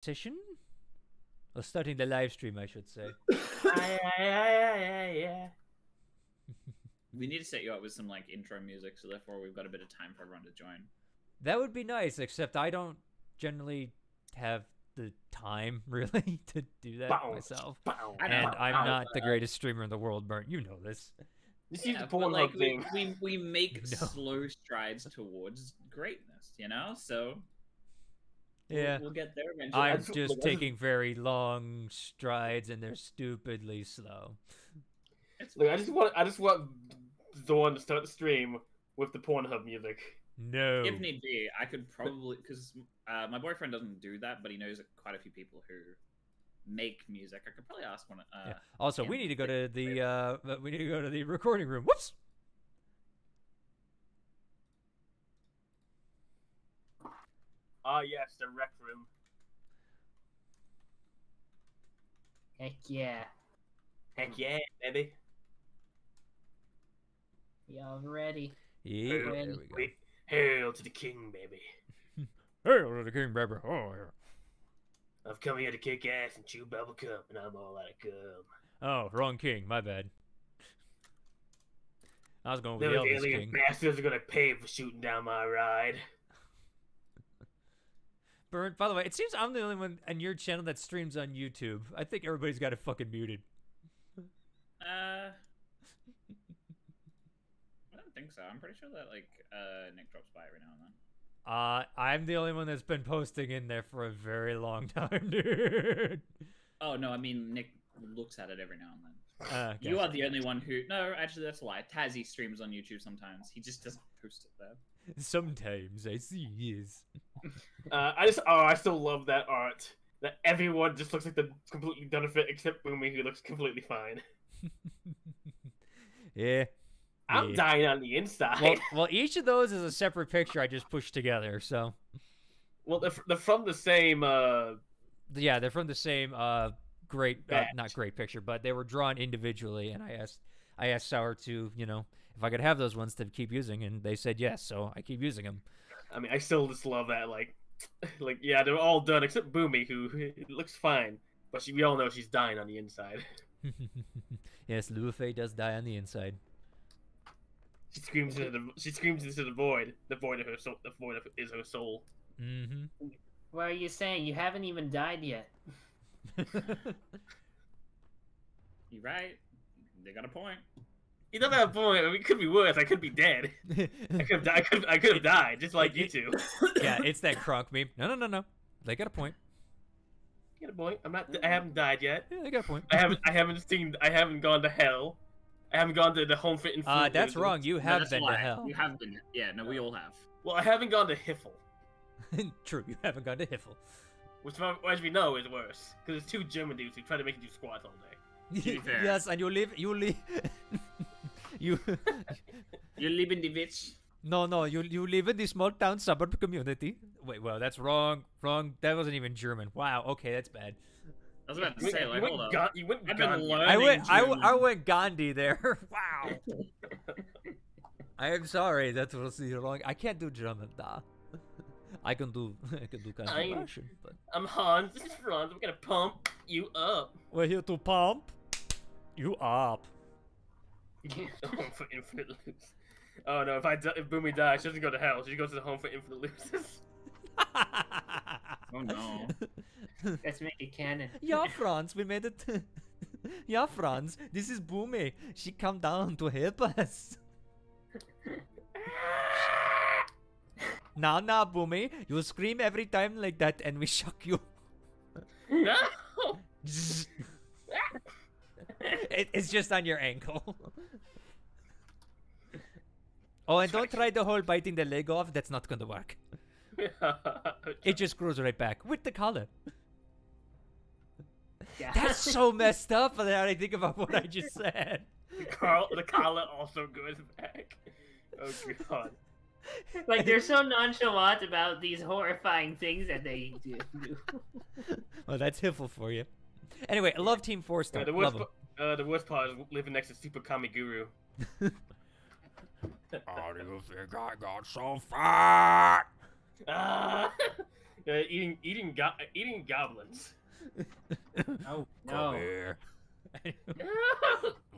session? Or starting the live stream, I should say. Yeah. We need to set you up with some like intro music, so therefore we've got a bit of time for everyone to join. That would be nice, except I don't generally have the time, really, to do that myself. And I'm not the greatest streamer in the world, Burnt. You know this. This is the but, like, thing. we make No. slow strides towards greatness, you know? So Yeah. we'll get there eventually. I'm just taking very long strides, and they're stupidly slow. Look, I just want Zorn to start the stream with the Pornhub music. No. If need be, I could probably, because my boyfriend doesn't do that, but he knows quite a few people who make music. I could probably ask one. Yeah. Also, we need to go to the recording room. Whoops. Ah, yes, the rec room. Heck yeah. Heck yeah, baby. Y'all ready? Yeah, there we go. Hail to the king, baby. Hail to the king, baby. Oh, yeah. I've come here to kick ass and chew bubble gum, and I'm all out of gum. Oh, wrong king. My bad. I was going with Those the Elvis alien king. bastards are gonna pay for shooting down my ride. Burnt, by the way, it seems I'm the only one on your channel that streams on YouTube. I think everybody's got it fucking muted. I don't think so. I'm pretty sure that like Nick drops by every now and then. I'm the only one that's been posting in there for a very long time, dude. Oh no, I mean Nick looks at it every now and then. Gotcha. You are the only one who. No, actually, that's a lie. Tazzy streams on YouTube sometimes. He just doesn't post it there. Sometimes I see yes. I still love that art. That everyone just looks like they're completely done with it, except Boomy, who looks completely fine. Yeah. I'm dying on the inside. Well, each of those is a separate picture I just pushed together, so. Well, they're from the same. Yeah, they're from the same great, batch. not great picture, but they were drawn individually, and I asked Sour to, if I could have those ones to keep using, and they said yes, so I keep using them. I mean, I still just love that. Like, yeah, they're all done except Boomy, who looks fine, but we all know she's dying on the inside. Yes, Luafei does die on the inside. She screams into the void. The void of her soul. The void is her soul. Mm-hmm. What are you saying? You haven't even died yet. You're right. They got a point. You don't have a point. I mean, it could be worse. I could be dead. I could have died, just like you two. Yeah, it's that Kronk meme. No. They got a point. You got a point. I haven't died yet. Yeah, they got a point. I haven't gone to hell. I haven't gone to the home fit and food. That's wrong. You have been to hell. You have been. Yeah, no, we all have. Well, I haven't gone to Hiffle. True, you haven't gone to Hiffle. Which, as we know, is worse. Because it's two German dudes who try to make you do squats all day. To be fair. Yes, and you live. You You live in the bitch. No, you live in the small town suburb community. Wait, well, that's wrong. That wasn't even German. Wow, okay, that's bad. I was about to say, like, hold up. You went I've been Gandhi. learning I went Gandhi there. Wow. I am sorry, that was wrong. I can't do German, da. I can do kind of Russian, but I'm Hans. This is Franz. We're gonna pump you up. we're here to pump you up. Home for infinite loops. Oh no! If Boomy dies, she doesn't go to hell. She goes to the home for infinite loops. Oh no. Let's make it canon. Yeah, Franz, we made it. Yeah, Franz, this is Boomy. She come down to help us. Now, Boomy, you scream every time like that, and we shock you. No. It's just on your ankle. Oh, and don't try the whole biting the leg off. That's not gonna work. It just grows right back with the collar. Yeah. That's so messed up that I think about what I just said. The collar also goes back. Oh god. Like, they're so nonchalant about these horrifying things that they do. Well, that's Hiffle for you. Anyway, I love Team 4 stuff. The Love worst part is living next to Super Kami Guru. How do you think I got so fat? Eating goblins. Oh Come no! here.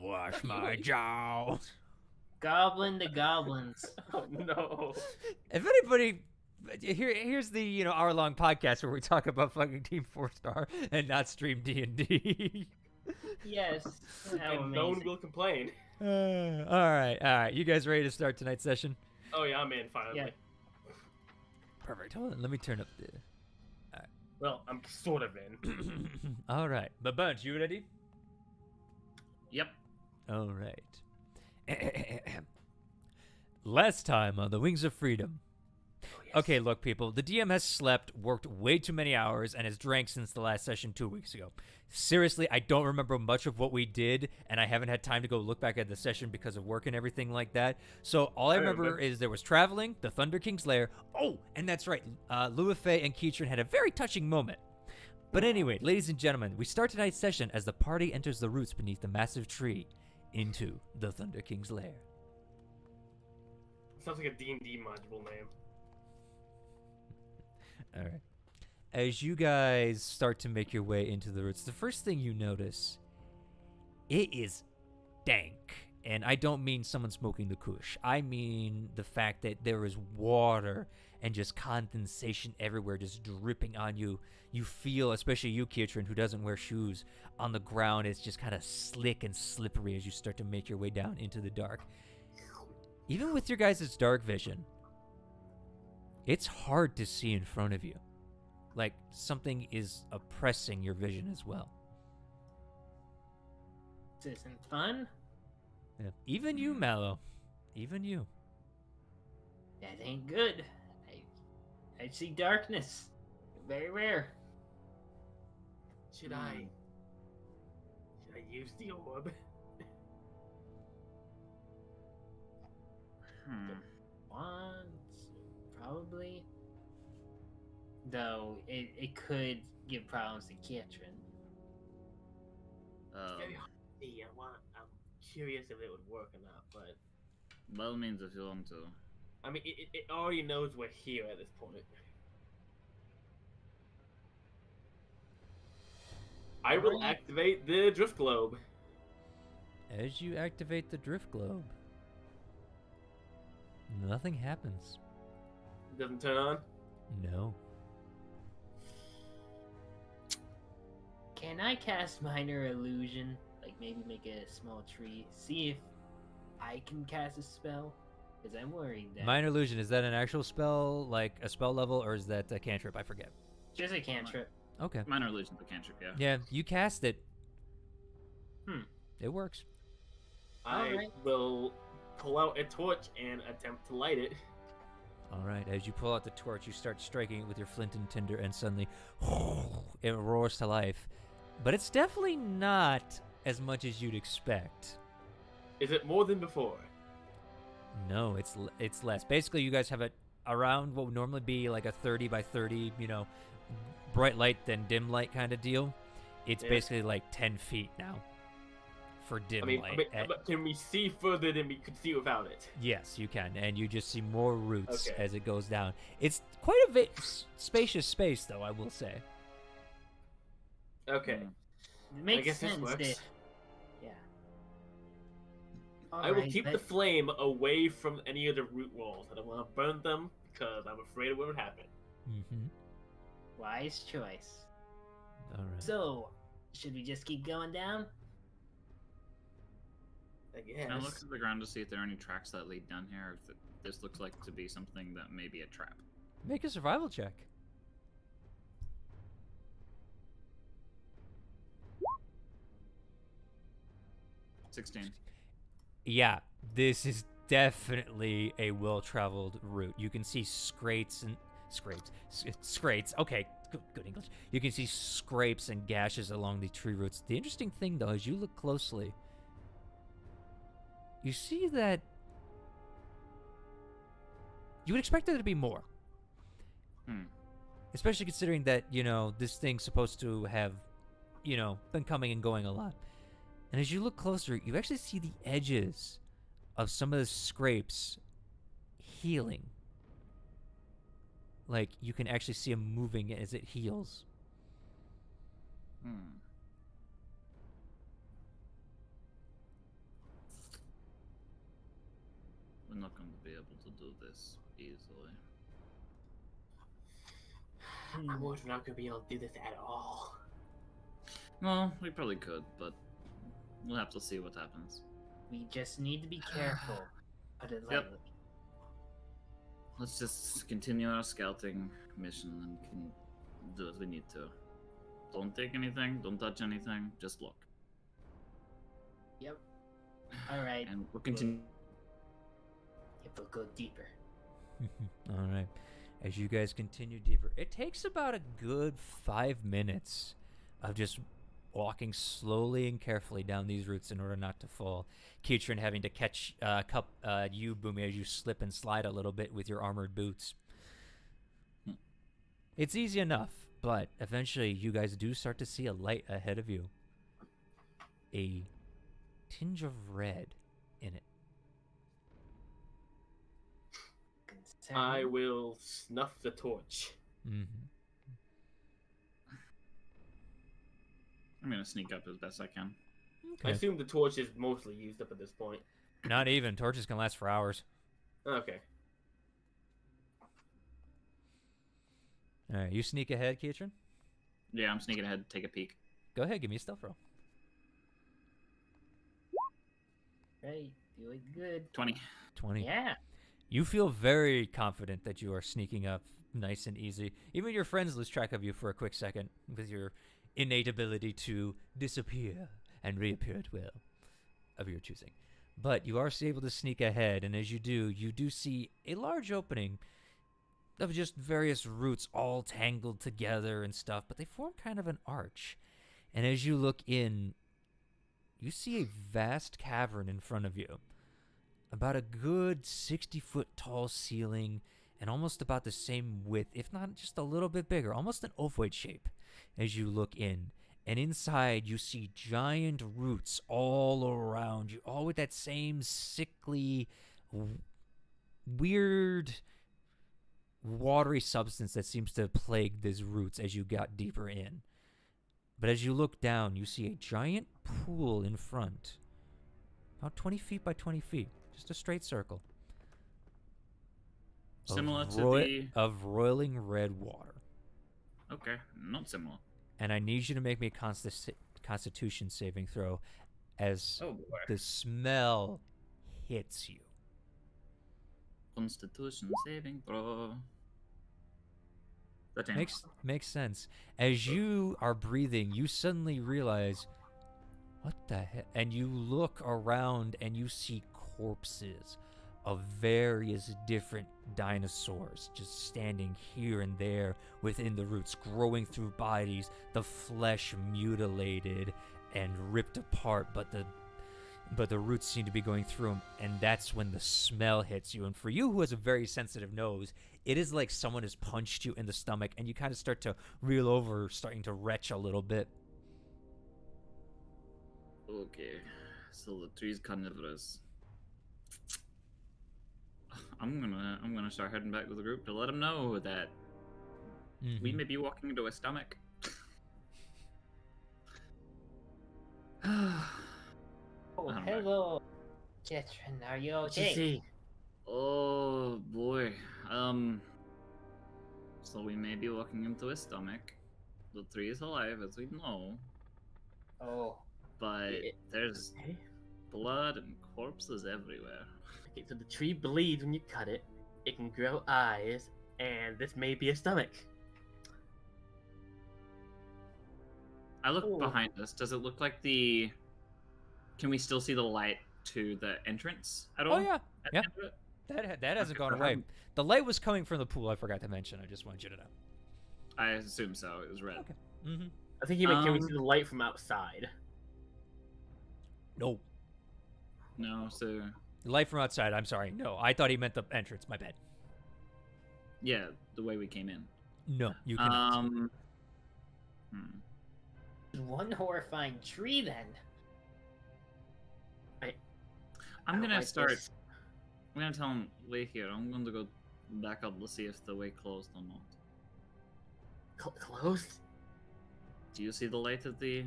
Wash my jaws. Goblin to goblins. Oh no. If anybody, here's the hour-long podcast where we talk about fucking Team 4-Star and not stream D&D. Yes. How And no one amazing. will complain. All right. You guys ready to start tonight's session? Oh yeah, I'm in finally. Yeah. Perfect. Hold on, let me turn up the. Well, I'm sort of in. All right, but Bunch, you ready? Yep. All right. Last time on the Wings of Freedom. Oh, yes. Okay, look, people. The DM has slept, worked way too many hours, and has drank since the last session 2 weeks ago. Seriously, I don't remember much of what we did, and I haven't had time to go look back at the session because of work and everything like that. So all I remember is there was traveling, the Thunder King's lair. Oh, and that's right. Luafay and Keatron had a very touching moment. But anyway, ladies and gentlemen, we start tonight's session as the party enters the roots beneath the massive tree into the Thunder King's lair. Sounds like a D&D module name. All right. As you guys start to make your way into the roots, the first thing you notice, it is dank. And I don't mean someone smoking the kush. I mean the fact that there is water and just condensation everywhere, just dripping on you. You feel, especially you, Keatron, who doesn't wear shoes, on the ground. It's just kind of slick and slippery as you start to make your way down into the dark. Even with your guys' dark vision, it's hard to see in front of you. Like something is oppressing your vision as well. This isn't fun. Yeah. Even you, Mallow. Even you. That ain't good. I see darkness. Very rare. Should I use the orb? Once, probably. Though it could give problems to Keatron. Very hard to see. I'm curious if it would work or not, but By all means, if you want to. I mean, it already knows we're here at this point. I will activate the drift globe. As you activate the drift globe, nothing happens. It doesn't turn on. No. Can I cast minor illusion? Like maybe make a small tree. See if I can cast a spell. Because I'm worried that Minor illusion, is that an actual spell, like a spell level, or is that a cantrip? I forget. just a cantrip. Okay. Minor illusion's a cantrip, yeah. Yeah, you cast it. Hmm. It works. I Alright. will pull out a torch and attempt to light it. All right, as you pull out the torch, you start striking it with your flint and tinder, and suddenly it roars to life. But it's definitely not as much as you'd expect. Is it more than before? No, it's less. Basically, you guys have it around what would normally be like a 30 by 30, bright light then dim light kind of deal. It's Yeah. basically like 10 feet now for dim light. But can we see further than we could see without it? Yes, you can, and you just see more roots Okay. as it goes down. It's quite a spacious space, though, I will say. Okay. It makes I guess sense. this works. That, yeah. I will Alright, keep the but- flame away from any of the root walls. I don't want to burn them because I'm afraid of what would happen. Mm-hmm. Wise choice. All right. So, should we just keep going down? I guess. Can I look at the ground to see if there are any tracks that lead down here, or if this looks like to be something that may be a trap? Make a survival check. Yeah, this is definitely a well-traveled route. You can see scrapes. Okay, good English. You can see scrapes and gashes along the tree roots. The interesting thing, though, as you look closely, you see that you would expect there to be more. Especially considering that, this thing's supposed to have, been coming and going a lot. And as you look closer, you actually see the edges of some of the scrapes healing. like you can actually see him moving as it heals. We're not going to be able to do this easily. I'm worried we're not going to be able to do this at all. Well, we probably could, but we'll have to see what happens. We just need to be careful. Put it Yep. lightly. Let's just continue our scouting mission and can do what we need to. Don't take anything, don't touch anything, just look. Yep. All right. And we'll continue. If we'll go deeper. All right. As you guys continue deeper, it takes about a good 5 minutes of just walking slowly and carefully down these routes in order not to fall. Keitran having to catch you, Boomy, as you slip and slide a little bit with your armored boots. It's easy enough, but eventually you guys do start to see a light ahead of you. A tinge of red in it. I will snuff the torch. Mm-hmm. I'm gonna sneak up as best I can. I assume the torch is mostly used up at this point. Not even. Torches can last for hours. Okay. All right, you sneak ahead, Keitran. Yeah, I'm sneaking ahead to take a peek. Go ahead, give me a stealth roll. Right. Doing good. 20. 20. Yeah. You feel very confident that you are sneaking up nice and easy. Even your friends lose track of you for a quick second with your innate ability to disappear and reappear at will of your choosing. But you are able to sneak ahead, and as you do see a large opening of just various roots all tangled together and stuff, but they form kind of an arch. And as you look in, you see a vast cavern in front of you. About a good 60-foot tall ceiling and almost about the same width, if not just a little bit bigger, almost an ovoid shape as you look in. And inside you see giant roots all around you, all with that same sickly, weird, watery substance that seems to plague these roots as you got deeper in. But as you look down, you see a giant pool in front, about 20 feet by 20 feet. Just a straight circle. Similar of roiling red water. Okay, not similar. And I need you to make me a constitution saving throw as the smell hits you. Constitution saving throw. Makes sense. As you are breathing, you suddenly realize, what the heck? And you look around and you see corpses of various different dinosaurs just standing here and there within the roots, growing through bodies, the flesh mutilated and ripped apart, but the roots seem to be going through them, and that's when the smell hits you. And for you, who has a very sensitive nose, it is like someone has punched you in the stomach, and you kind of start to reel over, starting to retch a little bit. Okay, so the tree's carnivorous. I'm gonna start heading back with the group to let them know that we may be walking into a stomach. Oh, hello, Jetron. Are you What'd you okay? see? Oh boy. So we may be walking into a stomach. The tree is alive, as we know, Oh, but there's Okay. blood and corpses everywhere. Okay, so the tree bleeds when you cut it. It can grow eyes, and this may be a stomach. I look Oh. behind us. Does it look like the? Can we still see the light to the entrance at all? Oh yeah, At the yeah. end of it? That hasn't gone so away. how- The light was coming from the pool. I forgot to mention. I just want you to know. I assume so. It was red. Okay. Mm-hmm. I think he meant, can we see the light from outside? No. No, so Light from outside. I'm sorry. No, I thought he meant the entrance. My bad. yeah, the way we came in. No, you cannot. one horrifying tree then. I'm I gonna like start. this. I'm gonna tell him, wait here. I'm going to go back up to see if the way closed or not. Closed? Do you see the light at the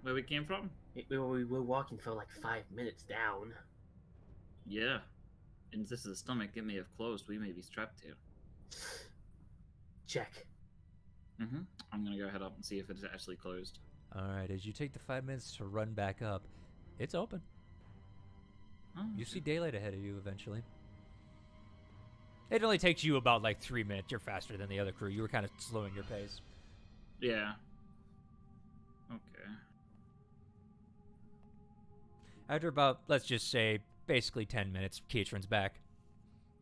where we came from? We were walking for like 5 minutes down. Yeah. And if this is the stomach, it may have closed. We may be trapped here. Check. I'm gonna go head up and see if it's actually closed. All right, as you take the 5 minutes to run back up, it's open. Oh, You see daylight ahead of you eventually. It only takes you about like 3 minutes. You're faster than the other crew. You were kind of slowing your pace. Yeah. Okay. After about, let's just say, basically 10 minutes, Keatron's back.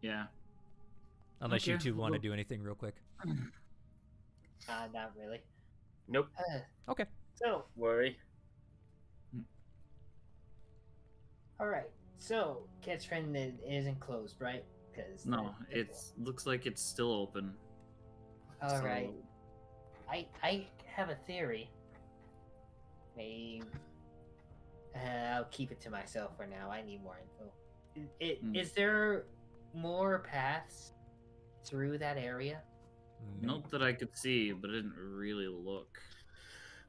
Yeah. Unless you Okay, two want to well- do anything real quick. Not really. Nope. Okay. So, Worry. all right. So, Cat's Friend isn't closed, right? Because No, it looks like it's still open. All right. So- I have a theory. Maybe I'll keep it to myself for now. I need more info. Is there more paths through that area? Not that I could see, but I didn't really look.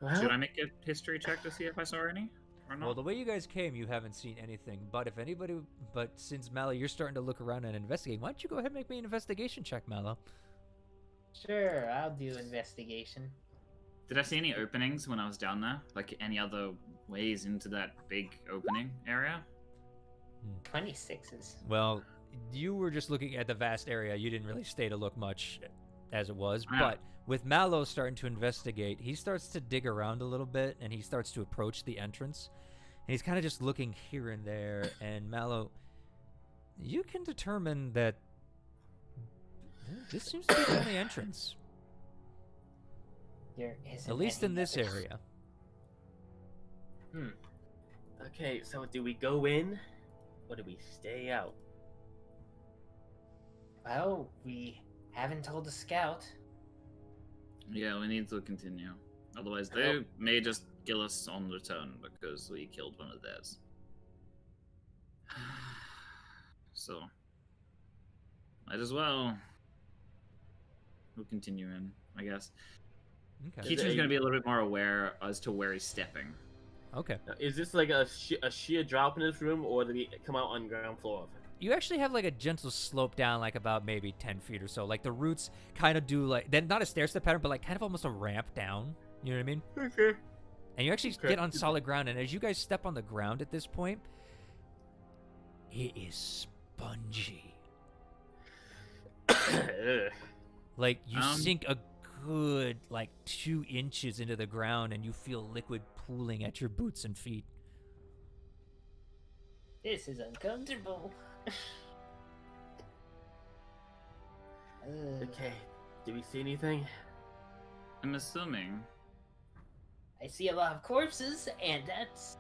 Well, Should I make a history check to see if I saw any? Or not? Well, the way you guys came, you haven't seen anything. But if anybody, since Mallow, you're starting to look around and investigate, why don't you go ahead and make me an investigation check, Mallow? Sure, I'll do investigation. Did I see any openings when I was down there? Like any other ways into that big opening area? 26s. Well, you were just looking at the vast area. You didn't really stay to look much as it was. Yeah. But with Mallow starting to investigate, he starts to dig around a little bit, and he starts to approach the entrance. And he's kind of just looking here and there. And Mallow, you can determine that this seems to be the only entrance. There isn't At least any in this others. area. Okay, so do we go in, or do we stay out? Well, we haven't told the scout. Yeah, we need to continue. Otherwise, they may just kill us on return because we killed one of theirs. So, might as well. We'll continue in, I guess. Okay. Keaton's going to be a little bit more aware as to where he's stepping. Okay. Now, is this like a sheer drop in this room, or do we come out on ground floor? You actually have like a gentle slope down, like about maybe 10 feet or so. Like the roots kind of do like, then not a stair step pattern, but like kind of almost a ramp down. You know what I mean? Okay. And you actually get on solid ground. And as you guys step on the ground at this point, it is spongy. Like you sink a good like 2 inches into the ground and you feel liquid pooling at your boots and feet. This is uncomfortable. Okay. Do we see anything? I'm assuming. I see a lot of corpses, and that's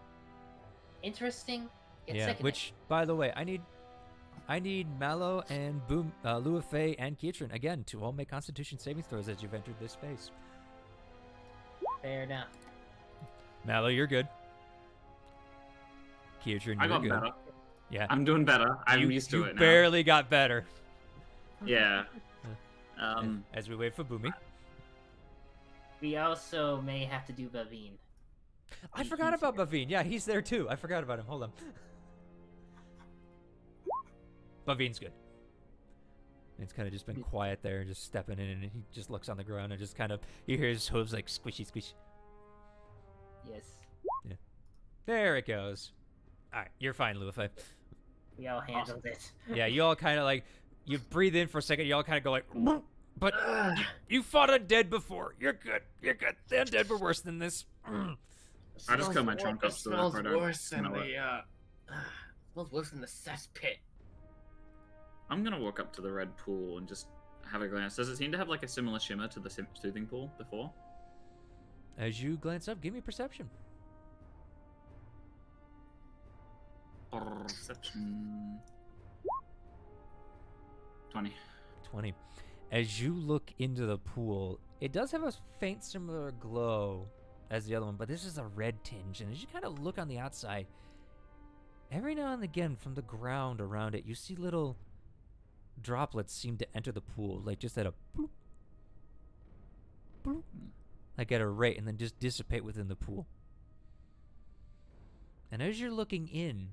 interesting. Yet Yeah, sickening. which, by the way, I need Mallow and Luafei and Keatron again to all make Constitution saving throws as you've entered this space. Fair enough. Mallow, you're good. Keatron, I you're got good. better. Yeah, I'm doing better. I'm used to you it now. barely got better. Yeah. As we wait for Boomy, We also may have to do Bavine. I forgot about Bavine. Yeah, he's there too. I forgot about him. Hold on. Bavine's good. It's kind of just been quiet there, just stepping in, and he just looks on the ground and just kind of, you hear his hooves like squishy, squish. Yes. There it goes. All right, you're fine, Luafei. We all handled it. Yeah, you all kind of like, you breathe in for a second, you all kind of go like, but you fought undead before. You're good. You're good. The undead were worse than this. I just cut my trunk It up so that smells part I worse than smell the smells worse than the cesspit. I'm gonna walk up to the red pool and just have a glance. Does it seem to have like a similar shimmer to the soothing pool before? As you glance up, give me perception. Perception. 20. 20. As you look into the pool, it does have a faint similar glow as the other one, but this is a red tinge. And as you kind of look on the outside, every now and again from the ground around it, you see little droplets seem to enter the pool, like just at a bloop, bloop, like at a rate, and then just dissipate within the pool. And as you're looking in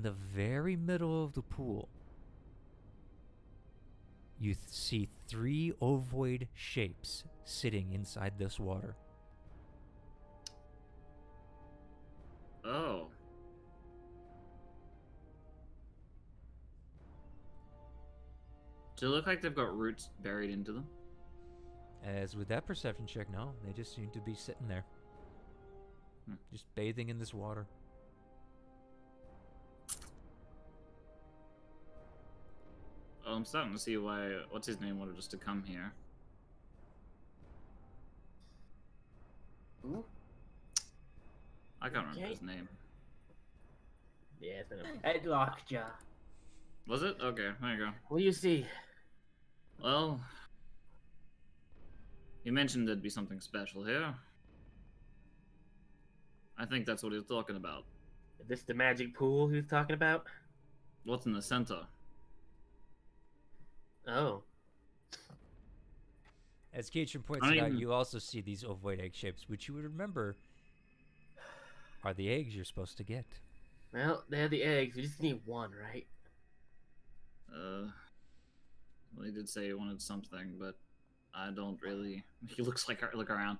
the very middle of the pool, you see 3 ovoid shapes sitting inside this water. Oh. Do they look like they've got roots buried into them? As with that perception check, no, they just seem to be sitting there. Just bathing in this water. Oh, I'm starting to see why, what's his name wanted us to come here. Ooh. I can't remember Okay. his name. Yeah, it's been a... Ed Lockjaw. Was it? Okay, there you go. What do you see? Well, you mentioned there'd be something special here. I think that's what he was talking about. Is this the magic pool he was talking about? What's in the center? Oh. As Keitron points I it out, mean- you also see these ovoid egg shapes, which you would remember are the eggs you're supposed to get. Well, they're the eggs. We just need one, right? Well, he did say he wanted something, but I don't really. He looks like look around.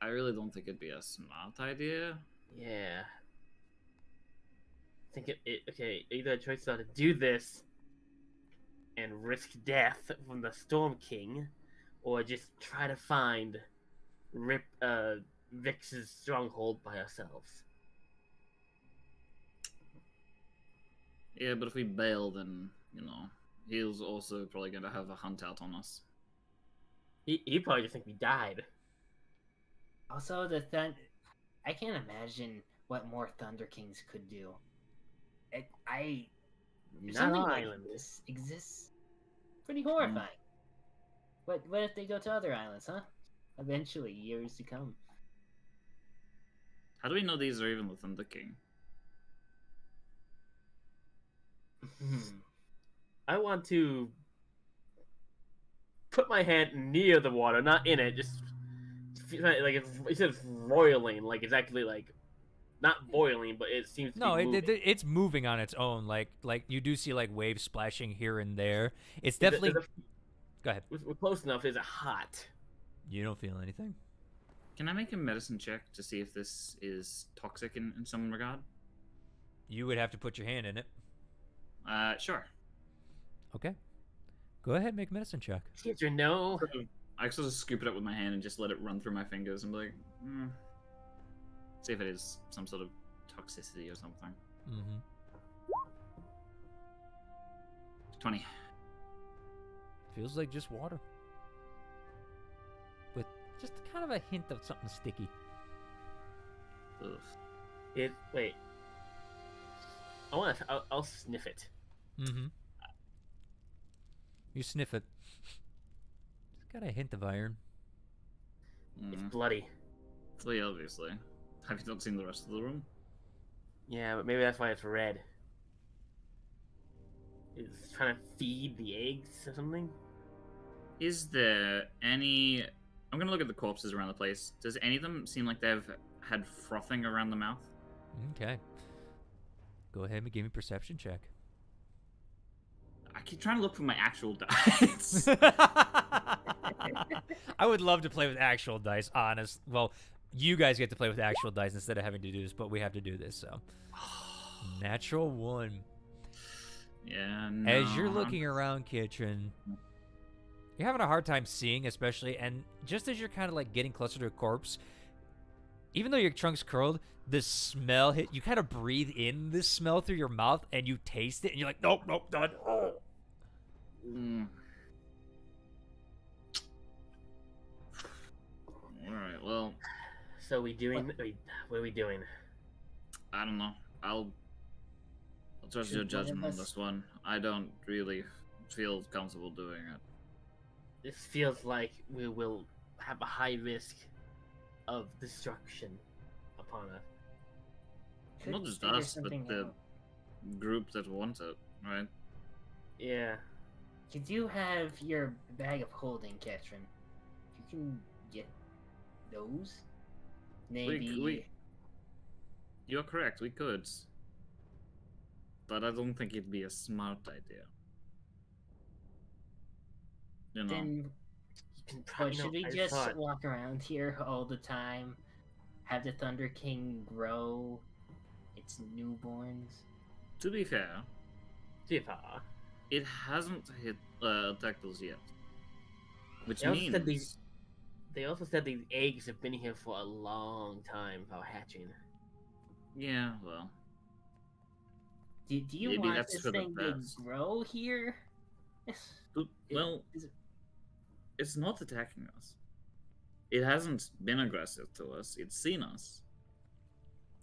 I really don't think it'd be a smart idea. Yeah. I think okay, either a choice is to do this and risk death from the Storm King, or just try to find Vix's stronghold by ourselves. Yeah, but if we bail, then, he's also probably going to have a hunt out on us. He probably just think we died. Also, I can't imagine what more Thunder Kings could do. If Not something on like island. this exists, pretty horrifying. What if they go to other islands, huh? Eventually, years to come. How do we know these are even the Thunder King? I want to put my hand near the water, not in it. Just like instead of roiling, like it's actually like not boiling, but it seems to No, be moving. it's moving on its own. Like you do see like waves splashing here and there. It's definitely. Go ahead. We're close enough. Is it hot? You don't feel anything. Can I make a medicine check to see if this is toxic in some regard? You would have to put your hand in it. Sure. Okay. Go ahead, make a medicine check. Teacher, no. I sort of scoop it up with my hand and just let it run through my fingers and be like, see if it is some sort of toxicity or something. Mm-hmm. 20. Feels like just water. With just kind of a hint of something sticky. Ugh. Wait. I'll sniff it. Mm-hmm. You sniff it. It's got a hint of iron. It's bloody. Well, yeah, obviously. Have you not seen the rest of the room? Yeah, but maybe that's why it's red. It's trying to feed the eggs or something. Is there any... I'm going to look at the corpses around the place. Does any of them seem like they've had frothing around the mouth? Okay. Go ahead and give me a perception check. I keep trying to look for my actual dice. I would love to play with actual dice, honest. Well, you guys get to play with actual dice instead of having to do this, but we have to do this, so. Natural 1. Yeah, no. As you're looking around, Kitchen, you're having a hard time seeing, especially, and just as you're kind of like getting closer to a corpse, even though your trunk's curled, the smell hit. You kind of breathe in this smell through your mouth, and you taste it, and you're like, nope, done. Oh. Alright, well... So what are we doing? I don't know. I'll trust Should your one of judgment on us- this one. I don't really feel comfortable doing it. This feels like we will have a high risk of destruction upon us. Could Not just figure us, but something the out. group that wants it. right? Yeah. You do have your bag of holding, Ketrin. You can get those. Maybe. You're correct, we could. But I don't think it'd be a smart idea. You know? Then, You can what, should we I just thought- walk around here all the time? Have the Thunder King grow its newborns? To be fair, Tifa. it hasn't attacked us yet. Which They also means... said They also said these eggs have been here for a long time without hatching. Yeah, well... Do you Maybe want that's this for the thing to best. grow here? Well, Is it- it's not attacking us. It hasn't been aggressive to us, it's seen us.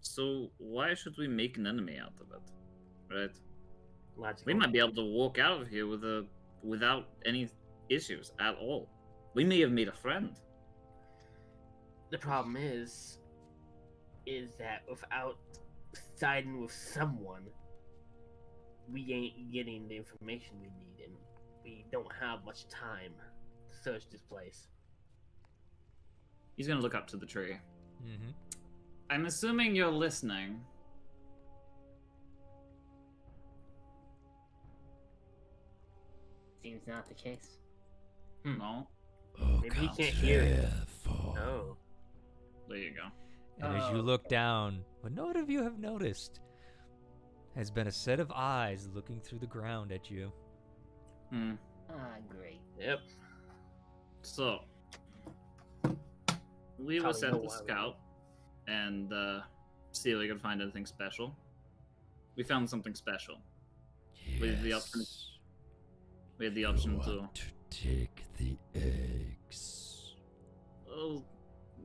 So why should we make an enemy out of it? Right? Logical. We might be able to walk out of here without any issues at all. We may have made a friend. The problem is that without siding with someone, we ain't getting the information we need, and we don't have much time to search this place. He's gonna look up to the tree. Mm-hmm. I'm assuming you're listening. Seems not the case. No? Maybe he can't hear it. Oh. There you go. And as you Oh. look down, what none of you have noticed has been a set of eyes looking through the ground at you. Hmm. Ah, great. Yep. So, we were Probably sent know to why we- scout and see if we could find anything special. We found something special. With the option- We had the option to... take the eggs. Well,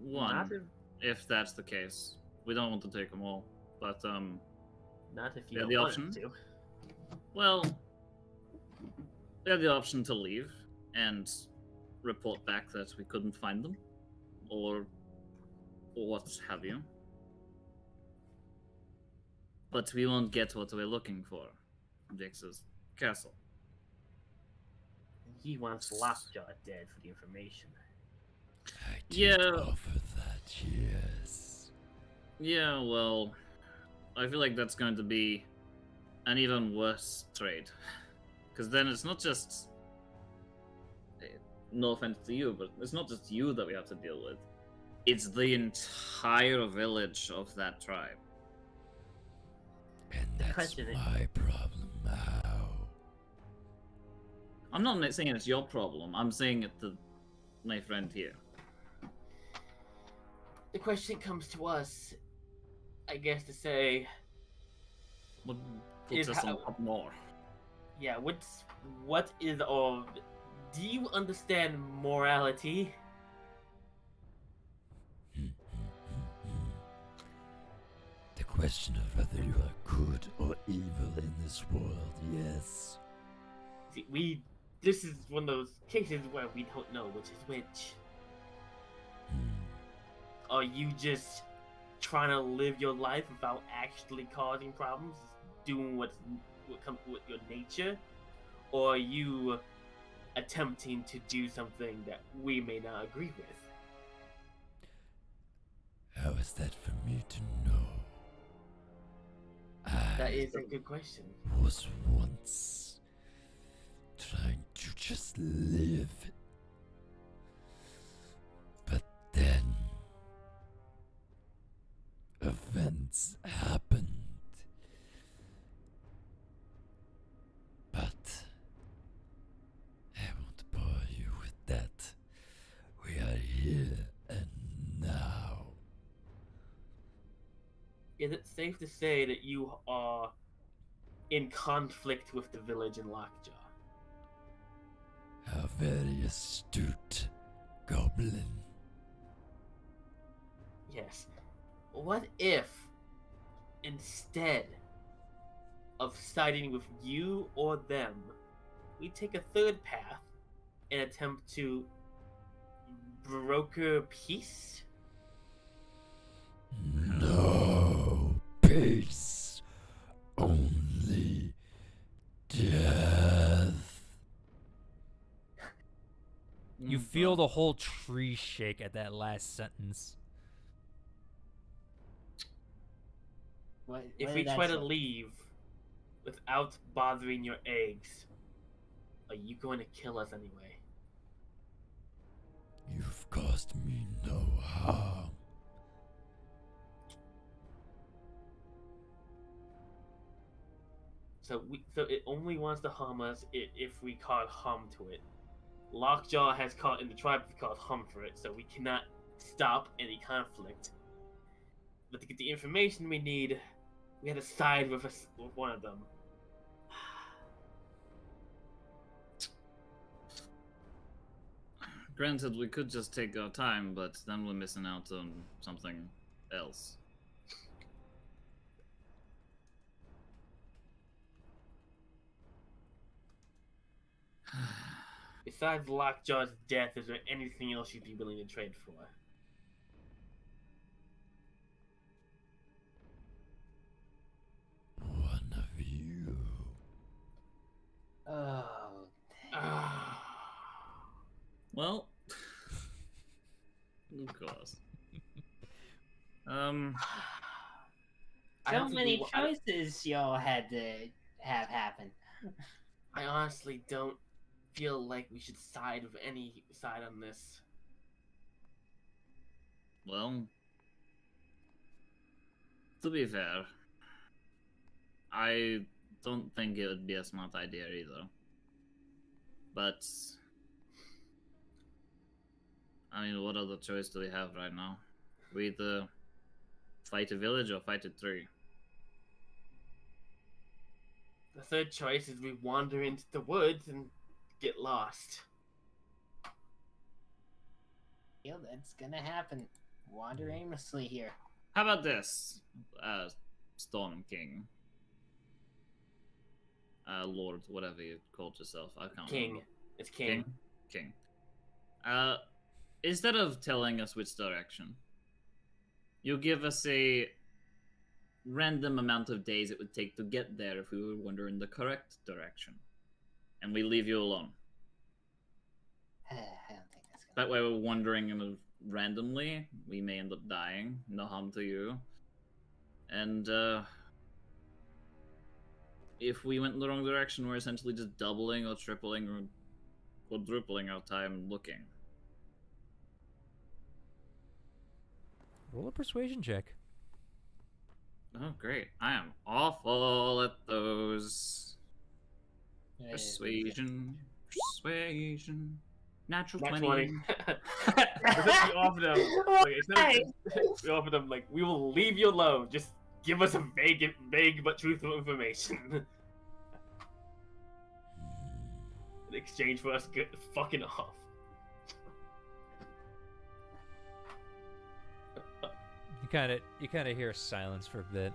Not one, if that's the case. We don't want to take them all, but not if you Yeah, don't the want option. to. well, we had the option to leave and report back that we couldn't find them, or what have you. But we won't get what we're looking for. Vix's castle. He wants Lockjaw dead for the information. I did Yeah. offer that, yes. Yeah, well, I feel like that's going to be an even worse trade. Because then it's not just... No offense to you, but it's not just you that we have to deal with. It's the entire village of that tribe. And that's question is- my problem now. I'm not saying it's your problem, I'm saying it to my friend here. The question comes to us, I guess, to say, What puts Is us on how- top more? yeah, what is all? Do you understand morality? The question of whether you are good or evil in this world, yes. See, this is one of those cases where we don't know which is which. Are you just trying to live your life without actually causing problems, doing what comes with your nature, or are you attempting to do something that we may not agree with? How is that for me to know? That I is a good question. was once trying to just live. But then events happened. But I won't bore you with that. We are here and now. Is it safe to say that you are in conflict with the village in Lockjaw? How very astute, Goblin. Yes. What if, instead of siding with you or them, we take a third path and attempt to broker peace? No peace, only You feel the whole tree shake at that last sentence. If we try to leave without bothering your eggs, are you going to kill us anyway? You've caused me no harm. So it only wants to harm us if we cause harm to it. Lockjaw has caught in the tribe caused harm for it, so we cannot stop any conflict. But to get the information we need, we had to side with one of them. Granted, we could just take our time, but then we're missing out on something else. Besides Lockjaw's death, is there anything else you'd be willing to trade for? One of you. Oh. Well, of course. So many choices y'all had to have happen. I honestly don't feel like we should side with any side on this. Well, to be fair, I don't think it would be a smart idea either. But, I mean, what other choice do we have right now? We either fight a village or fight a tree. The third choice is we wander into the woods and get lost. Yeah, that's gonna happen. Wander aimlessly here. How about this, Storm King? Lord, whatever you called yourself. I can't remember. It's King. King. Instead of telling us which direction, you give us a random amount of days it would take to get there if we were wandering the correct direction. And we leave you alone. I don't think that's gonna That way we're wandering randomly. We may end up dying. No harm to you. And, if we went in the wrong direction, we're essentially just doubling or tripling or quadrupling our time looking. Roll a persuasion check. Oh, great. I am awful at those. Persuasion. Natural 20. We offer them, we offer them, like, we will leave you alone. Just give us a vague but truthful information. In exchange for us fucking off. You kind of hear silence for a bit.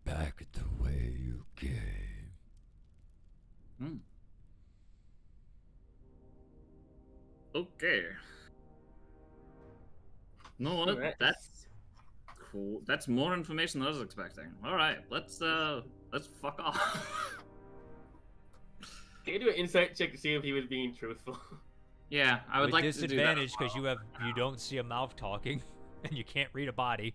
Back the way you came. Okay. No, that's cool. That's more information than I was expecting. All right, let's fuck off. Can you do an insight check to see if he was being truthful? Yeah, I would With like to do that. Disadvantage because you don't see a mouth talking, and you can't read a body.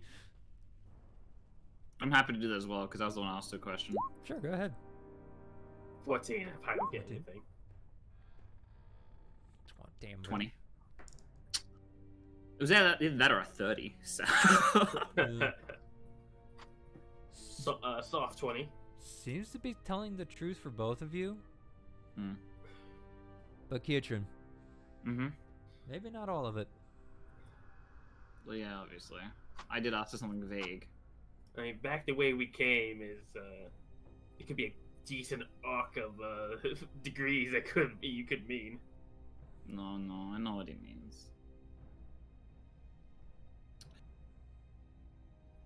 I'm happy to do that as well because I was the one who asked the question. Sure, go ahead. 14. If I don't get 14. anything. Damn. 20. It was either that or a 30. So. Soft 20. Seems to be telling the truth for both of you. Hmm. But Kietrin, Mm-hmm. maybe not all of it. Well, yeah, obviously. I did ask for something vague. I mean, back the way we came is, it could be a decent arc of, degrees that you could mean. No, I know what he means.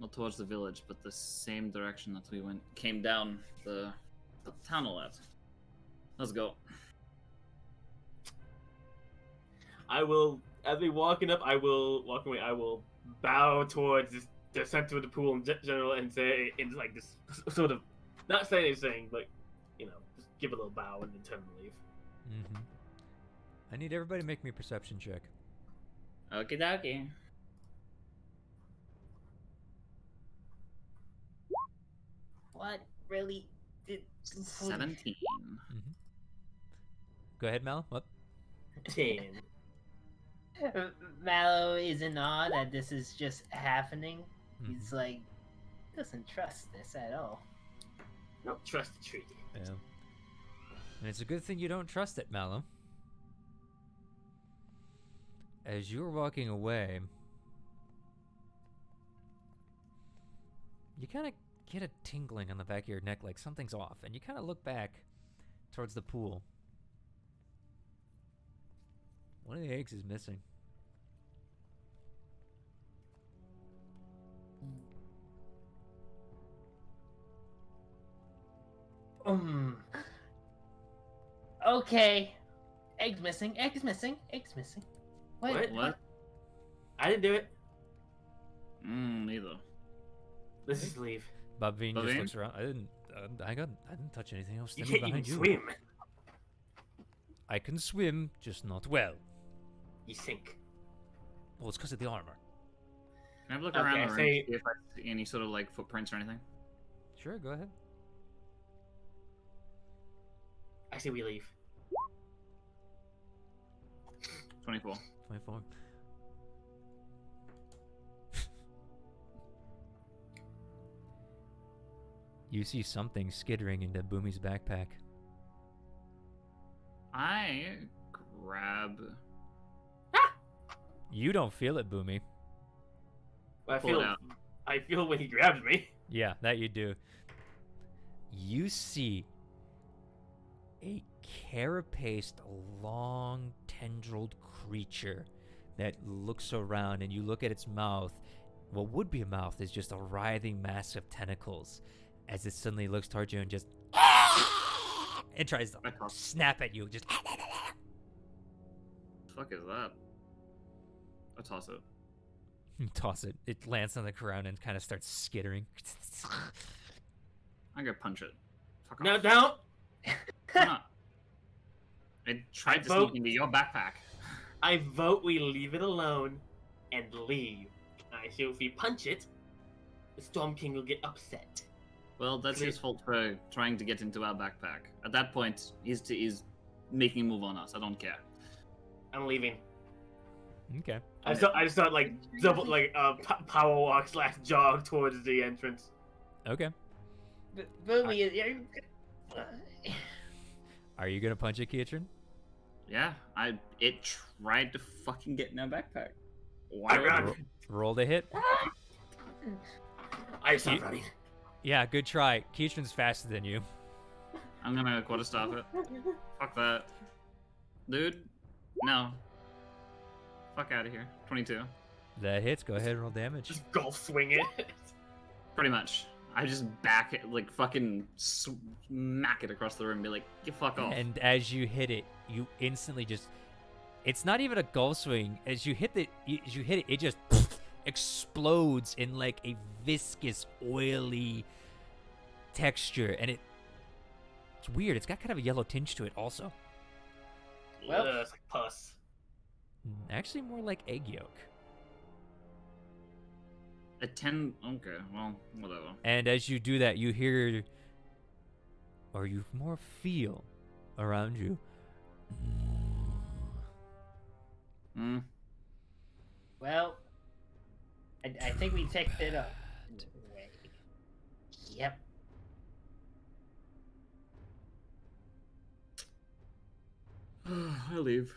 Not towards the village, but the same direction that we came down the tunnel at. Let's go. I will, as we walking up, I will bow towards the center of the pool in general and say, in like this sort of, not saying anything, but, you know, just give a little bow and then turn and leave. Mm-hmm. I need everybody to make me a perception check. Okie dokie. What really did 17. Mm-hmm. Go ahead, Mal. What? 10. Mallow is in awe that this is just happening. Mm-hmm. He's like, doesn't trust this at all. Don't trust the tree. Yeah. And it's a good thing you don't trust it, Mallow. As you're walking away, you kind of get a tingling on the back of your neck like something's off, and you kind of look back towards the pool. One of the eggs is missing. Okay. Eggs missing. Eggs missing. Eggs missing. Wait. What? I didn't do it. Neither. Let's just leave. Bobvine just Bobvine? looks around. I didn't touch anything. I was You standing can't even behind you. swim. I can swim, just not well. You sink. Well, it's because of the armor. Can I have a look Okay, around the room say- to see if I see any sort of like footprints or anything? Sure, go ahead. I say we leave. 24. 24. You see something skittering into Boomy's backpack. I grab. You don't feel it, Boomy. I Pull it feel. out. I feel when he grabs me. Yeah, that you do. You see a carapaced, long, tendrilled creature that looks around, and you look at its mouth. What would be a mouth is just a writhing mass of tentacles as it suddenly looks towards you and just and tries to snap at you. Just The fuck is that? I'll toss it. toss it. It lands on the ground and kind of starts skittering. I'm gonna punch it. Fuck No, off. don't. Why not? I tried to vote- sneak into your backpack. I vote we leave it alone and leave. I feel if we punch it, the Storm King will get upset. Well, that's his fault for trying to get into our backpack. At that point, he's making a move on us. I don't care. I'm leaving. Okay. I just thought like double like power walk / jog towards the entrance. Okay. Boomy is. Are you gonna punch it, Kietran? Yeah, it tried to fucking get in our backpack. Why? I run. Roll to hit. I start running. Yeah, good try. Kietran's faster than you. I'm gonna quarter stop it. Fuck that. Dude, no. Fuck out of here. 22. That hits. Go ahead and roll damage. Just golf swing it. Pretty much. I just back it, like fucking smack it across the room and be like, you fuck off. And as you hit it, you instantly just. It's not even a golf swing. As you hit it, it just explodes in like a viscous, oily texture, and it's weird. It's got kind of a yellow tinge to it, also. Well- It's like pus. Actually, more like egg yolk. A 10. Okay, well, whatever. And as you do that, you hear, or you more feel, around you. Hmm. Well, I think we take it up. Yep. I leave.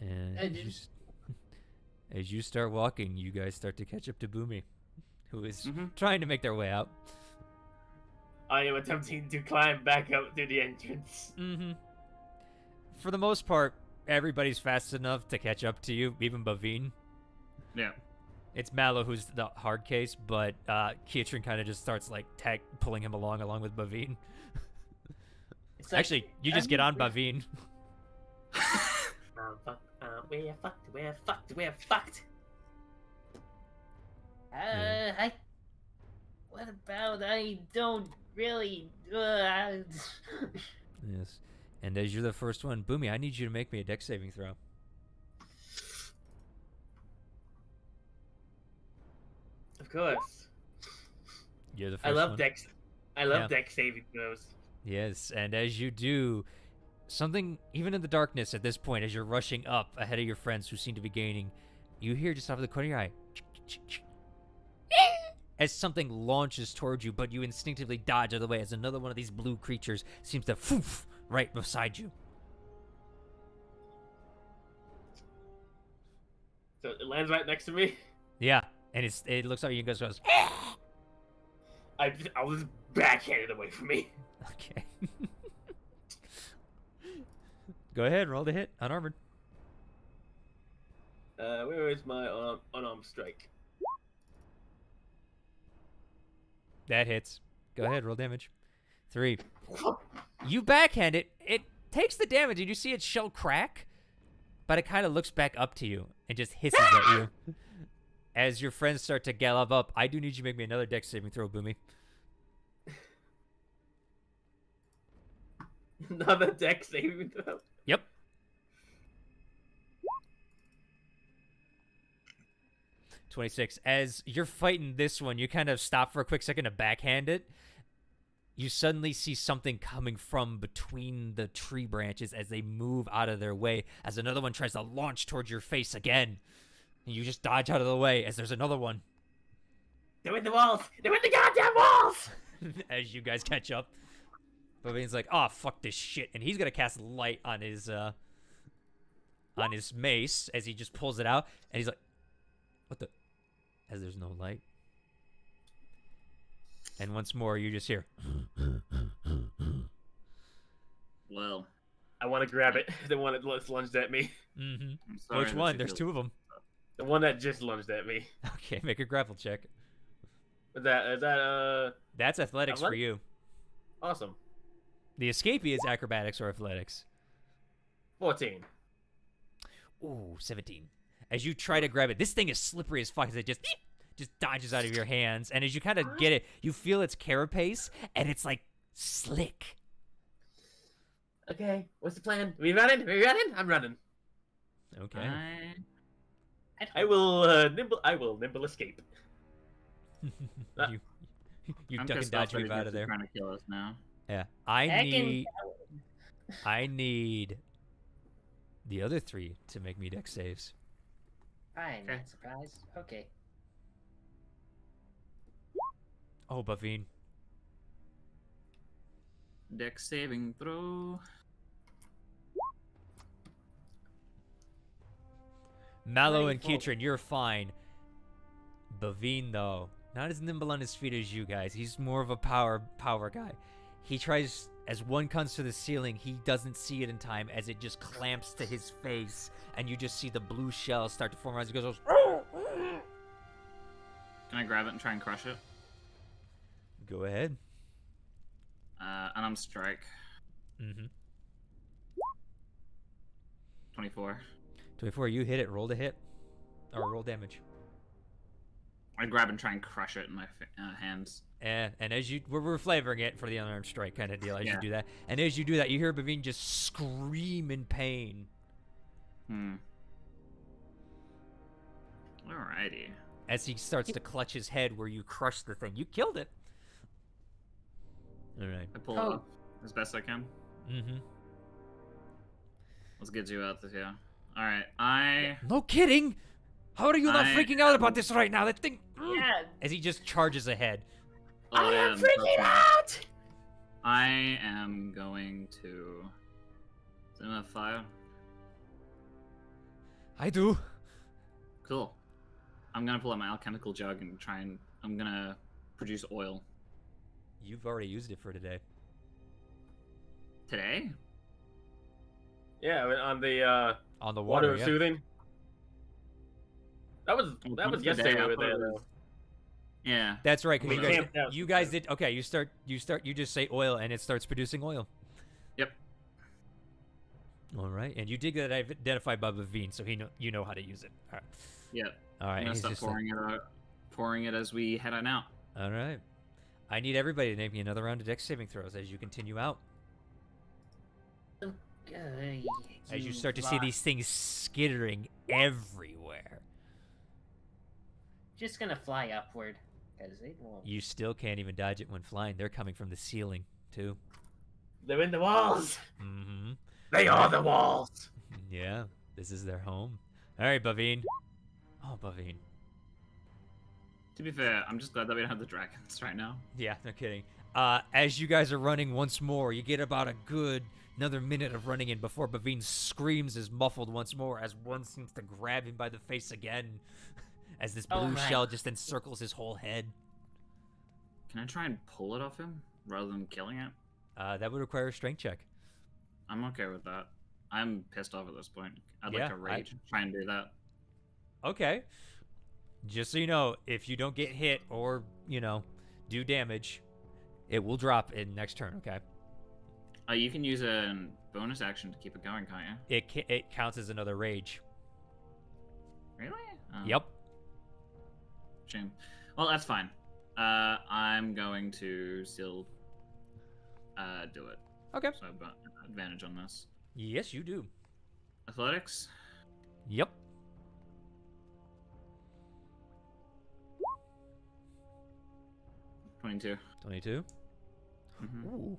And And as you start walking, you guys start to catch up to Boomy, who is Mhm. trying to make their way out. I am attempting to climb back up to the entrance. Mm-hmm. For the most part, everybody's fast enough to catch up to you, even Bavine. Yeah. It's Mallow who's the hard case, but Kietran kind of just starts like pulling him along with Bavine. It's like, Actually, you just get on Bavine. We're fucked. What about I don't really. Yes. And as you're the first one, Boomy, I need you to make me a dex saving throw. Of course. You're the first I love one. dex. Dex saving throws. Yes, and as you do, something, even in the darkness at this point, as you're rushing up ahead of your friends who seem to be gaining, you hear just off of the corner of your eye, as something launches towards you, but you instinctively dodge out of the way as another one of these blue creatures seems to foof right beside you. So it lands right next to me. Yeah, and it looks like you guys goes, I was backhanded away from me. okay. Go ahead, roll the hit, unarmored. Where is my unarmed strike? That hits. Go ahead, roll damage. 3. You backhand it. It takes the damage, and you see its shell crack, but it kind of looks back up to you and just hisses at you. As your friends start to gallop up, I do need you to make me another dex saving throw, Boomy. Another dex saving throw. Yep. .26. As you're fighting this one, you kind of stop for a quick second to backhand it. You suddenly see something coming from between the tree branches as they move out of their way, as another one tries to launch towards your face again. And you just dodge out of the way as there's another one. They're in the walls! They're in the goddamn walls! As you guys catch up. Bavine's like, oh, fuck this shit. And he's going to cast light on his mace as he just pulls it out. And he's like, what the? As there's no light. And once more, you just hear. Well, I want to grab it. The one that lunged at me. Mm-hmm. I'm sorry Which that one? you There's feel- 2 of them. The one that just lunged at me. Okay, make a grapple check. Is that That's athletics for Athletic? you. awesome. The escapee is acrobatics or athletics. 14. Ooh, 17. As you try to grab it, this thing is slippery as fuck as it just dodges out of your hands. And as you kind of get it, you feel its carapace, and it's like slick. Okay, what's the plan? We running? We running? I'm running. Okay. I will nimble escape. you I'm duck and pissed dodge off that move he's out of there. Trying to kill us now. Yeah. Heck I need the other 3 to make me dex saves. I'm Okay. not surprised. Okay. Oh, Bavine. Dex saving throw. Mallow and 24. Keatron, you're fine. Bavine, though, not as nimble on his feet as you guys. He's more of a power guy. He tries, as one comes to the ceiling, he doesn't see it in time as it just clamps to his face, and you just see the blue shells start to form as he goes, Can I grab it and try and crush it? go ahead. Unarmed strike. Mm-hmm. 24. 24, you hit it. Roll to hit. Or roll damage. I grab and try and crush it in my hands. And as we're flavoring it for the unarmed strike kind of deal as you Yeah. do that. And as you do that, you hear Bavine just scream in pain. Alrighty. As he starts to clutch his head where you crush the thing. You killed it. All right. I pull it Oh. up as best I can. Mm-hmm. Let's get you out this here. Alright, No kidding. How are you not I- freaking out about this right now? That thing. Yeah. As he just charges ahead. I am freaking out! I am going to. Is it enough fire? I do. Cool. I'm gonna pull out my alchemical jug and try and. I'm gonna produce oil. You've already used it for today. Today? Yeah, on the On the water water, of yeah. soothing. That was Well, yesterday today, I we were thought there it though. was- Yeah. That's right, because We you guys, camped out you guys did. Okay, you just say oil, and it starts producing oil. Yep. All right, and you did get identified by Bavine, so you know how to use it. All right, Yep. all right. I'm and gonna he's start just like, pouring it as we head on out. all right. I need everybody to make me another round of dex saving throws as you continue out. As you start to see these things skittering everywhere. Just gonna fly upward, because it won't. You still can't even dodge it when flying. They're coming from the ceiling, too. They're in the walls. Mm-hmm. They are the walls. Yeah, this is their home. All right, Bavine. Oh, Bavine. To be fair, I'm just glad that we don't have the dragons right now. Yeah, no kidding. As you guys are running once more, you get about another minute of running in before Bavine screams is muffled once more as one seems to grab him by the face again as this blue shell just encircles his whole head. Can I try and pull it off him rather than killing it? That would require a strength check. I'm okay with that. I'm pissed off at this point. I'd Yeah, like to rage. Try and do that. Okay. Just so you know, if you don't get hit or, do damage, it will drop in next turn, okay? You can use a bonus action to keep it going, can't you? It counts as another rage. Really? Yep. Shame. Well, that's fine. I'm going to still do it. Okay. So I've got advantage on this. Yes, you do. Athletics? Yep. $22. 22. Mm-hmm. Ooh.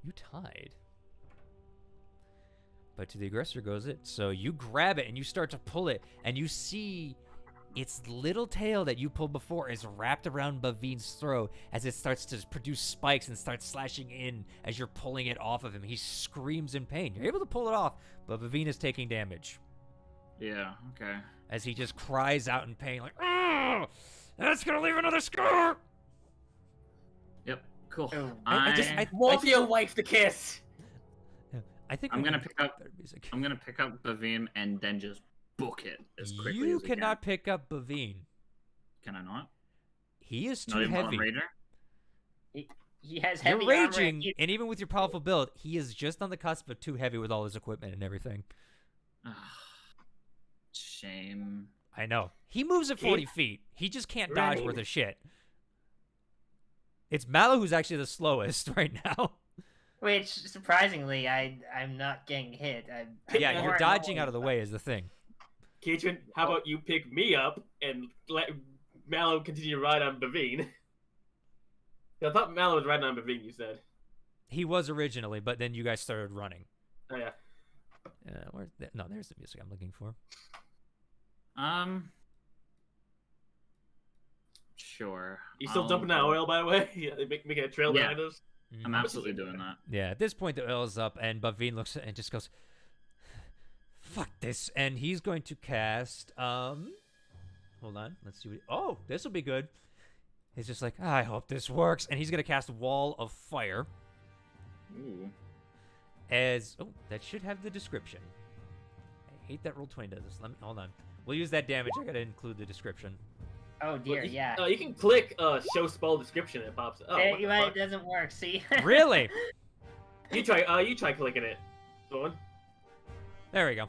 You tied. But to the aggressor goes it. So you grab it and you start to pull it, and you see its little tail that you pulled before is wrapped around Bavine's throat as it starts to produce spikes and starts slashing in as you're pulling it off of him. He screams in pain. You're able to pull it off, but Bavine is taking damage. Yeah, okay. As he just cries out in pain, like, "Ugh! That's gonna leave another scar!" Yep, cool. Oh, I Want your wife to kiss. I think I'm we gonna need pick up- better music. I'm gonna pick up Bavim and then just book it as quickly You as we cannot pick up Bavine. Can I not? He is Not too even on heavy. Raider? He has You're heavy raging, armor. and even with your powerful build, he is just on the cusp of too heavy with all his equipment and everything. Shame. I know. He moves at 40 feet. He just can't dodge Running. worth a shit. It's Mallow who's actually the slowest right now. Which, surprisingly, I'm not getting hit. I'm Yeah, more you're dodging annoyed, out of the but- way is the thing. Keitron, how about you pick me up and let Mallow continue to ride on Bavine? I thought Mallow was riding on Bavine, you said. He was originally, but then you guys started running. Oh, yeah. No, there's the music I'm looking for. Sure. You still I'll dumping that go. oil, by the way? Yeah, they making a trail Yeah. behind us? I'm absolutely doing that. Yeah, at this point the oil is up, and Bavine looks at it and just goes, "Fuck this!" And he's going to cast. Hold on, let's see. Oh, this will be good. He's just like, "I hope this works," and he's gonna cast Wall of Fire. Ooh. That should have the description. I hate that Roll20 does this. Hold on. We'll use that damage. I gotta include the description. Oh dear, yeah. You can click show spell description and it pops up. Oh, what the But fuck? it doesn't work, see? Really? You try clicking it. Zorn. There we go.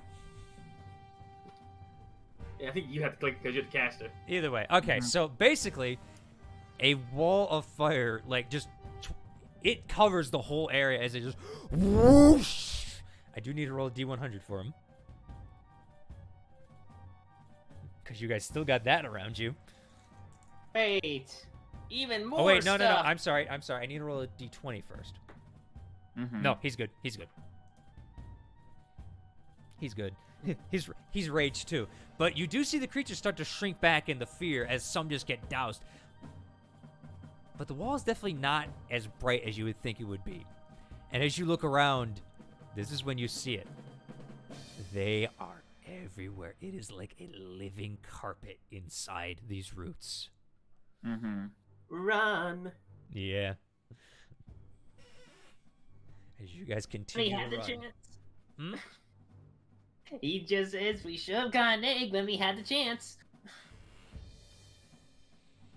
Yeah, I think you have to click because you're the caster. Either way. Okay, so basically, a wall of fire, it covers the whole area as it just whoosh. I do need to roll a D100 for him. Because you guys still got that around you. Wait. Even more Oh, wait, no. stuff. I'm sorry. I need to roll a D20 first. Mm-hmm. No, he's good. He's good. He's good. He's raged too. But you do see the creatures start to shrink back in the fear as some just get doused. But the wall is definitely not as bright as you would think it would be. And as you look around, this is when you see it. They are everywhere. It is like a living carpet inside these roots. Mm-hmm. Run. Yeah. As you guys We continue had to the run. chance. Hmm? He just says we should have got an egg when we had the chance.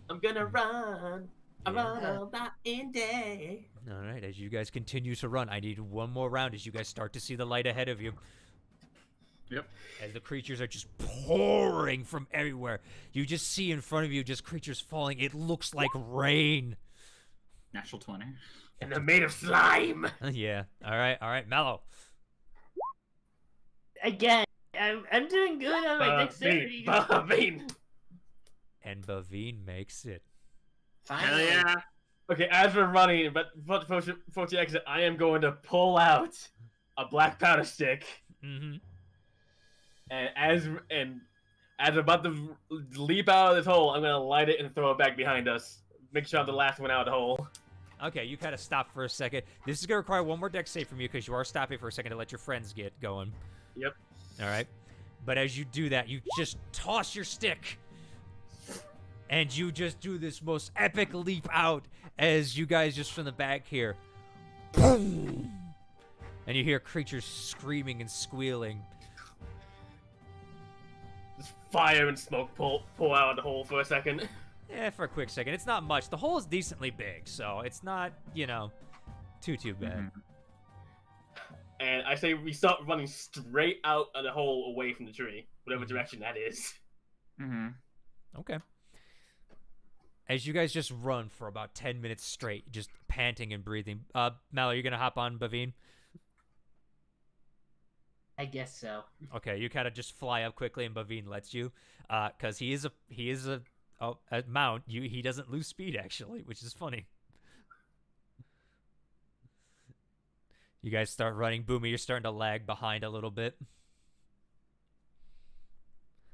I'm gonna run. I Yeah. run all night and day. All right, as you guys continue to run, I need one more round as you guys start to see the light ahead of you. Yep. As the creatures are just pouring from everywhere. You just see in front of you just creatures falling. It looks like rain. Natural 20. And they're made of slime. Yeah. All right, Mallow. Again, I'm doing good on my dexterity. Bavine. And Bavine makes it. Hell Finally. yeah! Okay, as we're running, but before the exit, I am going to pull out a black powder stick, Mm-hmm. and as we're about to leap out of this hole, I'm gonna light it and throw it back behind us. Make sure I'm the last one out of the hole. Okay, you kind of stop for a second. This is gonna require one more dex save from you because you are stopping for a second to let your friends get going. Yep. All right. But as you do that, you just toss your stick. And you just do this most epic leap out as you guys just from the back here. Boom! And you hear creatures screaming and squealing. Just fire and smoke pull out of the hole for a second. Yeah, for a quick second. It's not much. The hole is decently big, so it's not, too bad. And I say we start running straight out of the hole away from the tree, whatever direction that is. Mm-hmm. Okay. As you guys just run for about 10 minutes straight, just panting and breathing. Mallow, you gonna hop on Bavine? I guess so. Okay, you kind of just fly up quickly, and Bavine lets you, because he is a mount. He doesn't lose speed actually, which is funny. You guys start running. Boomy, you're starting to lag behind a little bit.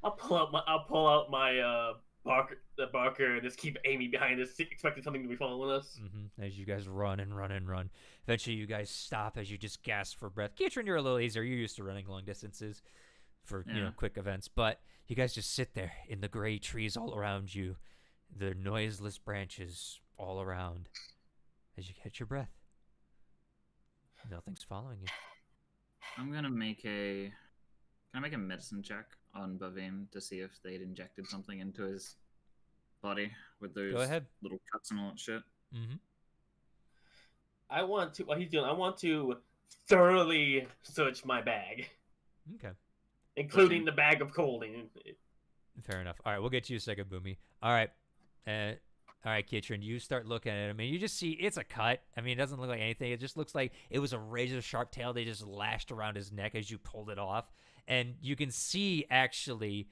I'll pull out my barker, and just keep aiming behind us, expecting something to be following us. As you guys run and run and run. Eventually, you guys stop as you just gasp for breath. Keitron, you're a little easier. You're used to running long distances for quick events. But you guys just sit there in the gray trees all around you, the noiseless branches all around, as you catch your breath. Nothing's following you. I'm gonna make a. Can I make a medicine check on Bavine to see if they'd injected something into his body with those Go ahead. little cuts and all that shit? I want to. What he's doing? I want to thoroughly search my bag, Okay. including the bag of coaling. Fair enough. All right, we'll get to you a second, Boomy. All right. All right, Kitron, you start looking at it. I mean, you just see it's a cut. I mean, it doesn't look like anything. It just looks like it was a razor-sharp tail they just lashed around his neck as you pulled it off. And you can see, actually,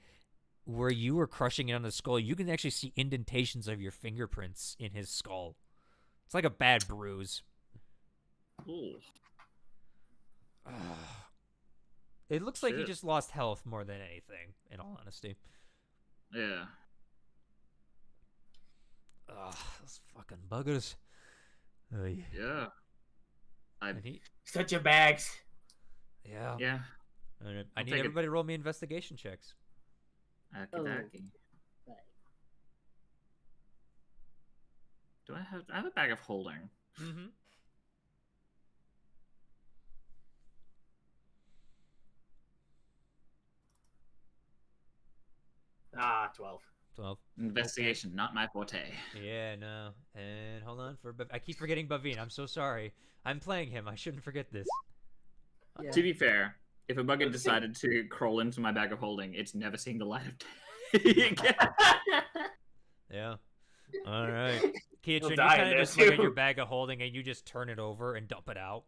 where you were crushing it on the skull, you can actually see indentations of your fingerprints in his skull. It's like a bad bruise. Ooh. It looks like he Shit. just lost health more than anything, in all honesty. Yeah. Ugh, those fucking buggers. Oy. Yeah. And he, Search your bags. yeah. Yeah. All right, I I'll need take it. everybody to roll me investigation checks. Akidaki. Right. Do I have a bag of holding? Mm-hmm. 12. 12. Investigation, not my forte. Yeah, no. And hold on for I keep forgetting Bavine. I'm so sorry. I'm playing him. I shouldn't forget this. Yeah. To be fair, if a bugger decided to crawl into my bag of holding, it's never seeing the light of day again. Yeah. All right. Keitron, He'll you die kind in of just there, look at too. your bag of holding and you just turn it over and dump it out.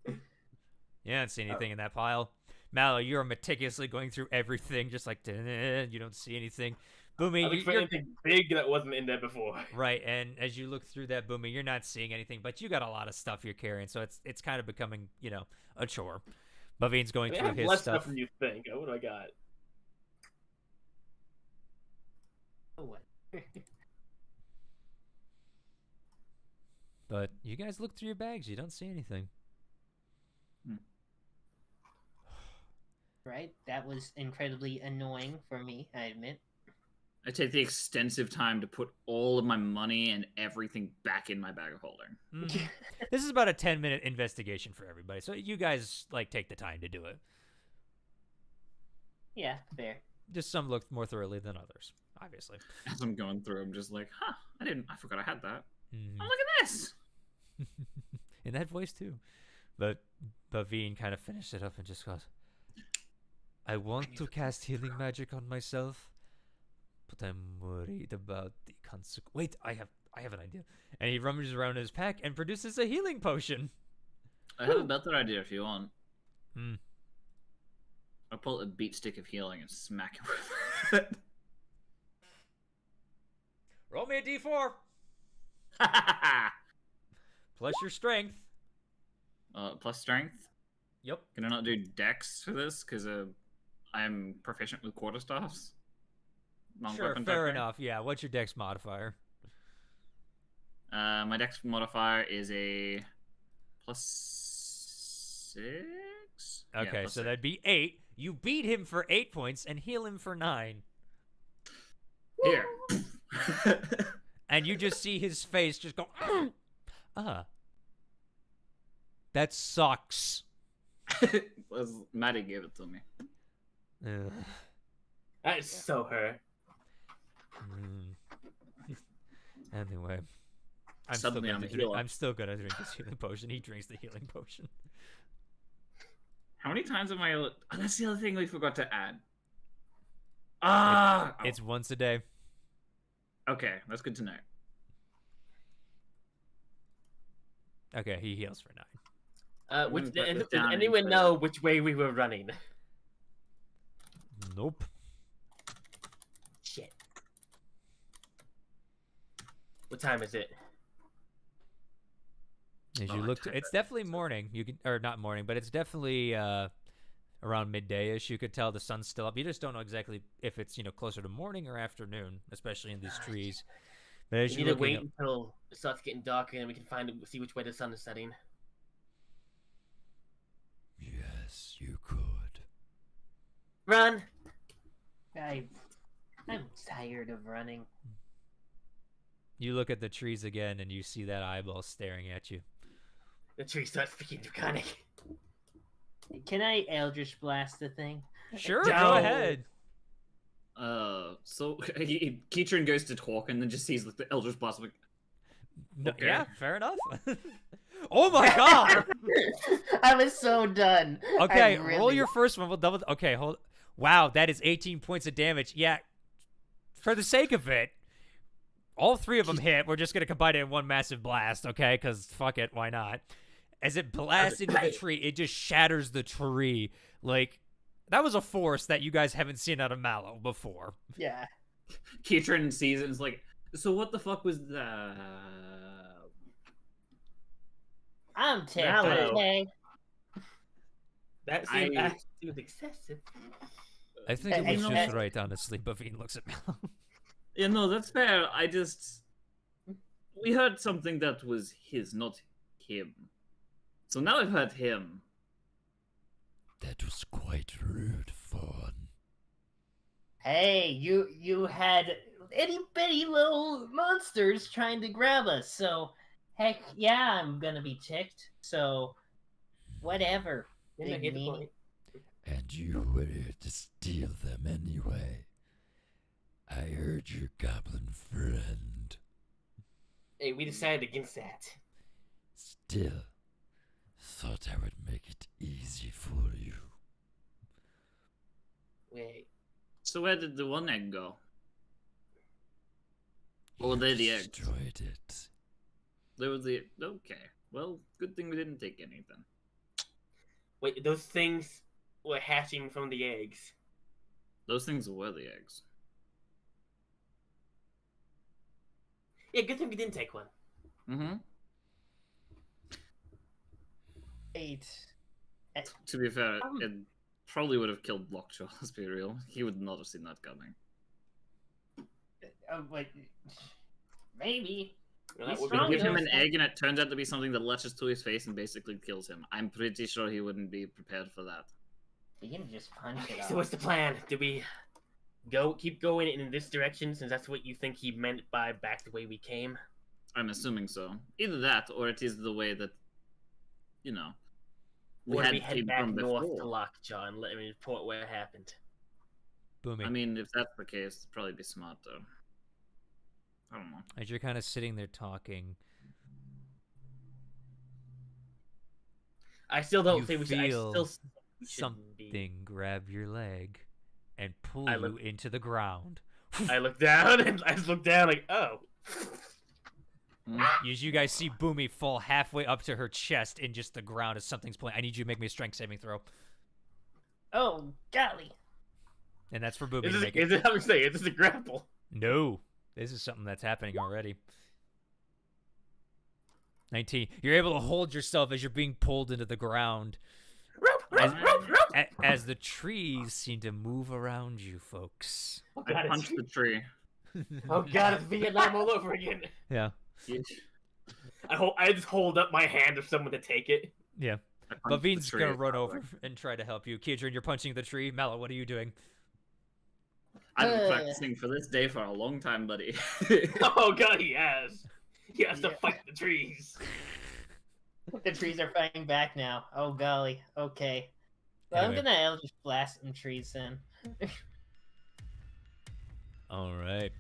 You don't see anything in that pile. Mallow, you're meticulously going through everything, just like you don't see anything. Boomy, I looked for you're anything big that wasn't in there before. right, and as you look through that, Boomy, you're not seeing anything, but you got a lot of stuff you're carrying, so it's kind of becoming, a chore. Bavine's going I through have his less stuff. stuff than you think. What do I got? Oh, what? But you guys look through your bags, you don't see anything. Right? That was incredibly annoying for me, I admit. I take the extensive time to put all of my money and everything back in my bag of holding. Mhm. This is about a 10-minute investigation for everybody, so you guys take the time to do it. Yeah, fair. Just some look more thoroughly than others, obviously. As I'm going through, I'm just like, I forgot I had that. Mhm. Oh, look at this! In that voice too. But Bavine kind of finished it up and just goes, I want to cast healing magic on myself, but I'm worried about the consequence. Wait, I I have an idea. And he rummages around in his pack and produces a healing potion. I have a better idea if you want. Hmm. I'll pull a beat stick of healing and smack him with it. Roll me a d4 plus your strength. Plus strength? Yep. Can I not do dex for this? Because I'm proficient with quarterstaffs. Sure, fair enough. Yeah, what's your dex modifier? My dex modifier is a +6? Okay, Yeah, so +6. that'd be 8. You beat him for 8 points and heal him for 9. Here. And you just see his face just go, that sucks. Maddie gave it to me. Ugh. That's so her. Anyway. Suddenly I'm a drink. healer. I'm still gonna drink this healing potion. He drinks the healing potion. How many times am I... Oh, that's the other thing we forgot to add. It's once a day. Okay, that's good to know. Okay, he heals for 9. Does put this down anyone instead. know which way we were running? Nope. Shit. What time is it? As you look, it's definitely morning. You can, or not morning, but it's definitely around midday-ish. You could tell the sun's still up. You just don't know exactly if it's closer to morning or afternoon, especially in these trees. But as We you need to look, wait until it starts getting darker and we can see which way the sun is setting. Yes, you could. Run! I'm tired of running. you look at the trees again, and you see that eyeball staring at you. The tree starts speaking draconic. Can I Eldritch Blast the thing? Sure, No. go ahead. So Keatron goes to talk and then just sees like the Eldritch Blast. Like, No, okay. Yeah, fair enough. Oh my god! I was so done. Okay, I roll really- your first one. We'll double. Okay, hold. Wow, that is 18 points of damage. Yeah, for the sake of it, all 3 of them hit. We're just gonna combine it in one massive blast, okay? Because fuck it, why not? As it blasts into the tree, it just shatters the tree. Like, that was a force that you guys haven't seen out of Mallow before. Yeah. Keatron sees it and is like, so what the fuck was that? I'm ticked, Mallow. okay? That seems excessive. I think it Hey, was hey, just hey. right, honestly. Bavine looks at Mallow. Yeah, no, that's fair. We heard something that was his, not him. So now I've heard him. That was quite rude, Fawn. Hey, you had itty bitty little monsters trying to grab us, so heck yeah, I'm gonna be ticked. So whatever. Yeah, Big get the meanie. point. And you were here to steal them anyway. I heard your goblin friend. Hey, we decided against that. Still, thought I would make it easy for you. Wait. So where did the one egg go? Or You they the eggs? destroyed it. They were the... Okay. Well, good thing we didn't take anything. Wait, those things were hatching from the eggs. Those things were the eggs. Yeah, good thing we didn't take one. Mm-hmm. 8. To be fair, it probably would have killed Lockjaw, let's be real. He would not have seen that coming. Wait, maybe. Well, He's that would You strong give him enough. an egg and it turns out to be something that latches to his face and basically kills him. I'm pretty sure he wouldn't be prepared for that. You can just punch it So out. what's the plan? Do we keep going in this direction since that's what you think he meant by back the way we came? I'm assuming so. Either that, or it is the way that, you know, we Or do had we head came back from north before. to Lockjaw and let me report what happened? Booming. I mean, if that's the case, it'd probably be smart, though. I don't know. As you're kind of sitting there talking, I still don't You think we should. I feel still think we shouldn't be. something grab your leg and pull I you look- into the ground. I look down and I just look down like, oh. As you guys see Boomy fall halfway up to her chest in just the ground as something's pulling. I need you to make me a strength saving throw. Oh, golly. And that's for Boomy Is to this, make is it. it, I'm saying, is this a grapple? No. This is something that's happening already. 19. You're able to hold yourself as you're being pulled into the ground. As the trees seem to move around you, folks. Oh, I punched the tree. Oh god, it's Vietnam all over again. Yeah. I just hold up my hand for someone to take it. Yeah. Bavine's gonna run over and try to help you. Kidron, you're punching the tree. Mallow, what are you doing? I've been practicing for this day for a long time, buddy. Oh god, he has. He has to fight the trees. The trees are fighting back now. Oh, golly. Okay. Well, Anyway. I'm gonna Eldritch Blast some trees then. All right.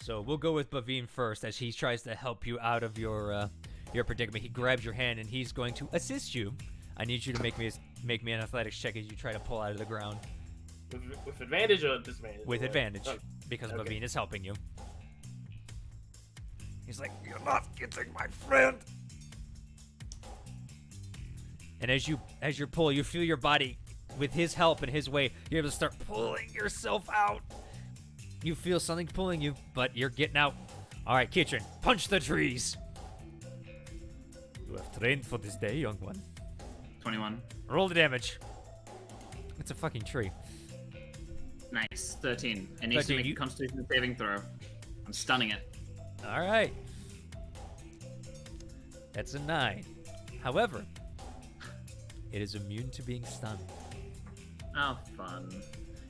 So we'll go with Bavine first as he tries to help you out of your predicament. He grabs your hand and he's going to assist you. I need you to make me an athletics check as you try to pull out of the ground. With advantage or disadvantage? With advantage, Oh, because okay. Bavine is helping you. He's like, "You're not getting my friend." And as you pull, you feel your body, with his help and his weight, you're able to start pulling yourself out. You feel something pulling you, but you're getting out. All right, Kitchen, punch the trees. You have trained for this day, young one. 21. Roll the damage. It's a fucking tree. Nice. 13. It needs 13, to make a Constitution saving throw. I'm stunning it. All right. That's a 9. However, it is immune to being stunned. Oh, fun.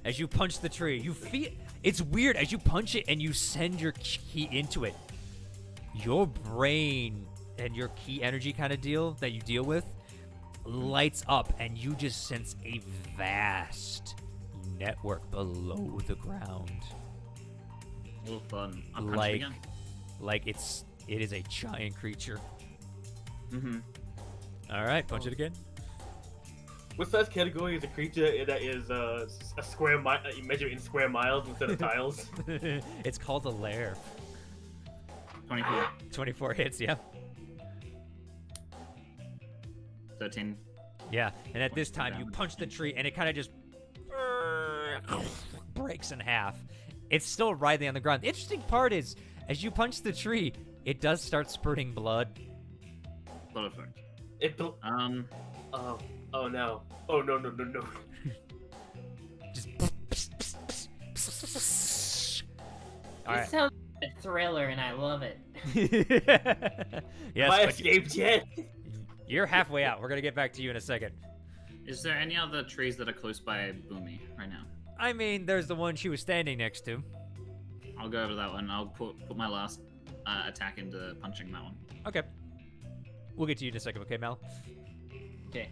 As you punch the tree, you feel it's weird as you punch it and you send your key into it. Your brain and your key energy kind of deal that you deal with lights up and you just sense a vast network below the ground. Oh, fun. I'm punching again. Like it is a giant creature. Mm-hmm. All right, punch it again. What size category is a creature that is a square mile? You measure in square miles instead of tiles. It's called a lair. 24. 24 hits, yeah. 13. Yeah, and at this time you punch the tree and it kind of just breaks in half. It's still writhing on the ground. The interesting part is, as you punch the tree, it does start spurting blood. Perfect. Oh no. Oh no. Just. It sounds like a thriller, and I love it. Yes, Have I but escaped yet? you're halfway out. We're gonna get back to you in a second. Is there any other trees that are close by Boomy right now? I mean, there's the one she was standing next to. I'll go over that one. I'll put my last attack into punching that one. Okay. We'll get to you in a second, okay, Mal? Okay.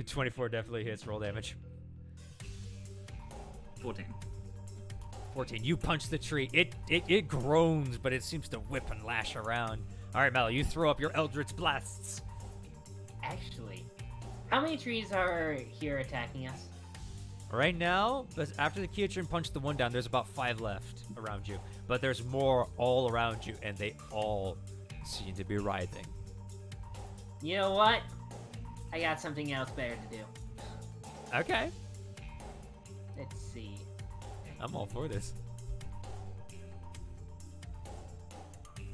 24 definitely hits. Roll damage. 14. 14. You punch the tree. It groans, but it seems to whip and lash around. All right, Mal, you throw up your Eldritch Blasts. Actually, how many trees are here attacking us? Right now, after the Kyotrin punched the one down, there's about 5 left around you. But there's more all around you, and they all seem to be writhing. You know what? I got something else better to do. Okay. Let's see. I'm all for this.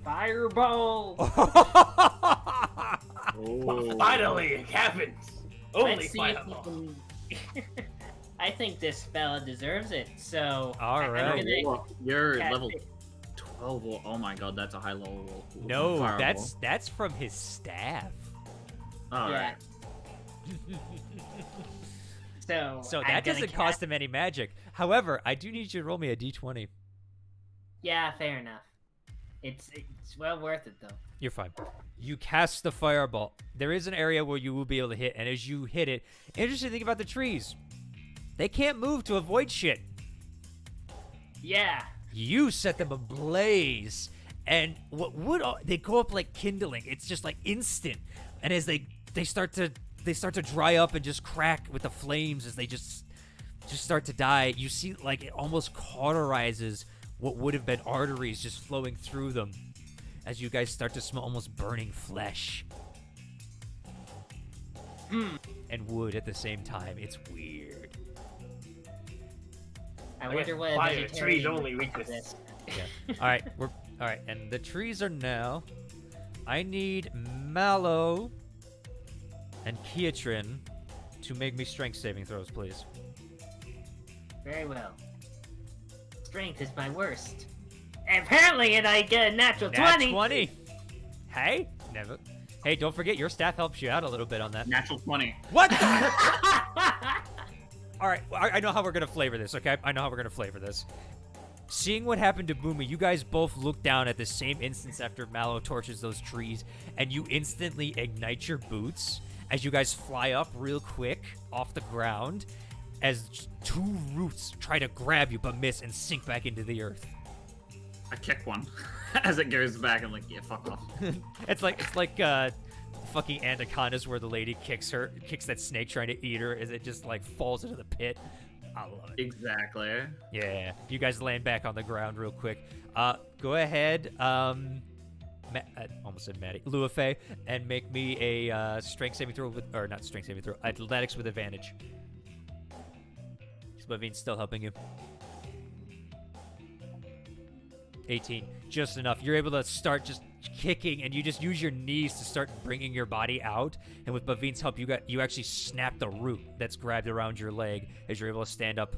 Fireball! Oh. Finally, it happens. Only Let's see if fireball. we can... I think this fella deserves it, so... All I'm right. gonna You're cast level it. 12. Oh my god, that's a high level. No, fireball. that's from his staff. Alright. So So I'm that gonna doesn't cost him any magic. However, I do need you to roll me a d20. Yeah, fair enough. It's well worth it, though. You're fine. You cast the fireball. There is an area where you will be able to hit, and as you hit it, interesting thing about the trees, they can't move to avoid shit. Yeah. You set them ablaze, and what would they go up like kindling? It's just like instant, and as they start to dry up and just crack with the flames as they just start to die. You see, like it almost cauterizes what would have been arteries just flowing through them as you guys start to smell almost burning flesh. And wood at the same time. It's weird. I wonder what fire, vegetarian trees only would think of weakness. this. Yeah. All right, and the trees are now. I need Mallow and Kiatrin to make me strength saving throws, please. Very well. Strength is my worst. And apparently, and I get a natural 20. 20. Hey, never. Hey, don't forget your staff helps you out a little bit on that. Natural 20. What? All right, I know how we're gonna flavor this. Okay, I know how we're gonna flavor this. Seeing what happened to Boomy, you guys both look down at the same instance after Mallow torches those trees, and you instantly ignite your boots as you guys fly up real quick off the ground as two roots try to grab you but miss and sink back into the earth. I kick one as it goes back. I'm like, yeah, fuck off. It's like fucking Anacondas where the lady kicks that snake trying to eat her as it just like falls into the pit. I love it. Exactly. Yeah, you guys land back on the ground real quick. Go ahead, I almost said Maddie, Luafe, and make me a strength saving throw with, or not strength saving throw, athletics with advantage. Bavine's still helping you. 18, just enough. You're able to start just kicking, and you just use your knees to start bringing your body out. And with Bavine's help, you actually snap the root that's grabbed around your leg as you're able to stand up.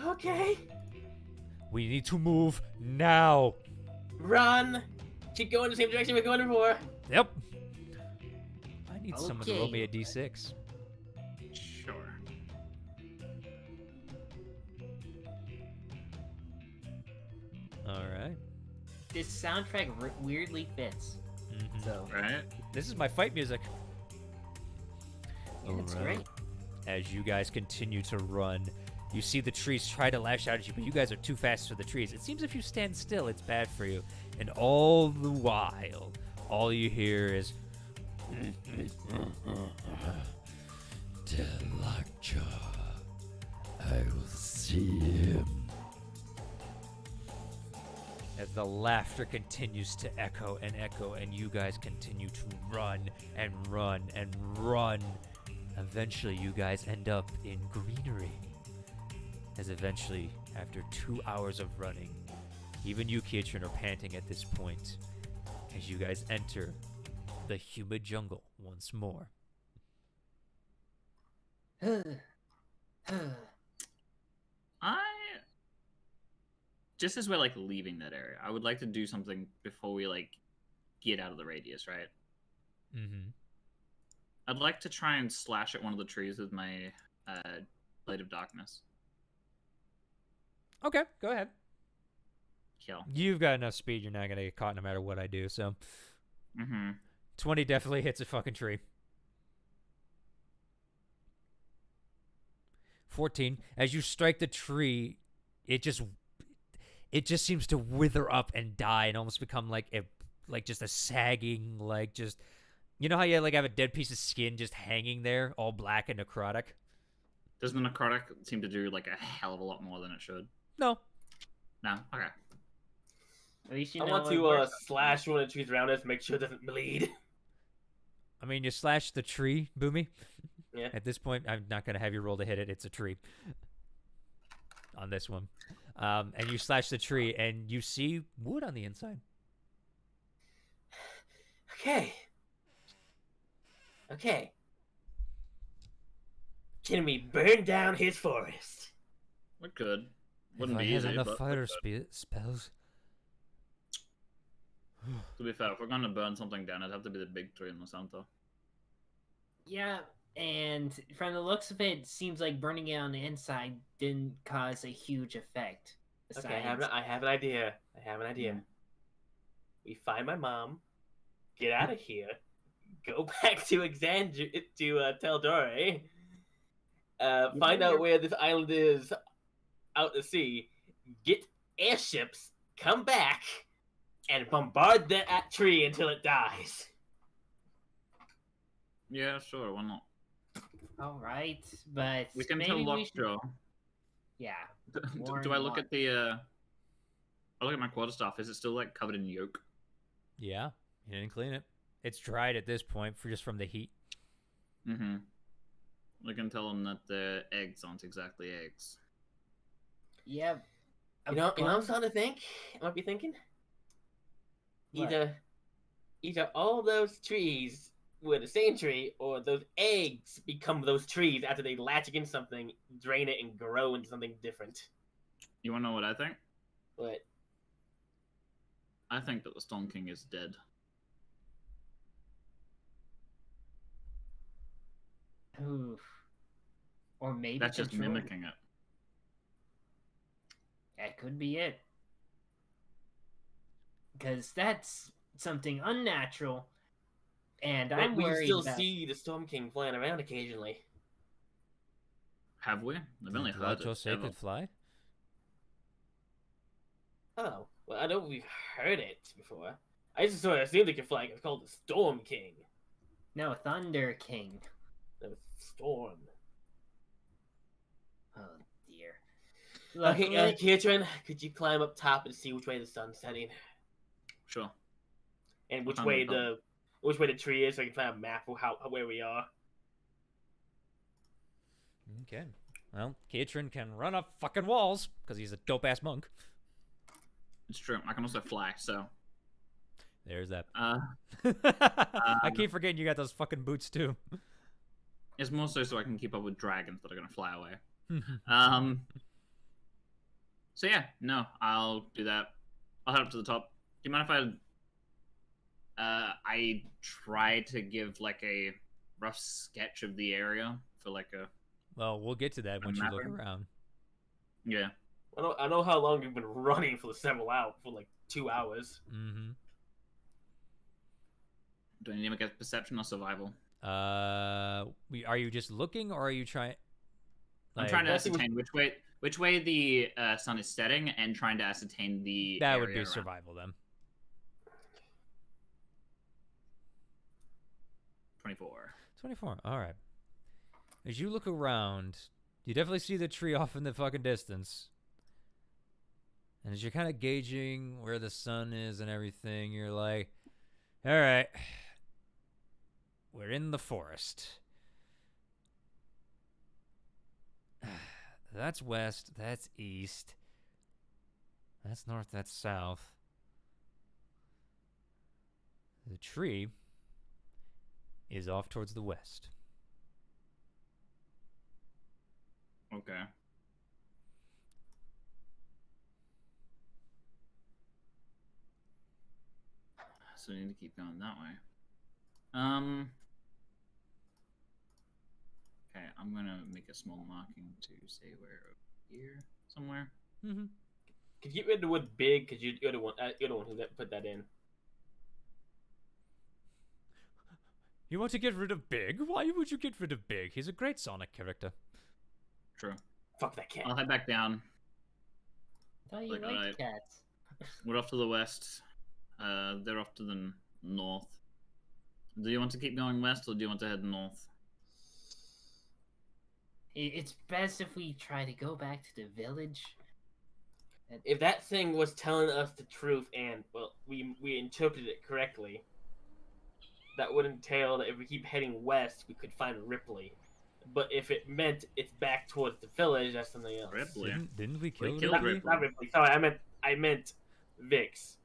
Okay. We need to move now. Run. Keep going the same direction we're going before. Yep. I need someone to roll Okay. me a d6. Sure. All right. This soundtrack weirdly fits. Mhm. So, Right? This is my fight music. yeah, it's Alright. great. As you guys continue to run, you see the trees try to lash out at you, but you guys are too fast for the trees. It seems if you stand still, it's bad for you. And all the while, all you hear is Delaccia. I will see him. as the laughter continues to echo, and you guys continue to run and run and run. Eventually, you guys end up in greenery. As eventually, after 2 hours of running, even you, Kiatrin, are panting at this point as you guys enter the humid jungle once more. Just as we're like leaving that area, I would like to do something before we like get out of the radius, right? Mm-hmm. I'd like to try and slash at one of the trees with my blade of darkness. Okay, go ahead. Kill. You've got enough speed, you're not going to get caught no matter what I do, so... Mm-hmm. 20 definitely hits a fucking tree. 14. As you strike the tree, it just seems to wither up and die and almost become like just a sagging, like just, you know how you like have a dead piece of skin just hanging there, all black and necrotic? Does the necrotic seem to do like a hell of a lot more than it should? No. No? Okay. At least you I know want it to works. slash one of the trees around us, make sure it doesn't bleed. I mean, you slash the tree, Boomy. Yeah. At this point, I'm not going to have you roll to hit it. It's a tree. On this one. And you slash the tree, and you see wood on the inside. Okay. Okay. Can we burn down his forest? We could. Wouldn't if be I had easy, enough but fire we could. spells. To be fair, if we're going to burn something down, it'd have to be the big tree in the center. Yeah, and from the looks of it, it seems like burning it on the inside didn't cause a huge effect. Okay, I have an idea. We find my mom, get out of here, go back to tal'dorei, find out where this island is out to sea, get airships, come back, and bombard that tree until it dies. Yeah, sure, why not? All right, but We can maybe tell we should... Lockjaw. Yeah. Do I look at the? I look at my quarterstaff. Is it still like covered in yolk? Yeah, you didn't clean it. It's dried at this point just from the heat. Mm-hmm. I can tell them that the eggs aren't exactly eggs. Yep. You know, I'm starting to think. I might be thinking. What? Either all those trees were the same tree, or those eggs become those trees after they latch against something, drain it, and grow into something different. You want to know what I think? But I think that the Storm King is dead. Oof. Or maybe That's just control. mimicking it. That could be it. Because that's something unnatural, and I'm we worried still about... see the Storm King flying around occasionally. Have we? I've only heard it. Say ever. could fly? Oh, well, I know we've heard it before. I just sort of assumed it could fly. It's called the Storm King. No, Thunder King. The Storm. Oh, dear. Look, Okay, Kietran, could you climb up top and see which way the sun's setting? Sure. And What which time way is it? which way the tree is, so I can find a map of where we are. Okay. Well, Kietran can run up fucking walls because he's a dope ass monk. It's true. I can also fly, so. There's that. I Um, keep forgetting you got those fucking boots too. It's more so I can keep up with dragons that are going to fly away. So yeah, no, I'll do that. I'll head up to the top. Do you mind if I try to give like a rough sketch of the area for like a... Well, we'll get to that once you look mapper? around. Yeah. I know how long you've been running for like 2 hours. Mm-hmm. Do I need to make a perception or survival? Are you just looking, or are you trying? I'm trying to ascertain which way the sun is setting, and trying to ascertain the That area would be around. survival then. 24. 24. All right. As you look around, you definitely see the tree off in the fucking distance. And as you're kind of gauging where the sun is and everything, you're like, all right, we're in the forest. That's west, that's east, that's north, that's south. The tree is off towards the west. Okay. So we need to keep going that way. Okay, I'm gonna make a small marking to say we're over here somewhere. Mm-hmm. Could you get rid of the word big? Because you're the one who put that in. You want to get rid of Big? Why would you get rid of Big? He's a great Sonic character. True. Fuck that cat. I'll head back down. I thought you Like, liked alright. cats. We're off to the west. They're off to the north. Do you want to keep going west, or do you want to head north? It's best if we try to go back to the village. If that thing was telling us the truth and, well, we interpreted it correctly, that would entail that if we keep heading west, we could find Ripley. But if it meant it's back towards the village, that's something else. Ripley. Didn't we kill killed Ripley? Not Ripley. Sorry, I meant Vix.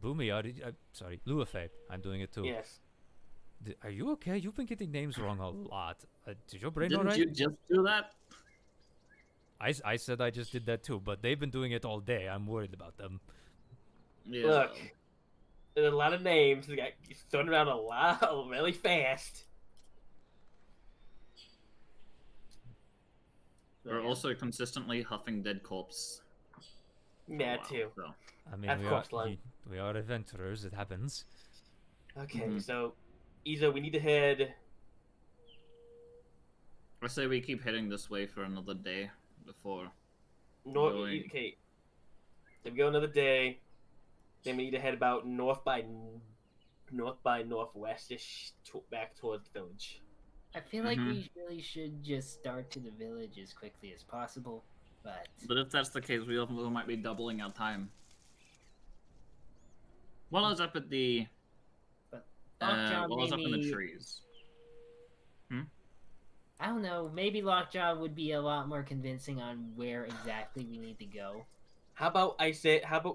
Boomy, sorry, Luafe. I'm doing it too. Yes. Are you okay? You've been getting names wrong a lot. Did your brain all Didn't right? you just do that? I said I just did that too, but they've been doing it all day. I'm worried about them. Yeah. Look, there's a lot of names that got thrown around a lot really fast. We're also consistently huffing dead corpse. Yeah, Wow, too. so. I mean, That's corpse line. we are adventurers. It happens. Okay, Mhm. so either we need to head. I say we keep heading this way for another day before. Okay, so we go another day. Then we need to head about north by northwestish back towards the village. I feel like Mhm. we really should just start to the village as quickly as possible. But if that's the case, we might be doubling our time. While I was up at the... Lockjaw while I was up in the maybe- trees. I don't know. Maybe Lockjaw would be a lot more convincing on where exactly we need to go. How about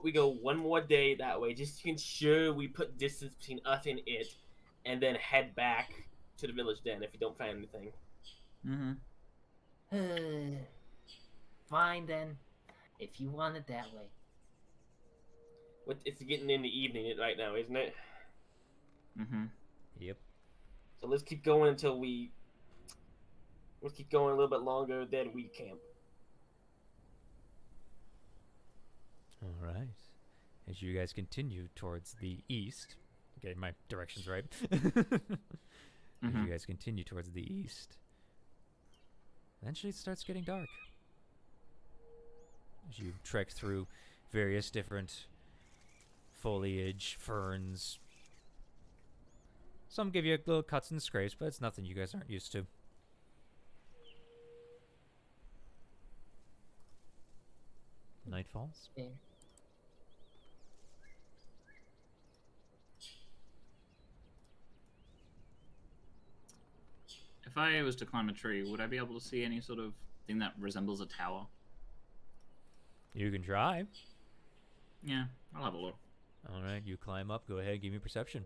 we go one more day that way, just to ensure we put distance between us and it, and then head back to the village then if you don't find anything. Mm-hmm. Fine then, if you want it that way. It's getting in the evening right now, isn't it? Mm-hmm. Yep. So let's keep going until let's keep going a little bit longer, then we camp. All right. As you guys continue towards the east, getting my directions right. As you guys continue towards the east, eventually it starts getting dark. As you trek through various different foliage, ferns. Some give you little cuts and scrapes, but it's nothing you guys aren't used to. Night falls. Yeah. If I was to climb a tree, would I be able to see any sort of thing that resembles a tower? You can try. Yeah, I'll have a look. All right, you climb up. Go ahead, give me perception.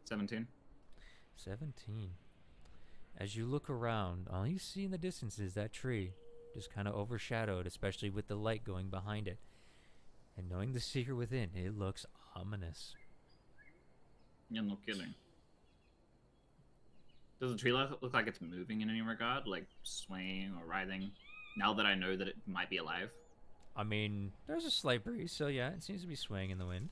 17. 17. As you look around, all you see in the distance is that tree, just kind of overshadowed, especially with the light going behind it. And knowing the secret within, it looks ominous. Yeah, no kidding. Does the tree look like it's moving in any regard? Like swaying or writhing? Now that I know that it might be alive? I mean, there's a slight breeze, so yeah, it seems to be swaying in the wind.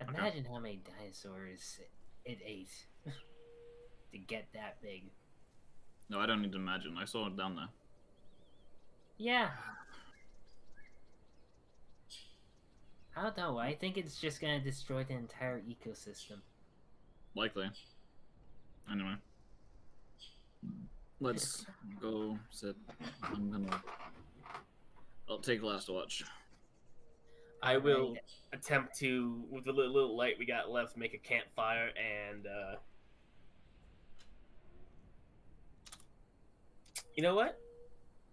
Imagine how many dinosaurs it ate to get that big. No, I don't need to imagine. I saw it down there. Yeah. I don't know. I think it's just gonna destroy the entire ecosystem. Likely. Anyway. Let's go sit. I'll take last watch. I will attempt to, with the little light we got left, make a campfire and, you know what?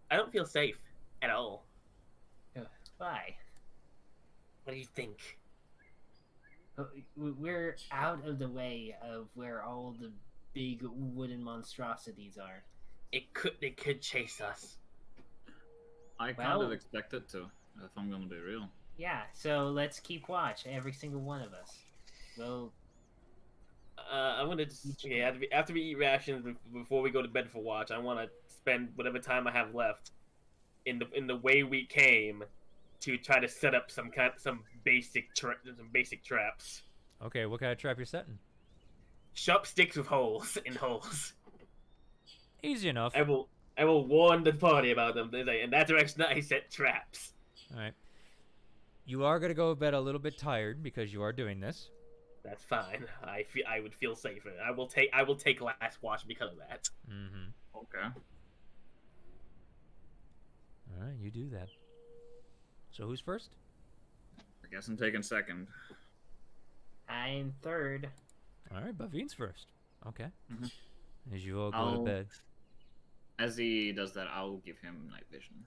I don't feel safe at all. Why? What do you think? We're out of the way of where all the big wooden monstrosities are. They could chase us. I kind of Well- expect it to, if I'm gonna be real. Yeah, so let's keep watch, every single one of us. Well, I'm gonna just, after we eat rations before we go to bed for watch, I want to spend whatever time I have left in the way we came to try to set up some basic traps. Okay, what kind of trap you're setting? Sharp sticks with holes in holes. Easy enough. I will warn the party about them. In that direction, I set traps. All right. You are going to go to bed a little bit tired because you are doing this. That's fine. I would feel safer. I will take last watch because of that. Mm-hmm. Okay. All right, you do that. So who's first? I guess I'm taking second. I'm third. All right, Bavin's first. Okay. Mhm. As you all go to bed. As he does that, I'll give him night vision.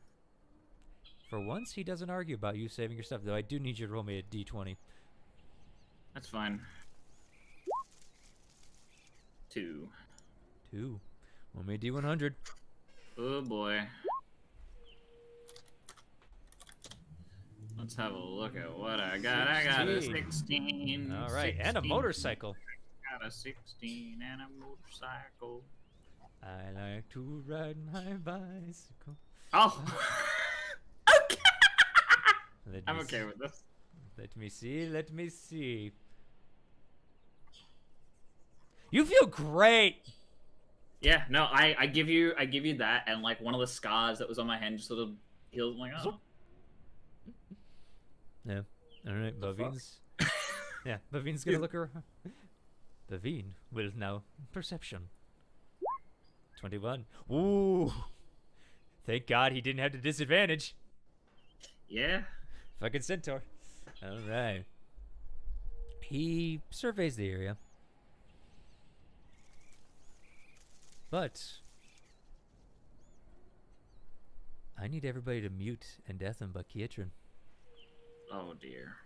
For once, he doesn't argue about you saving your stuff, though I do need you to roll me a d20. That's fine. 2. 2. Roll me a d100. Oh boy. Let's have a look at what I got. I got a 16. All right, and a 16. motorcycle. Got a 16 and a motorcycle. I like to ride my bicycle. Oh! Okay! Let I'm me okay see. with this. Let me see. Let me see. You feel great. Yeah, no, I give you that, and like one of the scars that was on my hand just sort of healed. I'm like, oh. Yeah. All right, Bavin's. Yeah, Bavin's gonna look around. Bavine will now perception. 21. Ooh. Thank God he didn't have the disadvantage. Yeah. Fucking centaur. All right. He surveys the area. But I need everybody to mute and death him but Kietran. Oh dear.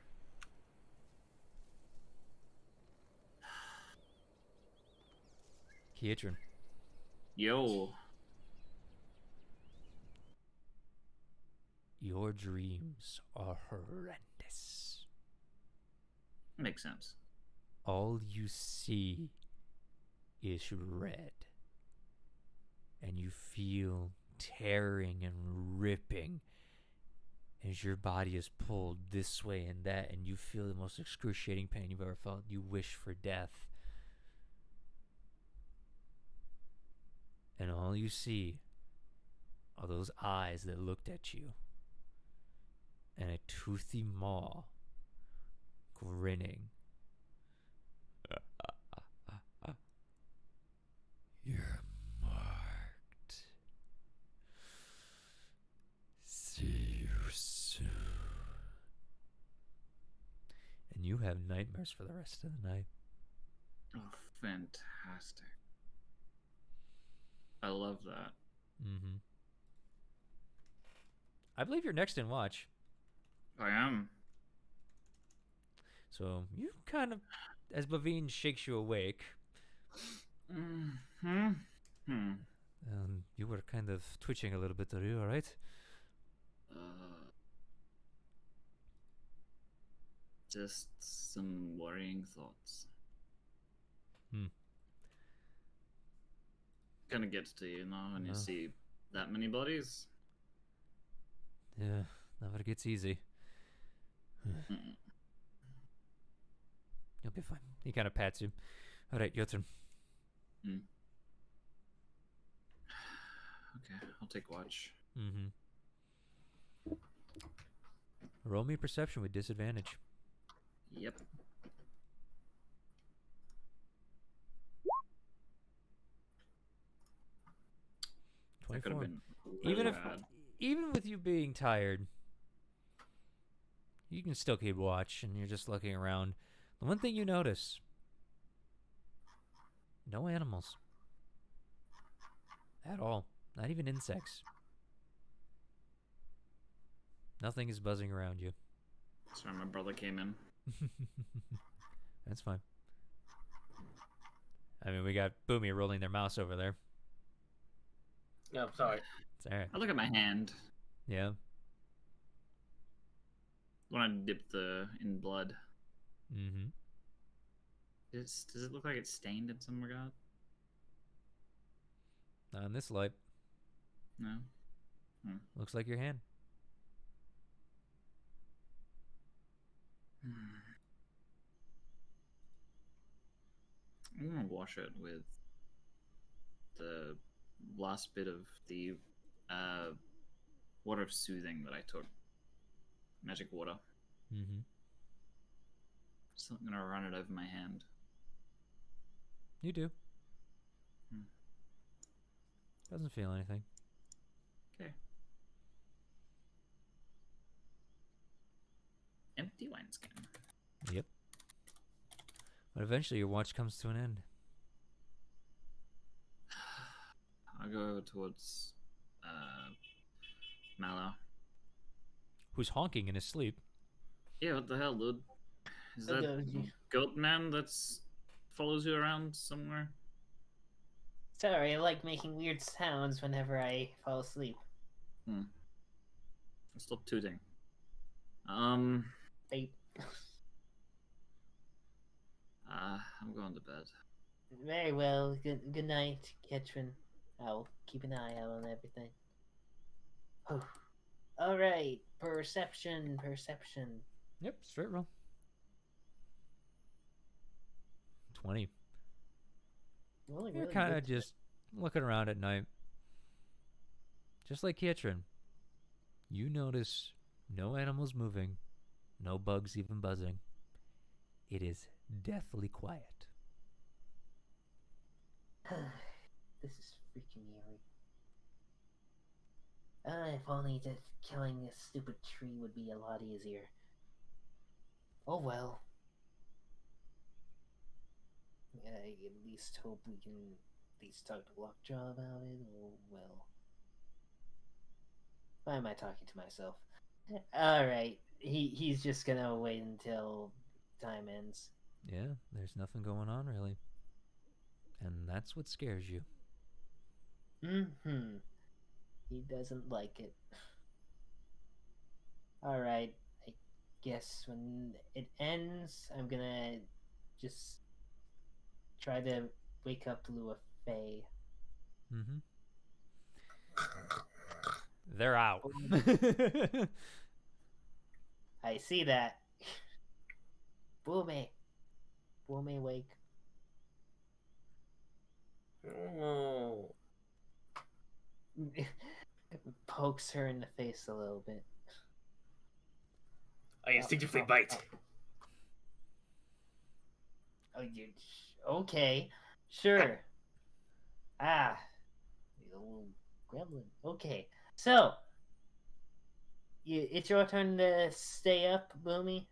Kietran. Yo. Your dreams are horrendous. Makes sense. All you see is red. And you feel tearing and ripping as your body is pulled this way and that, and you feel the most excruciating pain you've ever felt. You wish for death. And all you see are those eyes that looked at you, and a toothy maw grinning. You're marked. See you soon. And you have nightmares for the rest of the night. Oh, fantastic. I love that. Mm-hmm. I believe you're next in watch. I am. So you kind of, as Bavine shakes you awake, you were kind of twitching a little bit. Are you all right? Just some worrying thoughts. Kind of gets to you, when you see that many bodies. Yeah, never gets easy. You'll be fine. He kind of pats you. All right, your turn. Okay, I'll take watch. Mm-hmm. Roll me perception with disadvantage. Yep. That could have 24. been really bad. Even with you being tired, you can still keep watch, and you're just looking around. The one thing you notice: no animals at all. Not even insects. Nothing is buzzing around you. Sorry, my brother came in. That's fine. I mean, we got Boomy rolling their mouse over there. No, sorry. It's all right. I look at my hand. Yeah. When I dip in blood. Mm-hmm. Does it look like it's stained in some regard? Not in this light. No. Looks like your hand. I'm gonna wash it with the last bit of the water of soothing that I took. Magic water. Mm-hmm. So I'm gonna run it over my hand. You do. Doesn't feel anything. Okay. Empty wineskin. Yep. But eventually your watch comes to an end. I'll go towards Mallow. Who's honking in his sleep. Yeah, what the hell, dude? Is that goat man that's follows you around somewhere? Sorry, I like making weird sounds whenever I fall asleep. Stop tooting. They... I'm going to bed. Very well. Good night, Ketrin. I'll keep an eye out on everything. Oh. All right. Perception. Yep, straight roll. 20. Rolling You're really kind of good just looking around at night. Just like Kietran. You notice no animals moving, no bugs even buzzing. It is deathly quiet. This is freaking eerie. If only just killing this stupid tree would be a lot easier. Oh well. I at least hope we can at least talk to Lockjaw about it. Oh well. Why am I talking to myself? Alright. He's just gonna wait until time ends. Yeah, there's nothing going on really. And that's what scares you. Mm-hmm. He doesn't like it. Alright. I guess when it ends, I'm gonna just try to wake up Lua Faye. Mm-hmm. They're out. I see that. Boomy. Boomy, wake. Oh. Pokes her in the face a little bit. I instinctively bite. Oh, you... Okay. Sure. Ah. You little gremlin. Okay. So. It's your turn to stay up, Boomy.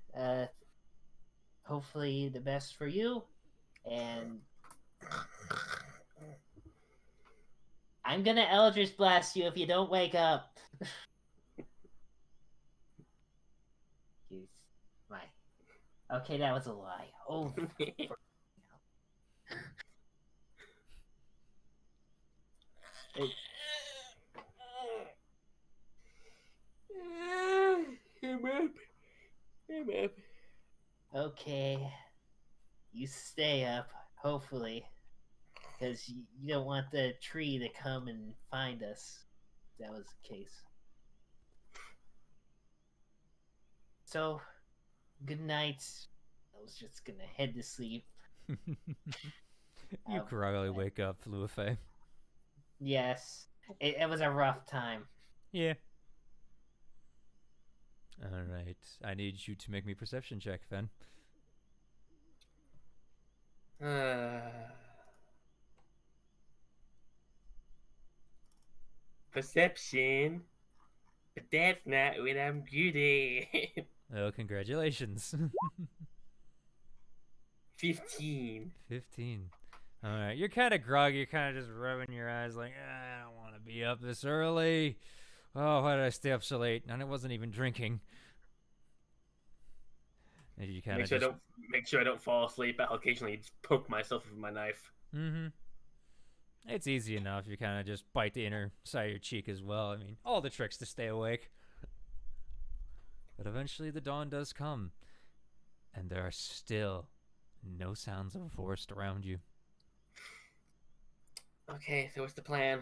Hopefully the best for you. And... I'm gonna Eldritch Blast you if you don't wake up. Jeez. My. Okay, that was a lie. Oh. Okay. You stay up, hopefully. Because you don't want the tree to come and find us. If that was the case. So, good night. I was just gonna head to sleep. You groggily wake up, Luafei. Yes. It was a rough time. Yeah. Alright. I need you to make me a perception check, Fen. Perception. But that's not what I'm good at. Oh, congratulations. 15. 15. Alright, you're kind of groggy. You're kind of just rubbing your eyes like, I don't want to be up this early. Oh, why did I stay up so late? And I wasn't even drinking. And you kind of Make sure I don't fall asleep. I'll occasionally just poke myself with my knife. Mm-hmm. It's easy enough. You kind of just bite the inner side of your cheek as well. I mean, all the tricks to stay awake. But eventually the dawn does come. And there are still no sounds of a forest around you. Okay, so what's the plan?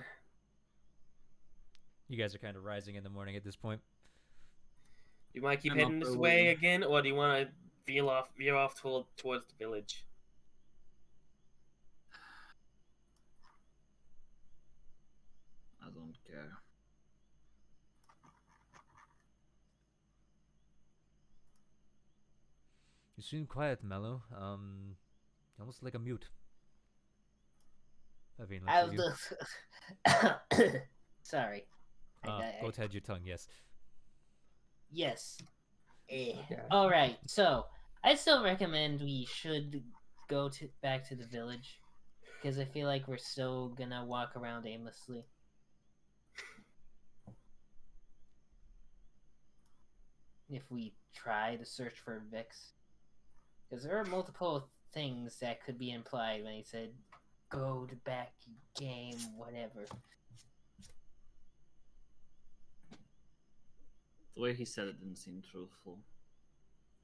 You guys are kind of rising in the morning at this point. You want to keep I'm heading up this early. way again, or do you want to veer off towards the village? I don't care. You seem quiet, Mello. Almost like a mute. I mean, like you. Sorry. Go ahead, your tongue, yes. Yes. Okay. Alright, so I still recommend we should go back to the village. Because I feel like we're still gonna walk around aimlessly. If we try to search for Vix. Because there are multiple things that could be implied when he said, go to back game, whatever. The way he said it didn't seem truthful.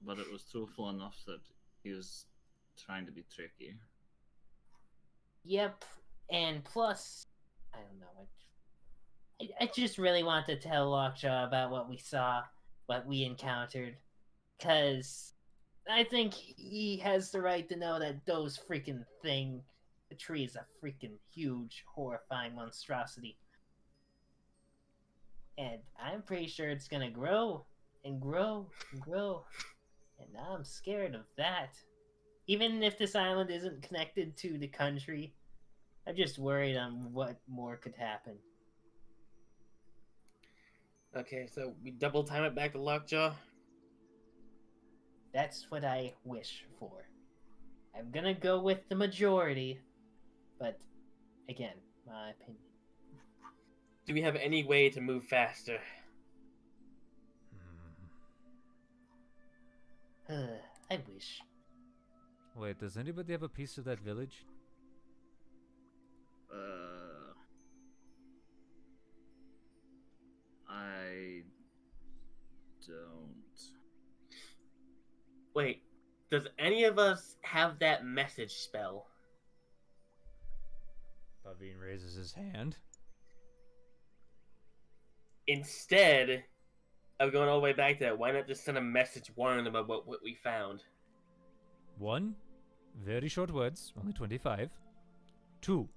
But it was truthful enough that he was trying to be tricky. Yep, and plus, I don't know. I just really want to tell Lockjaw about what we saw, what we encountered, because I think he has the right to know that those freaking the tree is a freaking huge, horrifying monstrosity. And I'm pretty sure it's gonna grow and grow and grow. And I'm scared of that. Even if this island isn't connected to the country, I'm just worried on what more could happen. Okay, so we double time it back to Lockjaw. That's what I wish for. I'm gonna go with the majority, but again, my opinion. Do we have any way to move faster? I wish. Wait, does anybody have a piece of that village? I don't. Wait, does any of us have that message spell? Bavine raises his hand. Instead of going all the way back to that, why not just send a message warning them about what we found? 1, very short words, only 25. 2,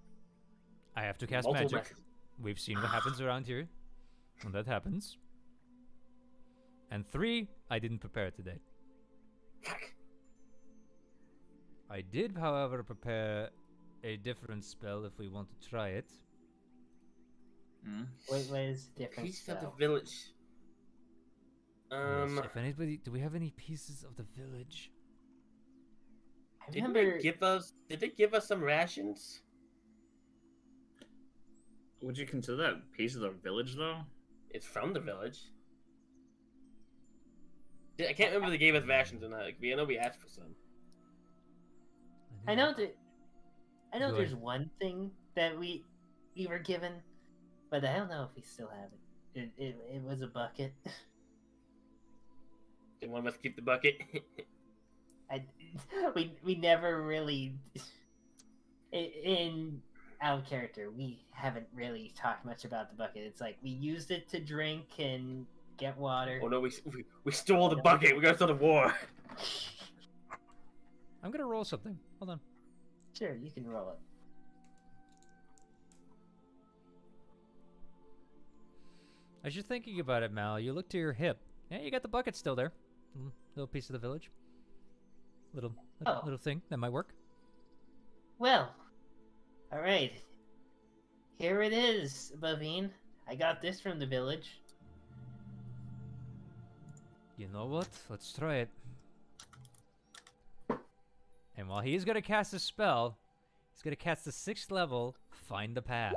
I have to cast Multiple magic. messages. We've seen what happens around here when that happens. And 3, I didn't prepare today. Fuck. I did, however, prepare a different spell if we want to try it. What is the difference? Piece of the village. Yes, if anybody, do we have any pieces of the village? I Did remember. they give us some rations? Would you consider that a piece of the village, though? It's from the village. I can't remember if they gave us rations or not. Like, I know we asked for some. I know that. I know Go there's ahead. one thing that we were given, but I don't know if we still have it. It was a bucket. Did one of us keep the bucket? We never really in out of character. We haven't really talked much about the bucket. It's like we used it to drink and get water. Oh no, we stole the bucket. We gotta start the war. I'm gonna roll something. Hold on. Sure, you can roll it. As you're thinking about it, Mal, you look to your hip. Yeah, you got the bucket still there. Little piece of the village. Little thing that might work. Well, all right. Here it is, Bavine. I got this from the village. You know what? Let's try it. And while he's gonna cast a spell, he's gonna cast the 6th level, Find the Path.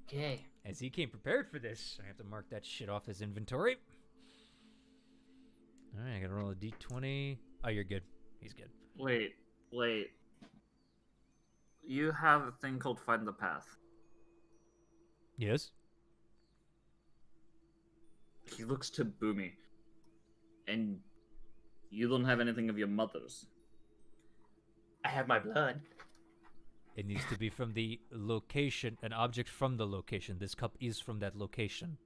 Okay. As he came prepared for this, I have to mark that shit off his inventory. Alright, I gotta roll a d20. Oh, you're good. He's good. Wait. You have a thing called Find the Path. Yes? He looks to Boomy. And you don't have anything of your mother's. I have my blood. It needs to be from the location, an object from the location. This cup is from that location.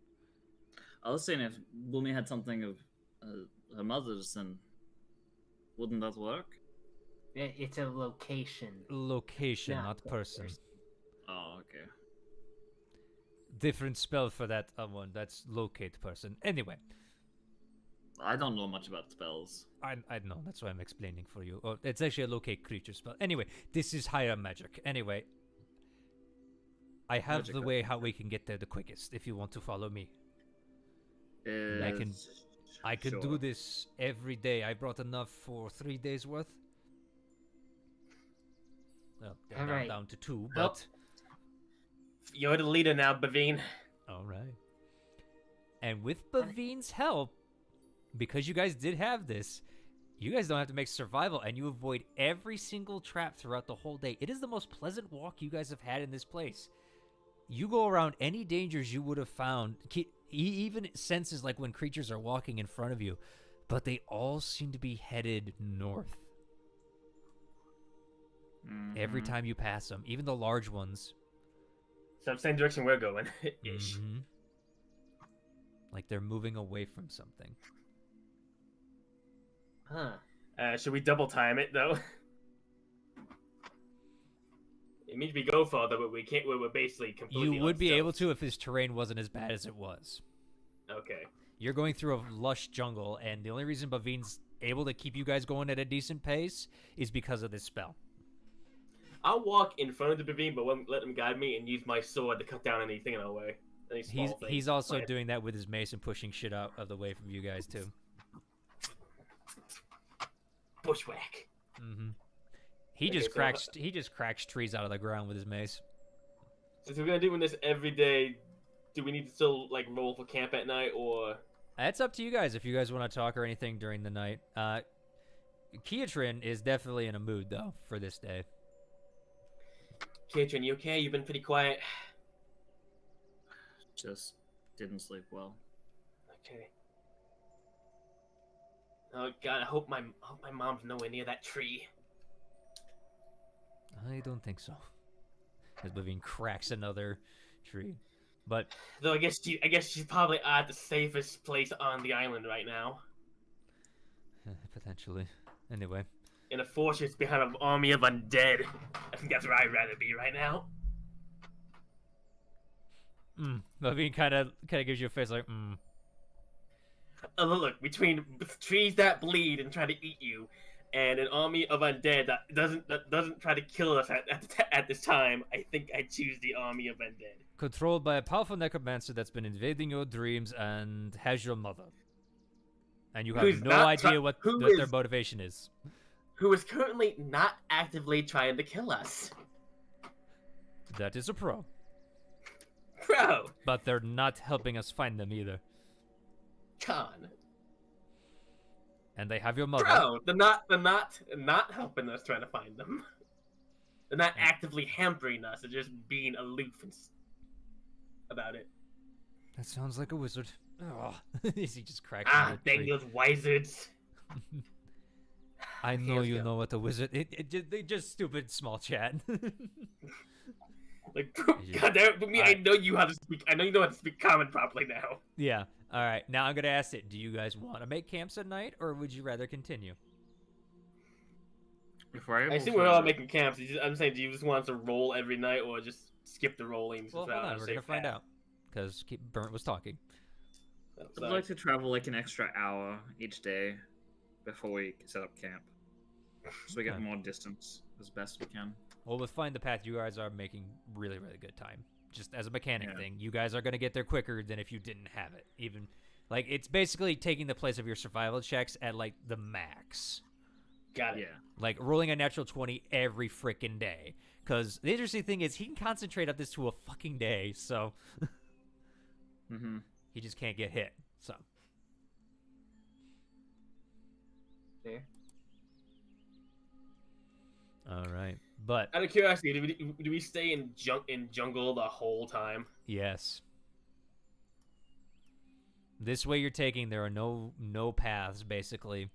I was saying if Boomy had something of her mother's, then wouldn't that work? It's a location. Location, Yeah, not person. Oh, okay. Different spell for that one. That's locate person. Anyway, I don't know much about spells. I know. That's why I'm explaining for you. Oh, it's actually a locate creature spell. Anyway, this is higher magic. Anyway, I have Magic the up. way how we can get there the quickest. If you want to follow me, I can do this every day. I brought enough for 3 days worth. Well, All right. down to 2, Well, but You're the leader now, Bavine. all right. And with Bavine's help, because you guys did have this, you guys don't have to make survival, and you avoid every single trap throughout the whole day. It is the most pleasant walk you guys have had in this place. You go around any dangers you would have found. He even senses like when creatures are walking in front of you, but they all seem to be headed north. Every time you pass them, even the large ones. So same direction we're going. Ish. Mhm. Like they're moving away from something. Huh. Should we double time it though? It means we go farther, but we can't. We're basically completely. You would be able unstealth. to if his terrain wasn't as bad as it was. Okay. You're going through a lush jungle, and the only reason Bavine's able to keep you guys going at a decent pace is because of this spell. I'll walk in front of the Bavine, but let them guide me and use my sword to cut down anything in our way. Any small things. He's also Right. doing that with his mace and pushing shit out of the way from you guys too. Bushwhack. Mm-hmm. He Okay, just cracks trees out of the ground with his mace. Since we're gonna doing this every day, do we need to still like roll for camp at night or? It's up to you guys if you guys want to talk or anything during the night. Kiatrin is definitely in a mood though for this day. Kiatrin, you okay? You've been pretty quiet. Just didn't sleep well. Okay. Oh God, I hope my mom's nowhere near that tree. I don't think so. As Bavine cracks another tree, but Though I guess she's probably at the safest place on the island right now. potentially. Anyway, In a fortress behind an army of undead. I think that's where I'd rather be right now. Bavine kind of gives you a face like, Look, between trees that bleed and try to eat you, and an army of undead that doesn't try to kill us at this time, I think I choose the army of undead. Controlled by a powerful necromancer that's been invading your dreams and has your mother. And you have Who's no not idea what their motivation is. Who is currently not actively trying to kill us. That is a pro. Bro, But they're not helping us find them either. Con. And they have your mother. Bro, they're not helping us trying to find them. They're not actively hampering us. They're just being aloof about it. That sounds like a wizard. Oh. He just cracks. Dang those wizards. I know Hands you go. know what a wizard. They just stupid small chat. Like, God damn it, but me, I know you how to speak. I know you know how to speak common properly now. Yeah. All right. Now I'm gonna ask it. Do you guys want to make camps at night, or would you rather continue? If we're able I see to- we're all making camps. I'm saying, do you just want us to roll every night, or just skip the rolling? Well, hold on. We're gonna find out. Because Burnt was talking. I'd like to travel like an extra hour each day before we set up camp, so we get Okay. more distance as best we can. Well, with Find the Path, you guys are making really, really good time. Just as a mechanic Yeah. thing, you guys are gonna get there quicker than if you didn't have it. Even, like, it's basically taking the place of your survival checks at like the max. Got it. Yeah. Like rolling a natural 20 every freaking day. Because the interesting thing is he can concentrate up this to a fucking day, so Mm-hmm. he just can't get hit. So Fair. all right, but Out of curiosity, do we stay in jungle the whole time? yes, this way you're taking there are no paths basically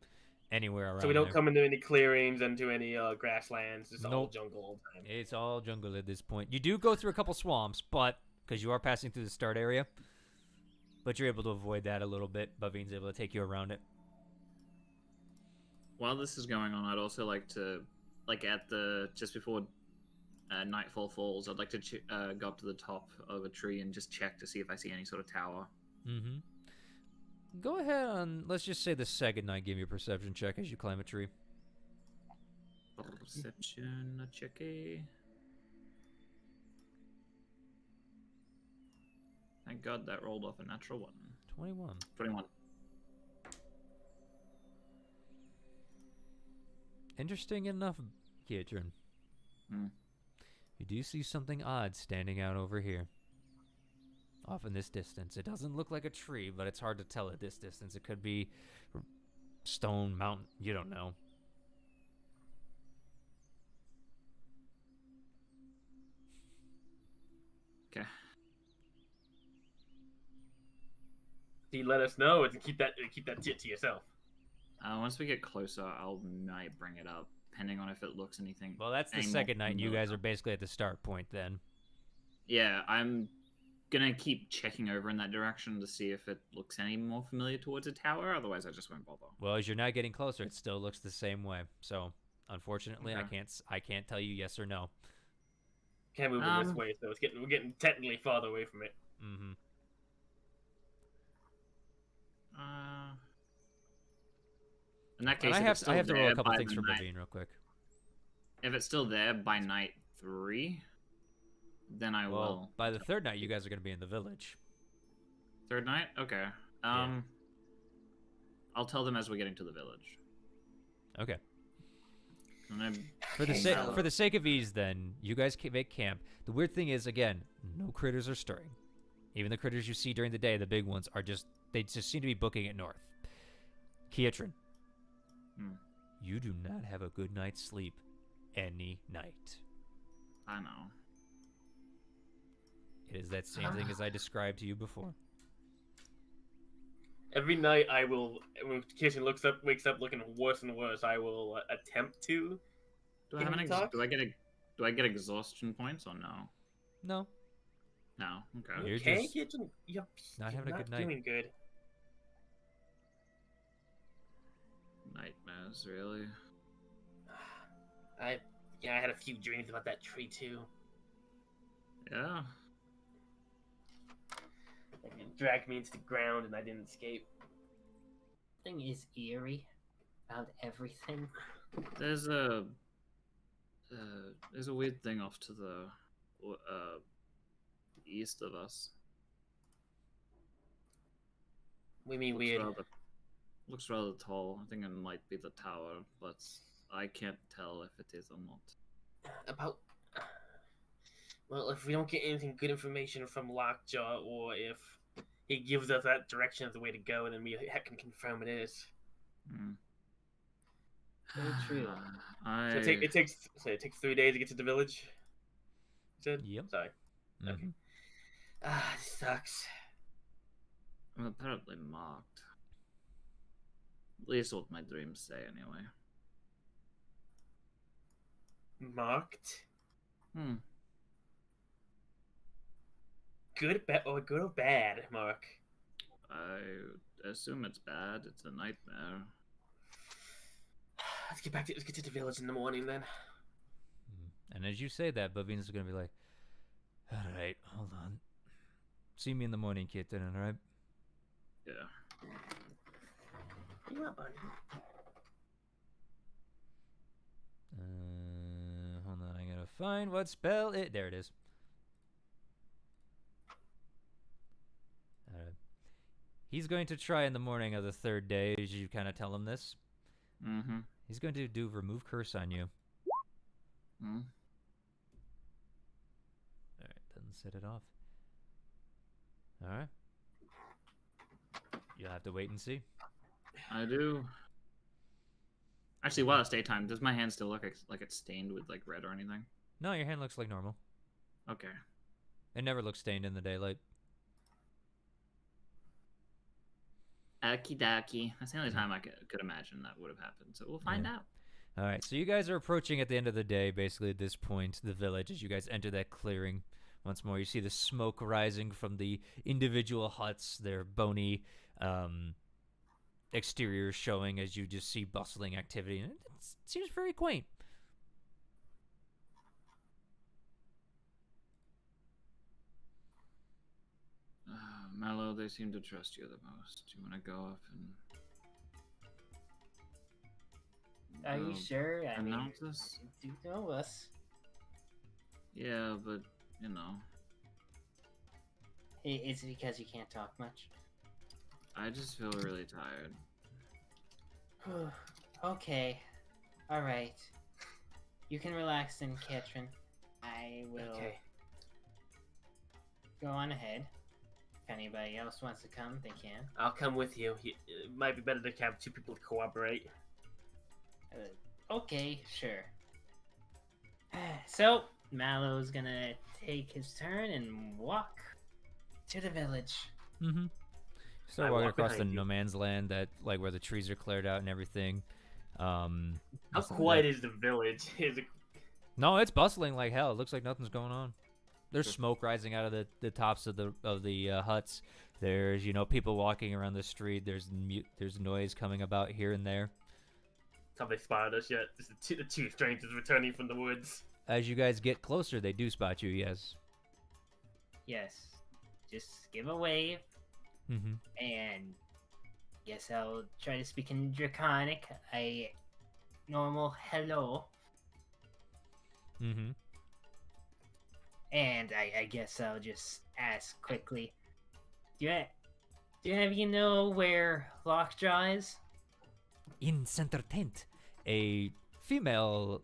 anywhere around. So we don't there. come into any clearings, into any grasslands. It's all Nope. jungle all the time. It's all jungle at this point. You do go through a couple swamps, but because you are passing through the start area, but you're able to avoid that a little bit. Bavine's able to take you around it. While this is going on, I'd also like to, like just before nightfall falls, I'd like to go up to the top of a tree and just check to see if I see any sort of tower. Mm-hmm. Go ahead and let's just say the second night. Give me a perception check as you climb a tree. Perception check. Thank God that rolled off a natural one. 21. 21. Interesting enough, Kiatrin. Hmm. You do see something odd standing out over here. Off in this distance. It doesn't look like a tree, but it's hard to tell at this distance. It could be stone, mountain. You don't know. Okay. You let us know and keep that shit to yourself. Once we get closer, might bring it up, depending on if it looks anything. Well, that's the any more second night, and you familiar. guys are basically at the start point then. Yeah, I'm gonna keep checking over in that direction to see if it looks any more familiar towards a tower. Otherwise, I just won't bother. Well, as you're not getting closer, it still looks the same way. So, unfortunately, Okay. I can't tell you yes or no. Can't move in this way, so we're getting technically farther away from it. Mm-hmm. In that case, And I if have it's still to roll there a couple by things the for night- Bavine real quick. If it's still there by night 3, then I Well, will. by the third night, you guys are going to be in the village. Third night? Okay. Yeah. I'll tell them as we're getting to the village. Okay. And then For the Okay, for the sake of ease, then you guys can make camp. The weird thing is, again, no critters are stirring. Even the critters you see during the day, the big ones are they just seem to be booking it north. Kietrin, you do not have a good night's sleep any night. I know. It is that same thing as I described to you before. Every night I will, when Kirsten wakes up looking worse and worse, I will attempt to. Do I have an Talk? do I get exhaustion points or no? No. No. Okay. You're Okay, just Kirsten, you're not having a good night. doing good. Nightmares, really? I had a few dreams about that tree too. Yeah. Like it dragged me into the ground and I didn't escape. Thing is eerie about everything. There's a weird thing off to the east of us. We mean Looks weird. looks rather tall. I think it might be the tower, but I can't tell if it is or not. About. Well, if we don't get anything good information from Lockjaw, or if he gives us that direction as the way to go, then we can confirm it is. Very true. So it takes 3 days to get to the village. You said? Yep. Sorry. Mhm. Okay. This sucks. I'm apparently marked. At least what my dreams say, anyway. Marked. Good, good or bad, Mark? I assume it's bad. It's a nightmare. Let's get to the village in the morning then. And as you say that, Bavina's is going to be like, all right, hold on. See me in the morning, Kitten, all right? Yeah. You up, buddy? Hold on, I gotta find what spell it. There it is. All right. He's going to try in the morning of the third day, as you kind of tell him this. Mm-hmm. He's going to do remove curse on you. Mm. All right, doesn't set it off. All right. You'll have to wait and see. I do. Actually, while it's daytime, does my hand still look like it's stained with like red or anything? No, your hand looks like normal. Okay. It never looks stained in the daylight. Okie dokie. That's the only time I could imagine that would have happened. So we'll find out. All right, so you guys are approaching at the end of the day, basically at this point, the village. As you guys enter that clearing once more, you see the smoke rising from the individual huts, their bony exteriors showing as you just see bustling activity. And it seems very quaint. Mallow, they seem to trust you the most. Do you want to go up and... Are you sure? I mean, announce us? you do know us. Yeah, but, you know. Is it because you can't talk much? I just feel really tired. Okay. Alright. You can relax then, Katrin. I will go on ahead. If anybody else wants to come, they can. I'll come with you. It might be better to have two people to cooperate. Okay, sure. So, Mallow's gonna take his turn and walk to the village. Mm-hmm. So I walking walk across the behind you. no man's land, that like where the trees are cleared out and everything. How just quiet that- is the village? Is it? No, it's bustling like hell. It looks like nothing's going on. There's smoke rising out of the tops of the huts. There's people walking around the street. There's noise coming about here and there. Have they spotted us yet? This is the two strangers returning from the woods. As you guys get closer, they do spot you. Yes. Yes. Just give a wave, Mm-hmm. and guess I'll try to speak in Draconic. A normal hello. Mm-hmm. And I guess I'll just ask quickly. Do you have you know where Lockjaw is? In center tent, a female,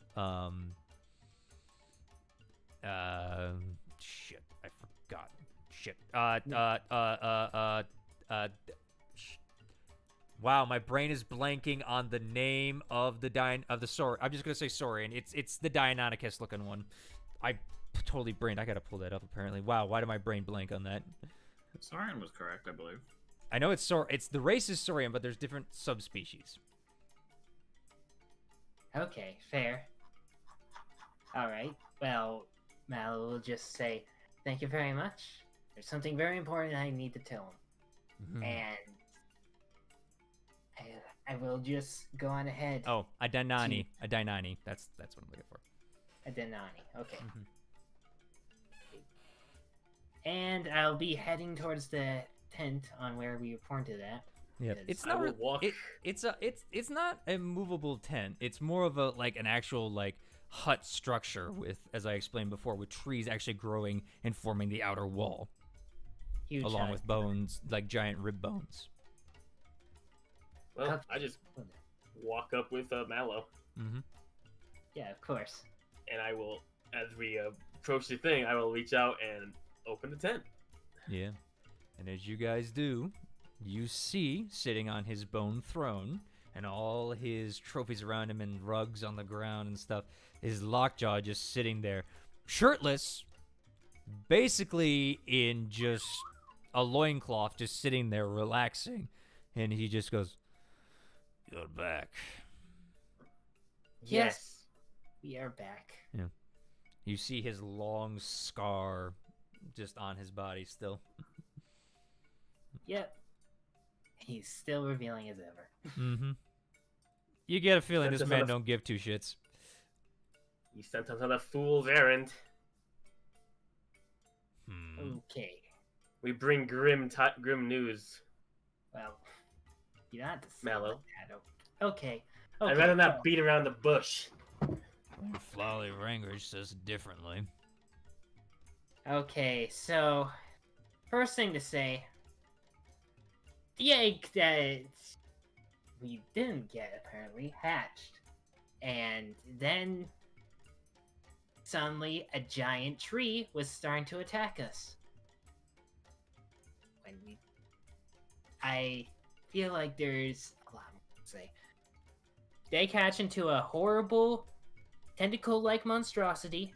shit, I forgot. Shit. Wow, my brain is blanking on the name of the Saurian. I'm just gonna say Saurian. It's the Deinonychus looking one. I totally brained. I gotta pull that up apparently. Wow, why did my brain blank on that? Saurian was correct, I believe. I know it's the race is Saurian, but there's different subspecies. Okay, fair. Alright, well, Mal will just say, thank you very much. There's something very important I need to tell him. Mhm. And I will just go on ahead. Oh, a Dainani. That's what I'm looking for. A Denani, okay. Mhm. And I'll be heading towards the tent on where we reported at. Yeah, Yes. it's I not. will walk. It's not a movable tent. It's more of an actual hut structure with, as I explained before, with trees actually growing and forming the outer wall, Huge along hut. with bones, like giant rib bones. Well, Okay. I just walk up with Mallow, Mm-hmm. Yeah, of course. and I will, as we approach the thing, I will reach out and open the tent. Yeah, and as you guys do, you see sitting on his bone throne and all his trophies around him and rugs on the ground and stuff is Lockjaw just sitting there, shirtless, basically in just a loincloth, just sitting there relaxing, and he just goes, "You're back." Yes. We are back. You see his long scar just on his body still. Yep. He's still revealing as ever. Mm-hmm. You get a feeling That's this just man enough- don't give two shits. You sent us on a fool's errand. Okay. We bring grim news. Well, you don't have to say Mallow. like that. Okay. I'd rather not beat around the bush. Flawley language says differently. Okay, so first thing to say, the egg that we didn't get apparently hatched, and then suddenly a giant tree was starting to attack us. I feel like there's a lot more to say. The egg hatched into a horrible tentacle-like monstrosity.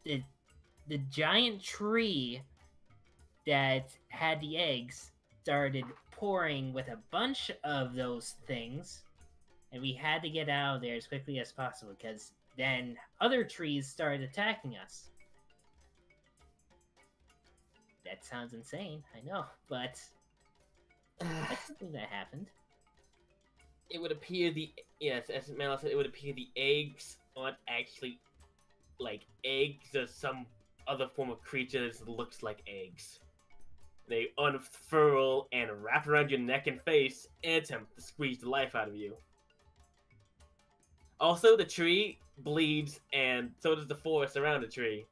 The giant tree that had the eggs started pouring with a bunch of those things, and we had to get out of there as quickly as possible because then other trees started attacking us. That sounds insane, I know, but that's something that happened. It would appear as Mallow said, it would appear the eggs aren't actually like eggs or some other form of creature that looks like eggs. They unfurl and wrap around your neck and face and attempt to squeeze the life out of you. Also, the tree bleeds, and so does the forest around the tree.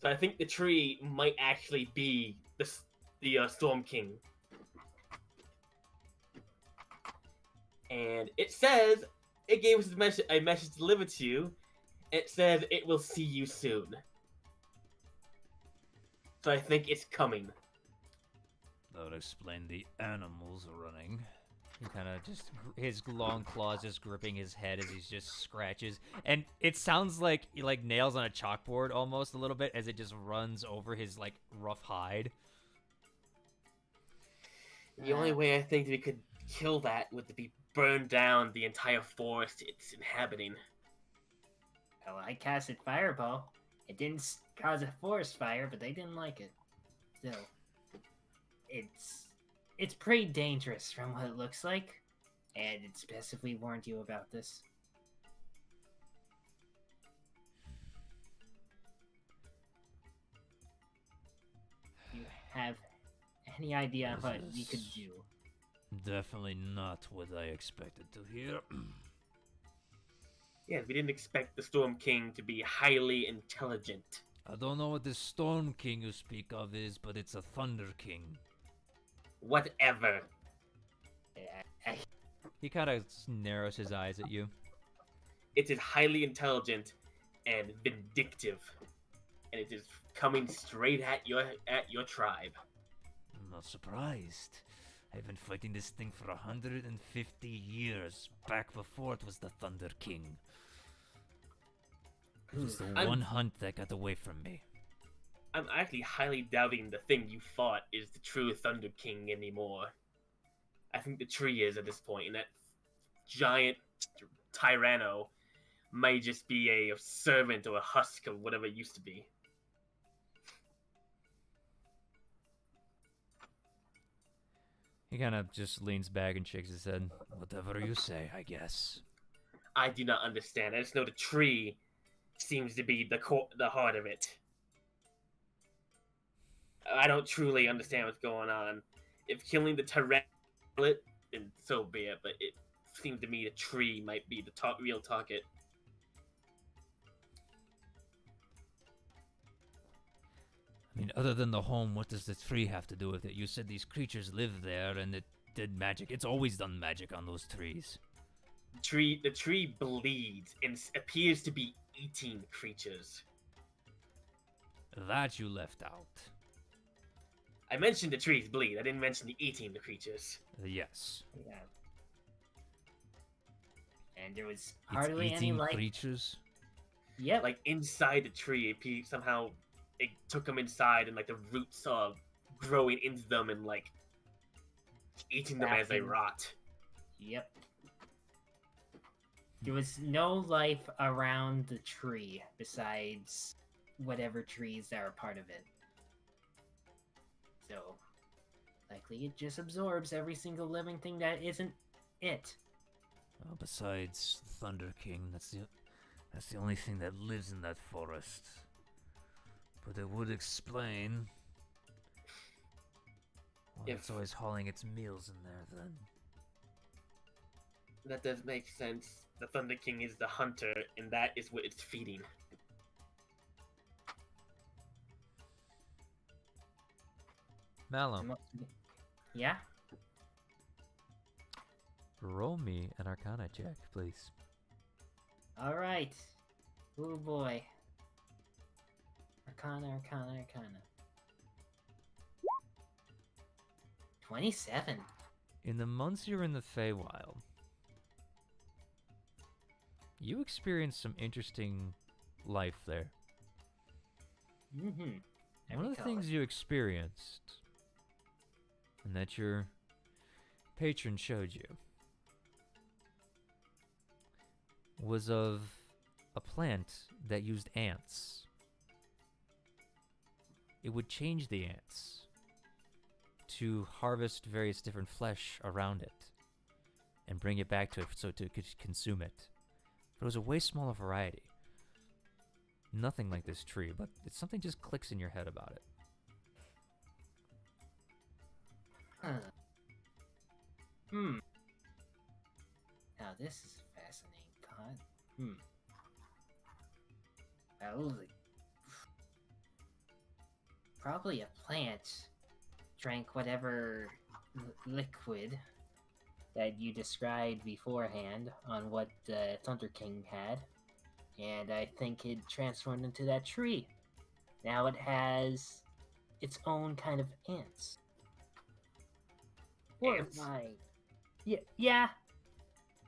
So I think the tree might actually be the Storm King. And it says it gave us a message delivered to you. It says it will see you soon. So I think it's coming. That would explain the animals running. He kind of just, his long claws just gripping his head as he just scratches. And it sounds like nails on a chalkboard almost a little bit as it just runs over his rough hide. The only way I think we could kill that would be burn down the entire forest it's inhabiting. Well, I casted Fireball. It didn't cause a forest fire, but they didn't like it. Still, it's pretty dangerous from what it looks like, and it's best if we warned you about this. You have any idea what we could do? Definitely not what I expected to hear. Yes, we didn't expect the Storm King to be highly intelligent. I don't know what this Storm King you speak of is, but it's a Thunder King. Whatever. He kind of narrows his eyes at you. It is highly intelligent and vindictive, and it is coming straight at your tribe. I'm not surprised. I've been fighting this thing for 150 years, back before it was the Thunder King. It was the one hunt that got away from me. I'm actually highly doubting the thing you fought is the true Thunder King anymore. I think the tree is at this point, and that giant Tyranno might just be a servant or a husk of whatever it used to be. He kind of just leans back and shakes his head. Whatever you say, I guess. I do not understand. I just know the tree seems to be the heart of it. I don't truly understand what's going on. If killing the Tyranno, then so be it. But it seems to me the tree might be the real target. I mean, other than the home, what does the tree have to do with it? You said these creatures live there and it did magic. It's always done magic on those trees. The tree bleeds and appears to be eating creatures. That you left out. I mentioned the trees bleed. I didn't mention the eating the creatures. Yes. Yeah. And there was It's hardly any eating life. creatures. Yep. Like inside the tree, somehow it took them inside, and like the roots are growing into them and like eating them as they Wrapping. rot. Yep. There was no life around the tree besides whatever trees that are part of it. So, likely it just absorbs every single living thing that isn't it. Well, besides Thunder King, that's the only thing that lives in that forest. But it would explain why If- it's always hauling its meals in there then. That does make sense. The Thunder King is the hunter, and that is what it's feeding. Malum, Yeah? roll me an Arcana check, please. Alright. Oh boy. Arcana. 27. In the months you're in the Feywild, you experience some interesting life there. Mm-hmm. One of the things you experienced, and that your patron showed you, was of a plant that used ants. It would change the ants to harvest various different flesh around it and bring it back to it so it could consume it. But it was a way smaller variety. Nothing like this tree, but it's something just clicks in your head about it. Huh. Hmm. Now this is a fascinating thought. Well, probably a plant drank whatever liquid that you described beforehand on what the Thunder King had, and I think it transformed into that tree. Now it has its own kind of ants. Ants? Yeah.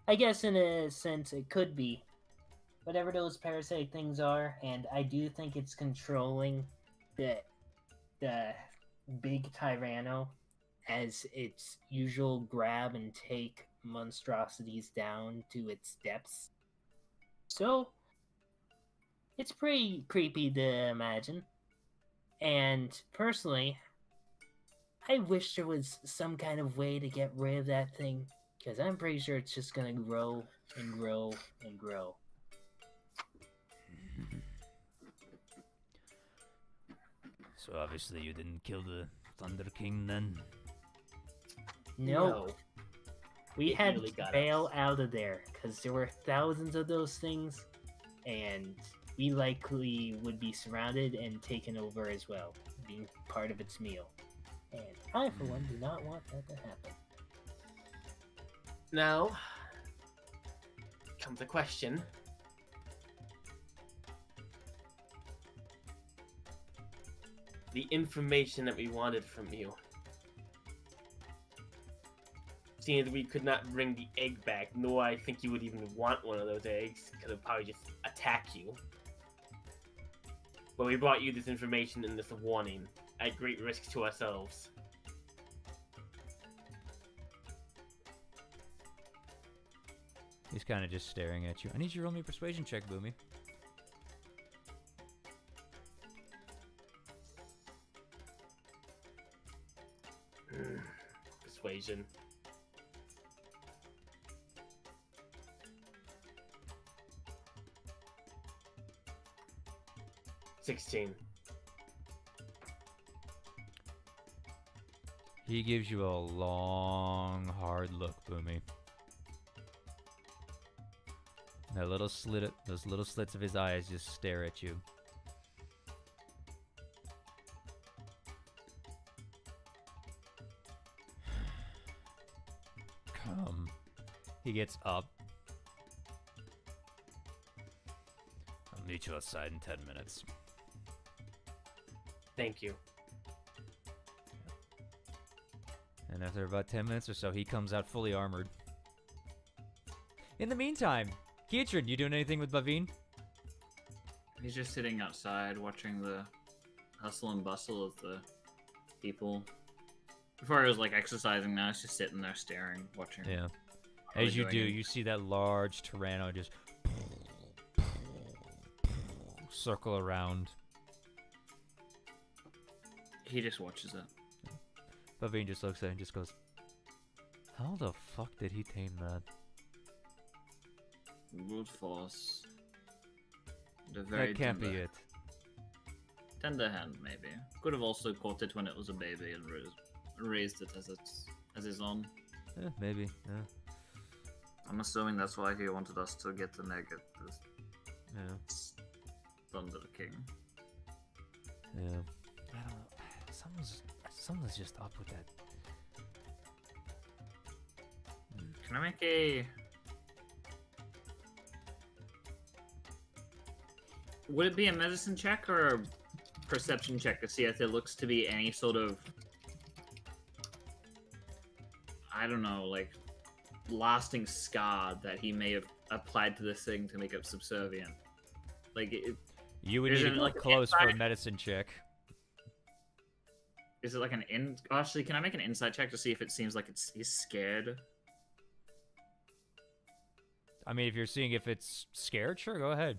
I guess in a sense it could be. Whatever those parasite things are, and I do think it's controlling the big Tyranno as its usual grab and take monstrosities down to its depths. So, it's pretty creepy to imagine. And personally, I wish there was some kind of way to get rid of that thing, because I'm pretty sure it's just gonna grow and grow and grow. So obviously you didn't kill the Thunder King then? No. We It had really to got bail us. out of there because there were thousands of those things, and we likely would be surrounded and taken over as well, being part of its meal. And I, for one, do not want that to happen. Now comes a question. The information that we wanted from you. Seeing as we could not bring the egg back, nor I think you would even want one of those eggs, because it would probably just attack you. But we brought you this information and this warning, at great risk to ourselves. He's kind of just staring at you. I need you to roll me a persuasion check, Boomy. Persuasion. $16. He gives you a long, hard look, Boomy. That little slit, those little slits of his eyes just stare at you. Come. He gets up. I'll meet you outside in 10 minutes. Thank you. And after about 10 minutes or so, he comes out fully armored. In the meantime, Keatron, you doing anything with Bavine? He's just sitting outside watching the hustle and bustle of the people. Before I was like exercising, now it's just sitting there staring, watching. Yeah. what they're As you doing, do, and you see that large Tyranno just circle around. he just watches it. Bavine just looks at it and just goes, how the fuck did he tame that? Brute force. The very That can't be tender- it. Tender hand, maybe. Could have also caught it when it was a baby and raised it as his own. Yeah, maybe. Yeah. I'm assuming that's why he wanted us to get the egg at this Yeah. Thunder King. Yeah. I don't know. Someone's just up with that. Can I make a... Would it be a medicine check or a perception check to see if there looks to be any sort of... I don't know, like, lasting scar that he may have applied to this thing to make it subservient? Like, You would Is need it to go like an close for a inside? medicine check. is it like an in... Actually, can I make an insight check to see if it seems like he's scared? I mean, if you're seeing if it's scared, sure, go ahead.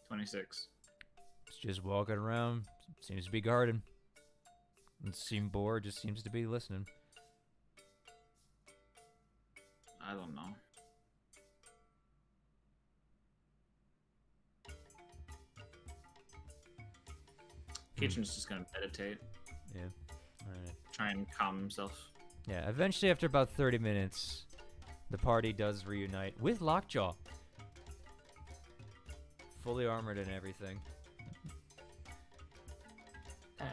26. It's just walking around. Seems to be guarding. Doesn't seem bored, just seems to be listening. I don't know. Kitchen's just gonna meditate, Yeah. Alright. try and calm himself. Yeah, eventually after about 30 minutes, the party does reunite with Lockjaw. Fully armored and everything.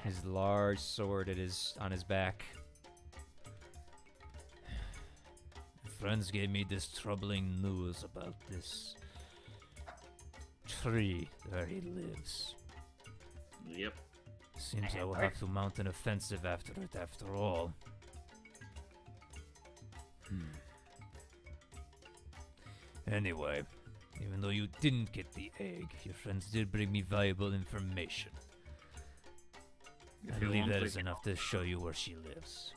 His large sword on his back. Friends gave me this troubling news about this tree where he lives. Yep. Seems I will have to mount an offensive after it after all. Anyway, even though you didn't get the egg, your friends did bring me valuable information. I If you believe want, that we is can- enough to show you where she lives.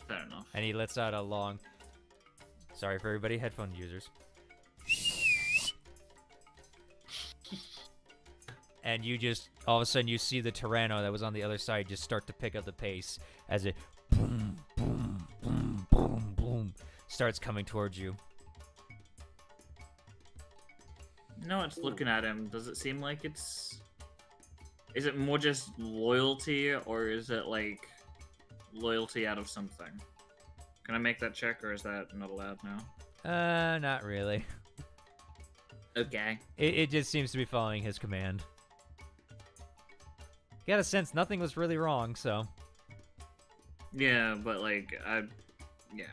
Fair enough. And he lets out a long... Sorry for everybody, headphone users. And you just, all of a sudden you see the Tyranno that was on the other side just start to pick up the pace as it boom, boom, boom, boom, boom, starts coming towards you. No, it's looking at him. Does it seem like it's Is it more just loyalty, or is it like loyalty out of something? Can I make that check, or is that not allowed now? Not really. Okay. It just seems to be following his command. Got a sense nothing was really wrong, so. Yeah, but like, yeah.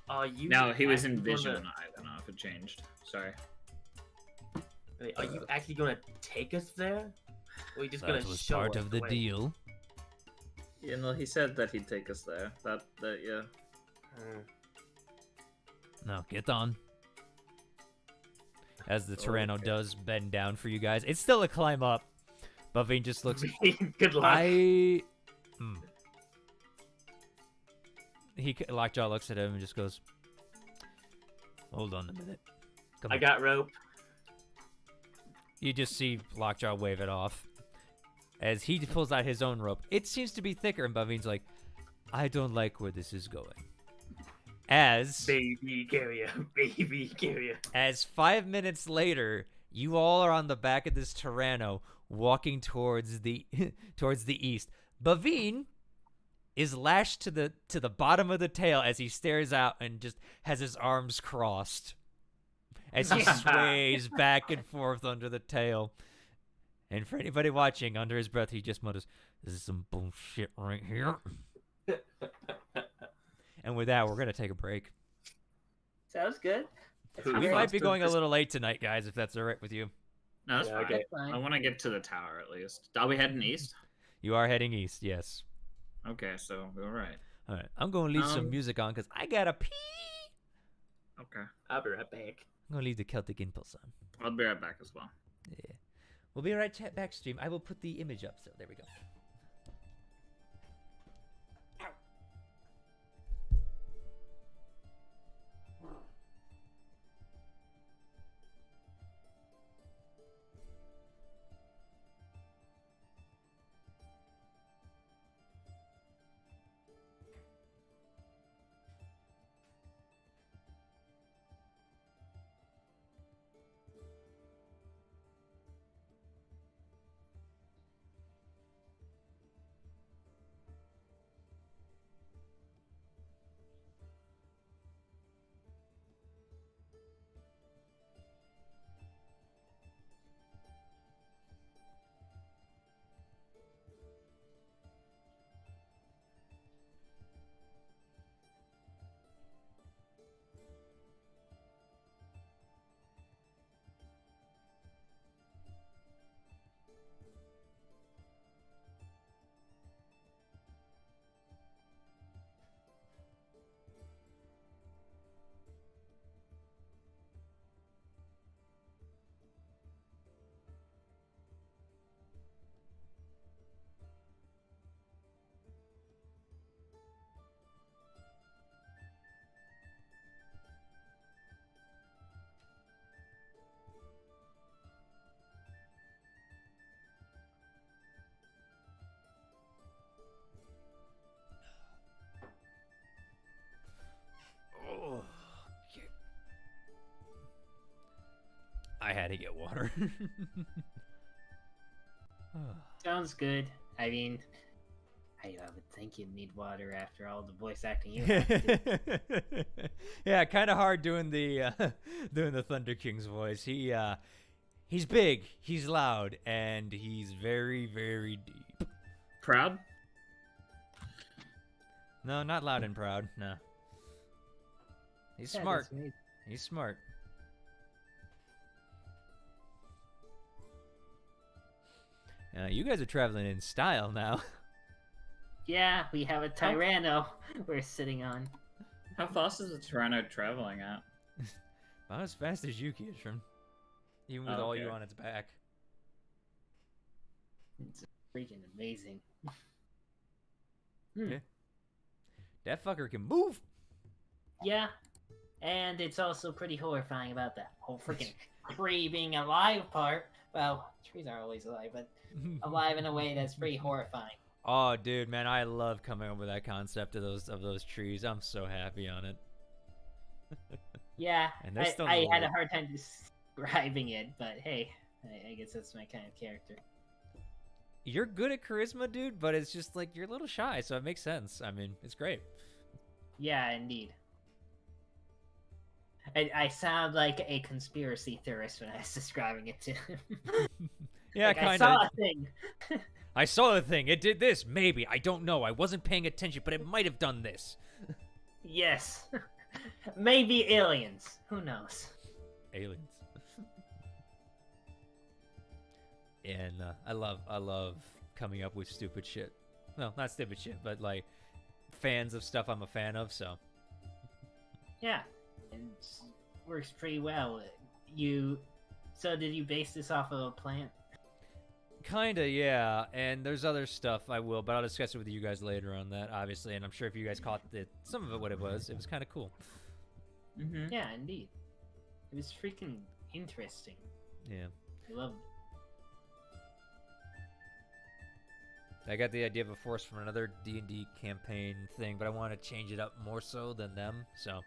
Are you No, he was actually in vision. gonna- I don't know if it changed. Sorry. Wait, are you actually gonna take us there? Or are you just That gonna was show part us of the way? deal. Yeah, no, he said that he'd take us there. Yeah. Now get on. As the Tyranno Okay. does bend down for you guys. It's still a climb up. Bavine just looks. Good luck. Lockjaw looks at him and just goes, "Hold on a minute." Come I on." got rope. You just see Lockjaw wave it off. As he pulls out his own rope. It seems to be thicker, and Bavine's like, "I don't like where this is going." As Baby carrier. Baby carrier. 5 minutes later, you all are on the back of this Tyranno walking towards the towards the east. Bavine is lashed to the bottom of the tail as he stares out and just has his arms crossed as he sways back and forth under the tail. And for anybody watching, under his breath, he just mutters, "This is some bullshit right here." And with that, we're gonna take a break. Sounds good. We might be going a little late tonight, guys, if that's all right with you. No, that's Yeah, fine. okay. I want to get to the tower at least. Are we heading east? You are heading east, yes. Okay, so we're all right. All right, I'm gonna leave some music on because I gotta pee. Okay. I'll be right back. I'm gonna leave the Celtic Impulse on. I'll be right back as well. Yeah. We'll be right back stream. I will put the image up, so there we go. I had to get water. Sounds good. I mean, I would think you'd need water after all the voice acting you have to do. Yeah, kind of hard doing the doing the Thunder King's voice. He's big, he's loud, and he's very, very deep. Proud? No, not loud and proud. No. He's Yeah, smart. that's amazing. He's smart. You guys are traveling in style now. Yeah, we have a Tyranno we're sitting on. How fast is the Tyranno traveling at? Not as fast as you, Kieshrin. Even with Oh, all you okay. on its back. It's freaking amazing. Yeah. That fucker can move. Yeah, and it's also pretty horrifying about the whole freaking tree being alive part. Well, trees aren't always alive, but alive in a way that's pretty horrifying. Oh, dude, man, I love coming up with that concept of those trees. I'm so happy on it. Yeah, And they're still I in the had a lore. hard time describing it, but hey, I guess that's my kind of character. you're good at charisma, dude, but it's just like you're a little shy, so it makes sense. I mean, it's great. Yeah, indeed. I sound like a conspiracy theorist when I was describing it to him. Yeah, like, kind I of. saw a thing. I saw the thing. It did this. Maybe. I don't know. I wasn't paying attention, but it might have done this. Yes. Maybe aliens. Who knows? Aliens. And I love coming up with stupid shit. Well, not stupid shit, but like fans of stuff I'm a fan of. So. Yeah, it works pretty well. So did you base this off of a plant? Kinda, yeah. And there's other stuff I will, but I'll discuss it with you guys later on that, obviously. And I'm sure if you guys caught some of it, what it was kind of cool. Mm-hmm. Yeah, indeed. It was freaking interesting. Yeah. I loved it. I got the idea of a force from another D&D campaign thing, but I want to change it up more so than them. So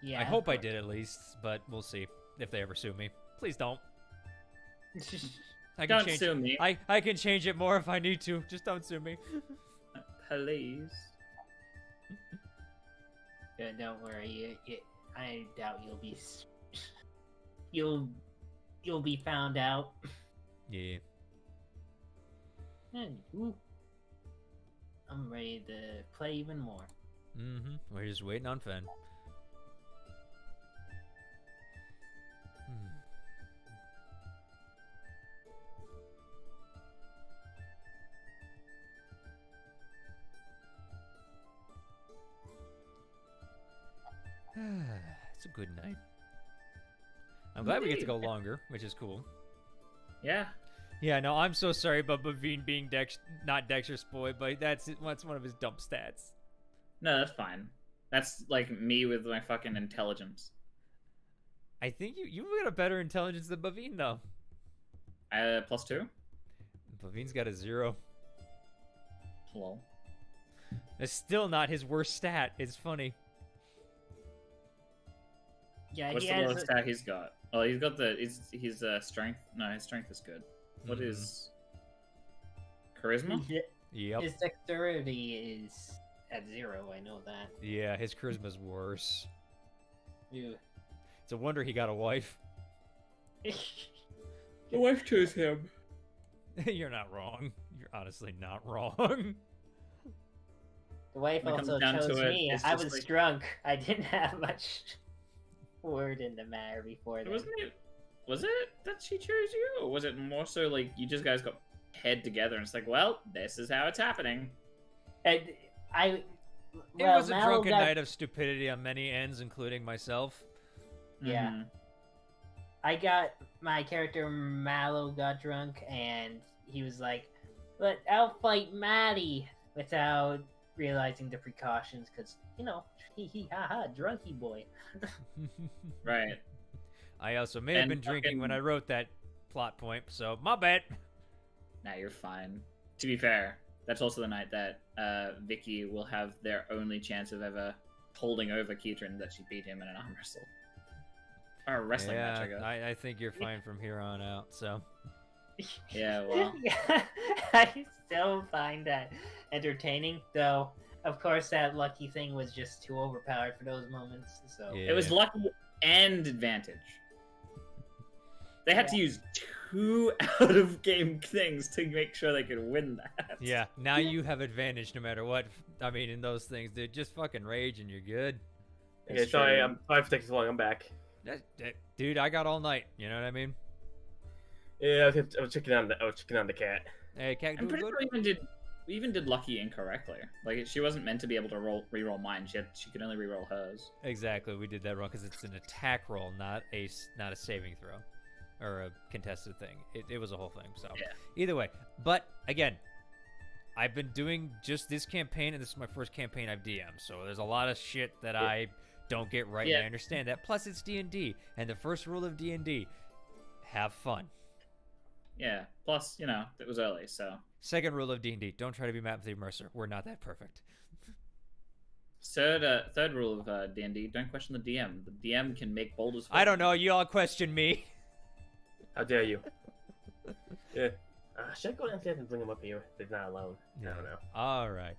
Yeah. I hope I did at least, but we'll see if they ever sue me. Please don't. I can Don't change, sue me. I can change it more if I need to. Just don't sue me. Please. Yeah, don't worry. I doubt you'll be found out. Yeah. And, ooh, I'm ready to play even more. Mm-hmm. We're just waiting on Fen. It's a good night. I'm glad we get to go longer, which is cool. Yeah. Yeah, no, I'm so sorry about Bavine being not Dexter's boy, but that's one of his dump stats. No, that's fine. That's like me with my fucking intelligence. I think you've got a better intelligence than Bavine, though. +2? Bavine's got a 0. Lol. It's still not his worst stat. It's funny. Yeah, What's he the has lowest stat he's got? Oh, he's got his strength. No, his strength is good. What is charisma? Yep. His dexterity is at 0. I know that. Yeah, his charisma's worse. Ew. It's a wonder he got a wife. The wife chose him. You're not wrong. You're honestly not wrong. The wife When it also comes down chose to it, me. it's I just was like- drunk. I didn't have much word in the matter before that. Was it that she chose you, or was it more so like you just guys got head together and it's like, well, this is how it's happening? And It was a Mallow drunken got- night of stupidity on many ends, including myself. Yeah. Mhm. I got my character Mallow got drunk and he was like, "But I'll fight Maddie," without realizing the precautions, because he haha drunky boy. Right. I also may have And been drinking when I fucking- wrote that plot point, so my bad. Now you're fine. To be fair, that's also the night that Vicky will have their only chance of ever holding over Keitran, that she beat him in an arm wrestle. Or a wrestling match, I guess. I think you're fine from here on out, so. Yeah, well. Yeah, I still find that entertaining, though. Of course, that lucky thing was just too overpowered for those moments. So Yeah. It was lucky and advantage. They had to use 2 out-of-game things to make sure they could win that. Yeah, now you have advantage no matter what. I mean, in those things, dude, just fucking rage and you're good. Okay, It's sorry, true. sorry for taking so long. I'm back. Dude, I got all night. You know what I mean? Yeah, I was checking on the cat. Hey, cat, I'm doing pretty good? sure we even did Lucky incorrectly. Like, she wasn't meant to be able to re-roll mine. She could only re-roll hers. Exactly, we did that wrong because it's an attack roll, not a saving throw, or a contested thing. It was a whole thing. So Yeah. either way, but again, I've been doing just this campaign, and this is my first campaign I've DM'd. So there's a lot of shit that I don't get right. Yeah. And I understand that. Plus, it's D&D, and the first rule of D&D: have fun. Yeah. Plus, it was early, so. Second rule of D&D: don't try to be Matthew Mercer. We're not that perfect. Third rule of D&D: don't question the DM. The DM can make boulders. I don't know. You all question me. How dare you? Yeah. Should I go downstairs and bring him up here? They're not alone. I don't know. All right.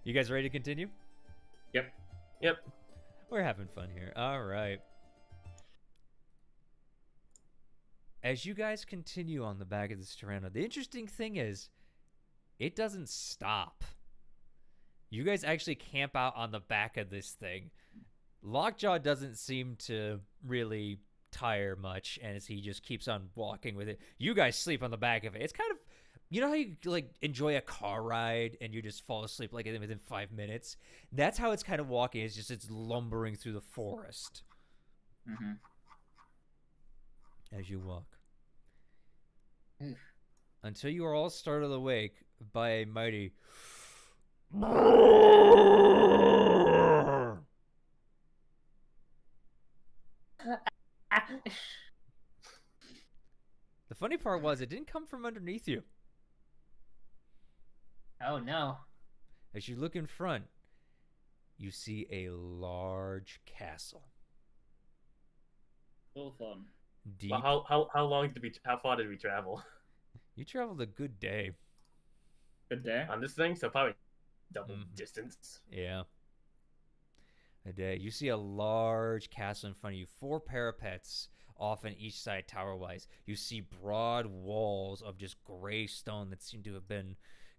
You guys ready to continue? Yep. We're having fun here. All right. As you guys continue on the back of this Tyranno, the interesting thing is, it doesn't stop. You guys actually camp out on the back of this thing. Lockjaw doesn't seem to really tire much as he just keeps on walking with it. You guys sleep on the back of it. It's kind of, you know how you like enjoy a car ride and you just fall asleep like within 5 minutes? That's how it's kind of walking. It's lumbering through the forest as you walk. Until you are all startled awake by a mighty The funny part was it didn't come from underneath you. Oh no. As you look in front, you see a large castle. Full fun. Deep. Well, how far did we travel You traveled a good day. Good day. on this thing? So probably double distance. Yeah. A day. You see a large castle in front of you, 4 parapets off on each side tower-wise. You see broad walls of just gray stone that seem to have been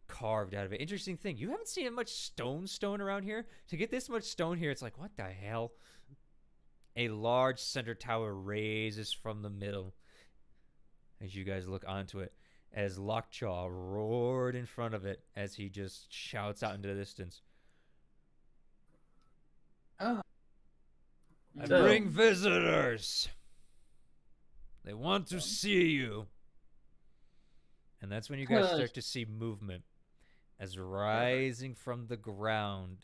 carved out of it. Interesting thing, you haven't seen much stone around here. To get this much stone here, it's like, what the hell? A large center tower raises from the middle as you guys look onto it, as Lockjaw roared in front of it as he just shouts out into the distance. Oh. I bring visitors. They want to see you. And that's when you guys start to see movement. As rising from the ground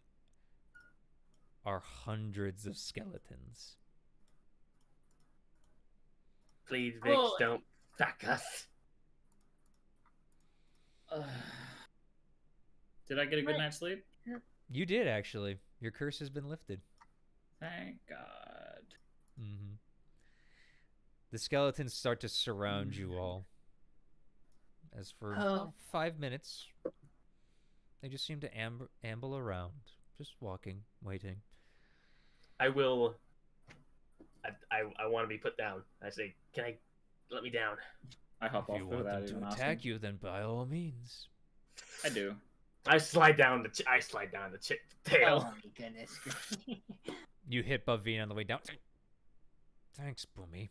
are hundreds of skeletons. Please, Vix, don't fuck us. Did I get a good night's sleep? You did, actually. Your curse has been lifted. Thank God. The skeletons start to surround you all. As for about 5 minutes, they just seem to amble around, just walking, waiting. I want to be put down. I say, let me down? I hop If off you want them to attack you, then by all means. I do. I slide down the tail. Oh my goodness. You hit Bavine on the way down. Thanks, Boomy.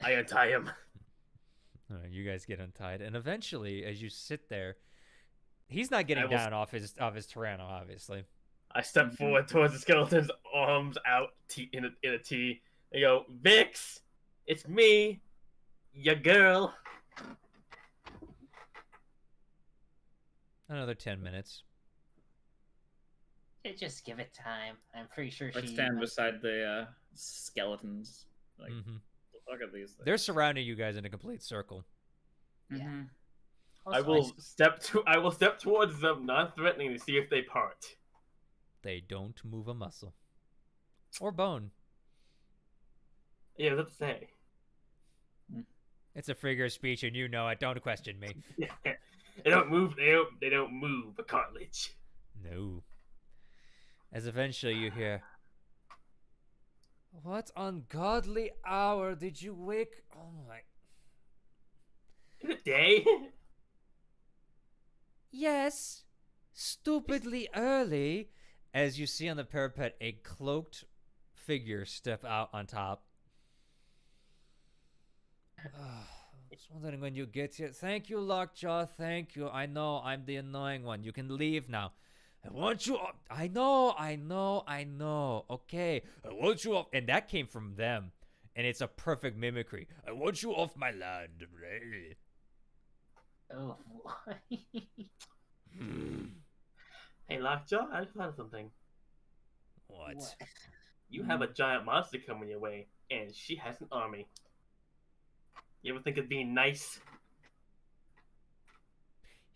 I untie him. All right, you guys get untied, and eventually, as you sit there, he's not getting down off his Tyranno, obviously. I step forward towards the skeleton's arms out in a T. I go, Vix, it's me, your girl. Another 10 minutes. Just give it time. I'm pretty sure I stand beside the skeletons. Like, look at these things. They're surrounding you guys in a complete circle. Yeah. I will step towards them, non-threatening, to see if they part. They don't move a muscle. Or bone. Yeah, let's say. It's a figure of speech, and you know it. Don't question me. They don't move. They don't move a cartilage. No. As eventually you hear, "What ungodly hour did you wake?" Oh my. In a day? Yes. Stupidly early. As you see on the parapet, a cloaked figure step out on top. I was wondering when you get here. Thank you, Lockjaw. Thank you. I know I'm the annoying one. You can leave now. I want you off. I know. Okay. I want you off. And that came from them. And it's a perfect mimicry. I want you off my land. Oh, boy. Hey, Lockjaw, I just thought of something. What? You have a giant monster coming your way, and she has an army. You ever think of being nice?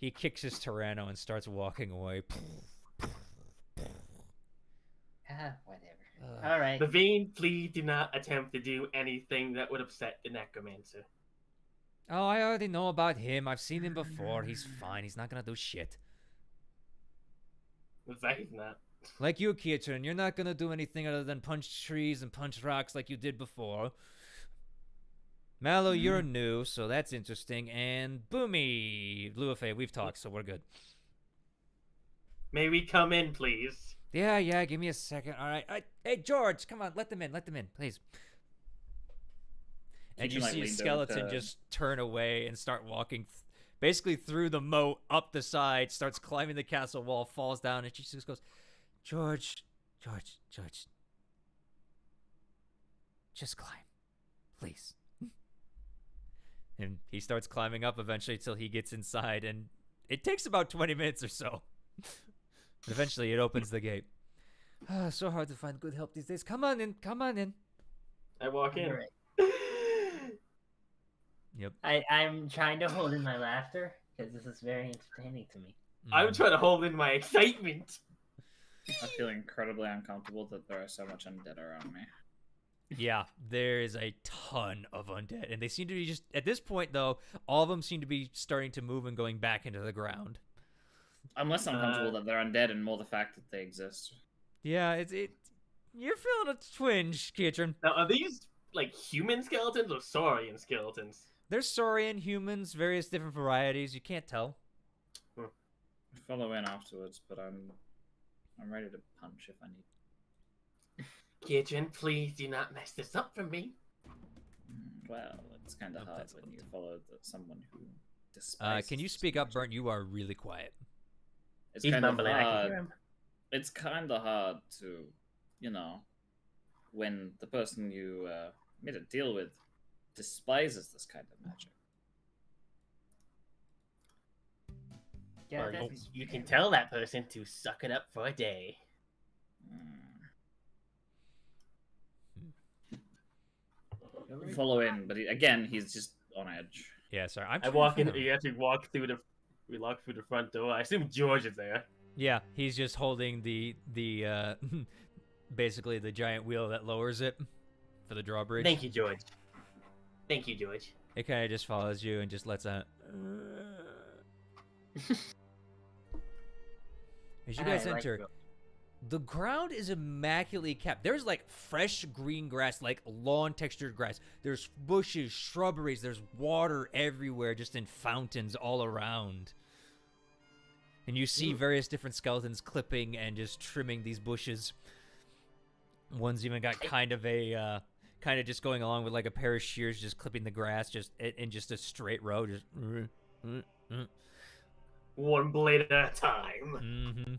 He kicks his Tyranno and starts walking away. Whatever. All right. Levine, please do not attempt to do anything that would upset the necromancer. Oh, I already know about him. I've seen him before. He's fine. He's not gonna do shit. In fact, he's not. Like you, Kietran, you're not gonna do anything other than punch trees and punch rocks like you did before. Mallow, you're new, so that's interesting. And Boomy, Luafe, we've talked, so we're good. May we come in, please? Yeah, give me a second. All right. Hey, George, come on, let them in, please. And you Keegan, like, see a leaned skeleton over to- just turn away and start walking basically through the moat, up the side, starts climbing the castle wall, falls down, and she just goes, George. Just climb, please. And he starts climbing up eventually till he gets inside, and it takes about 20 minutes or so. Eventually, it opens the gate. So hard to find good help these days. Come on in. I walk in. Alright. Yep. I'm trying to hold in my laughter because this is very entertaining to me. I'm trying to hold in my excitement. I feel incredibly uncomfortable that there are so much undead around me. Yeah, there is a ton of undead, and they seem to be just at this point though. All of them seem to be starting to move and going back into the ground. I'm less uncomfortable that they're undead and more the fact that they exist. Yeah, you're feeling a twinge, Kietran. Now, are these like human skeletons or saurian skeletons? There's saurian, humans, various different varieties. You can't tell. Follow in afterwards, but I'm ready to punch if I need. Kitchen, please do not mess this up for me. Well, it's kind of Nope, hard that's when you not- follow someone who despises. Can you speak up, Burnt? You are really quiet. It's He's kind of mumbling. I can hard. hear him. It's kind of hard to, when the person you made a deal with despises this kind of magic. Yeah, Well, that's you can tell that person to suck it up for a day. Follow in, but again, he's just on edge. Yeah, sorry. I walk in. You have to walk through the. We walk through the front door. I assume George is there. Yeah, he's just holding the basically the giant wheel that lowers it for the drawbridge. Thank you, George. Thank you, George. It kind of just follows you and just lets out. As you guys I like enter, George. the ground is immaculately kept. There's like fresh green grass, like lawn textured grass. There's bushes, shrubberies, there's water everywhere, just in fountains all around. And you see various different skeletons clipping and just trimming these bushes. One's even got kind of just going along with like a pair of shears, just clipping the grass just in just a straight row, just. One blade at a time. Mm-hmm.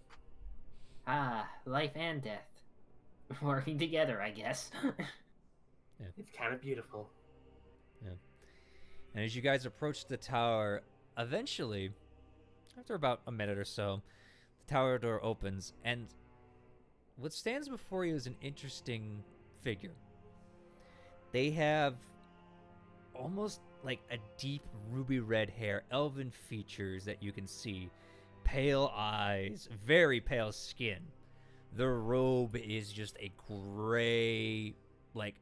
Ah, life and death. Working together, I guess. It's kind of beautiful. And as you guys approach the tower, eventually, after about a minute or so, the tower door opens, and what stands before you is an interesting figure. They have almost like a deep ruby red hair, elven features that you can see, pale eyes, very pale skin. The robe is just a gray, like,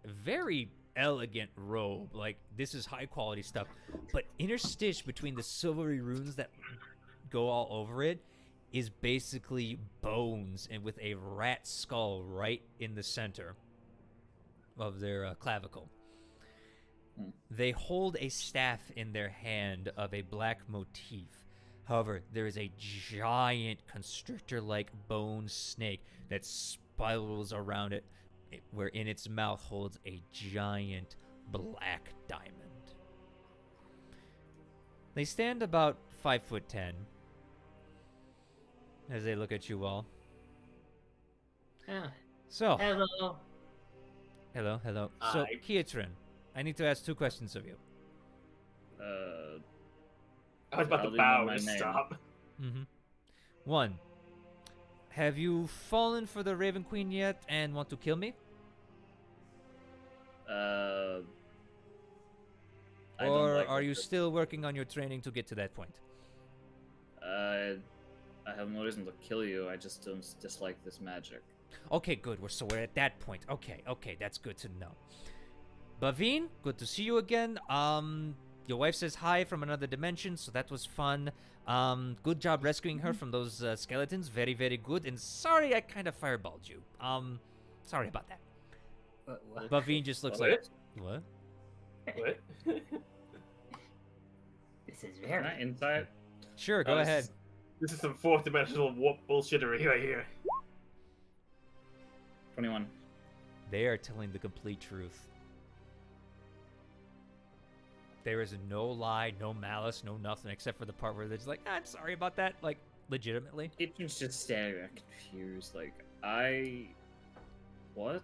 very elegant robe. Like, this is high quality stuff. But interstitched between the silvery runes that go all over it is basically bones, and with a rat skull right in the center of their clavicle. They hold a staff in their hand of a black motif. However, there is a giant constrictor-like bone snake that spirals around it, where in its mouth holds a giant black diamond. They stand about 5'10" as they look at you all. Ah, So, hello. hello. So, Hi. Kietran, I need to ask 2 questions of you. I was about I'll to leave bow on my and name. stop. Mm-hmm. 1, have you fallen for the Raven Queen yet and want to kill me? I don't Or like are it, you but, still working on your training to get to that point? I have no reason to kill you. I just don't dislike this magic. Okay, good. We're at that point. Okay, that's good to know. Bavine, good to see you again. your wife says hi from another dimension, so that was fun. Good job rescuing her from those skeletons. Very, very good. And sorry I kind of fireballed you. Sorry about that. What? Bavine just looks like... What? What? This is Can very. I insight? Sure, go ahead. This is some fourth dimensional warp bullshittery right here. 21. They are telling the complete truth. There is no lie, no malice, no nothing, except for the part where they're just like, I'm sorry about that, like, legitimately. Kitchen's just standing there confused, like, what?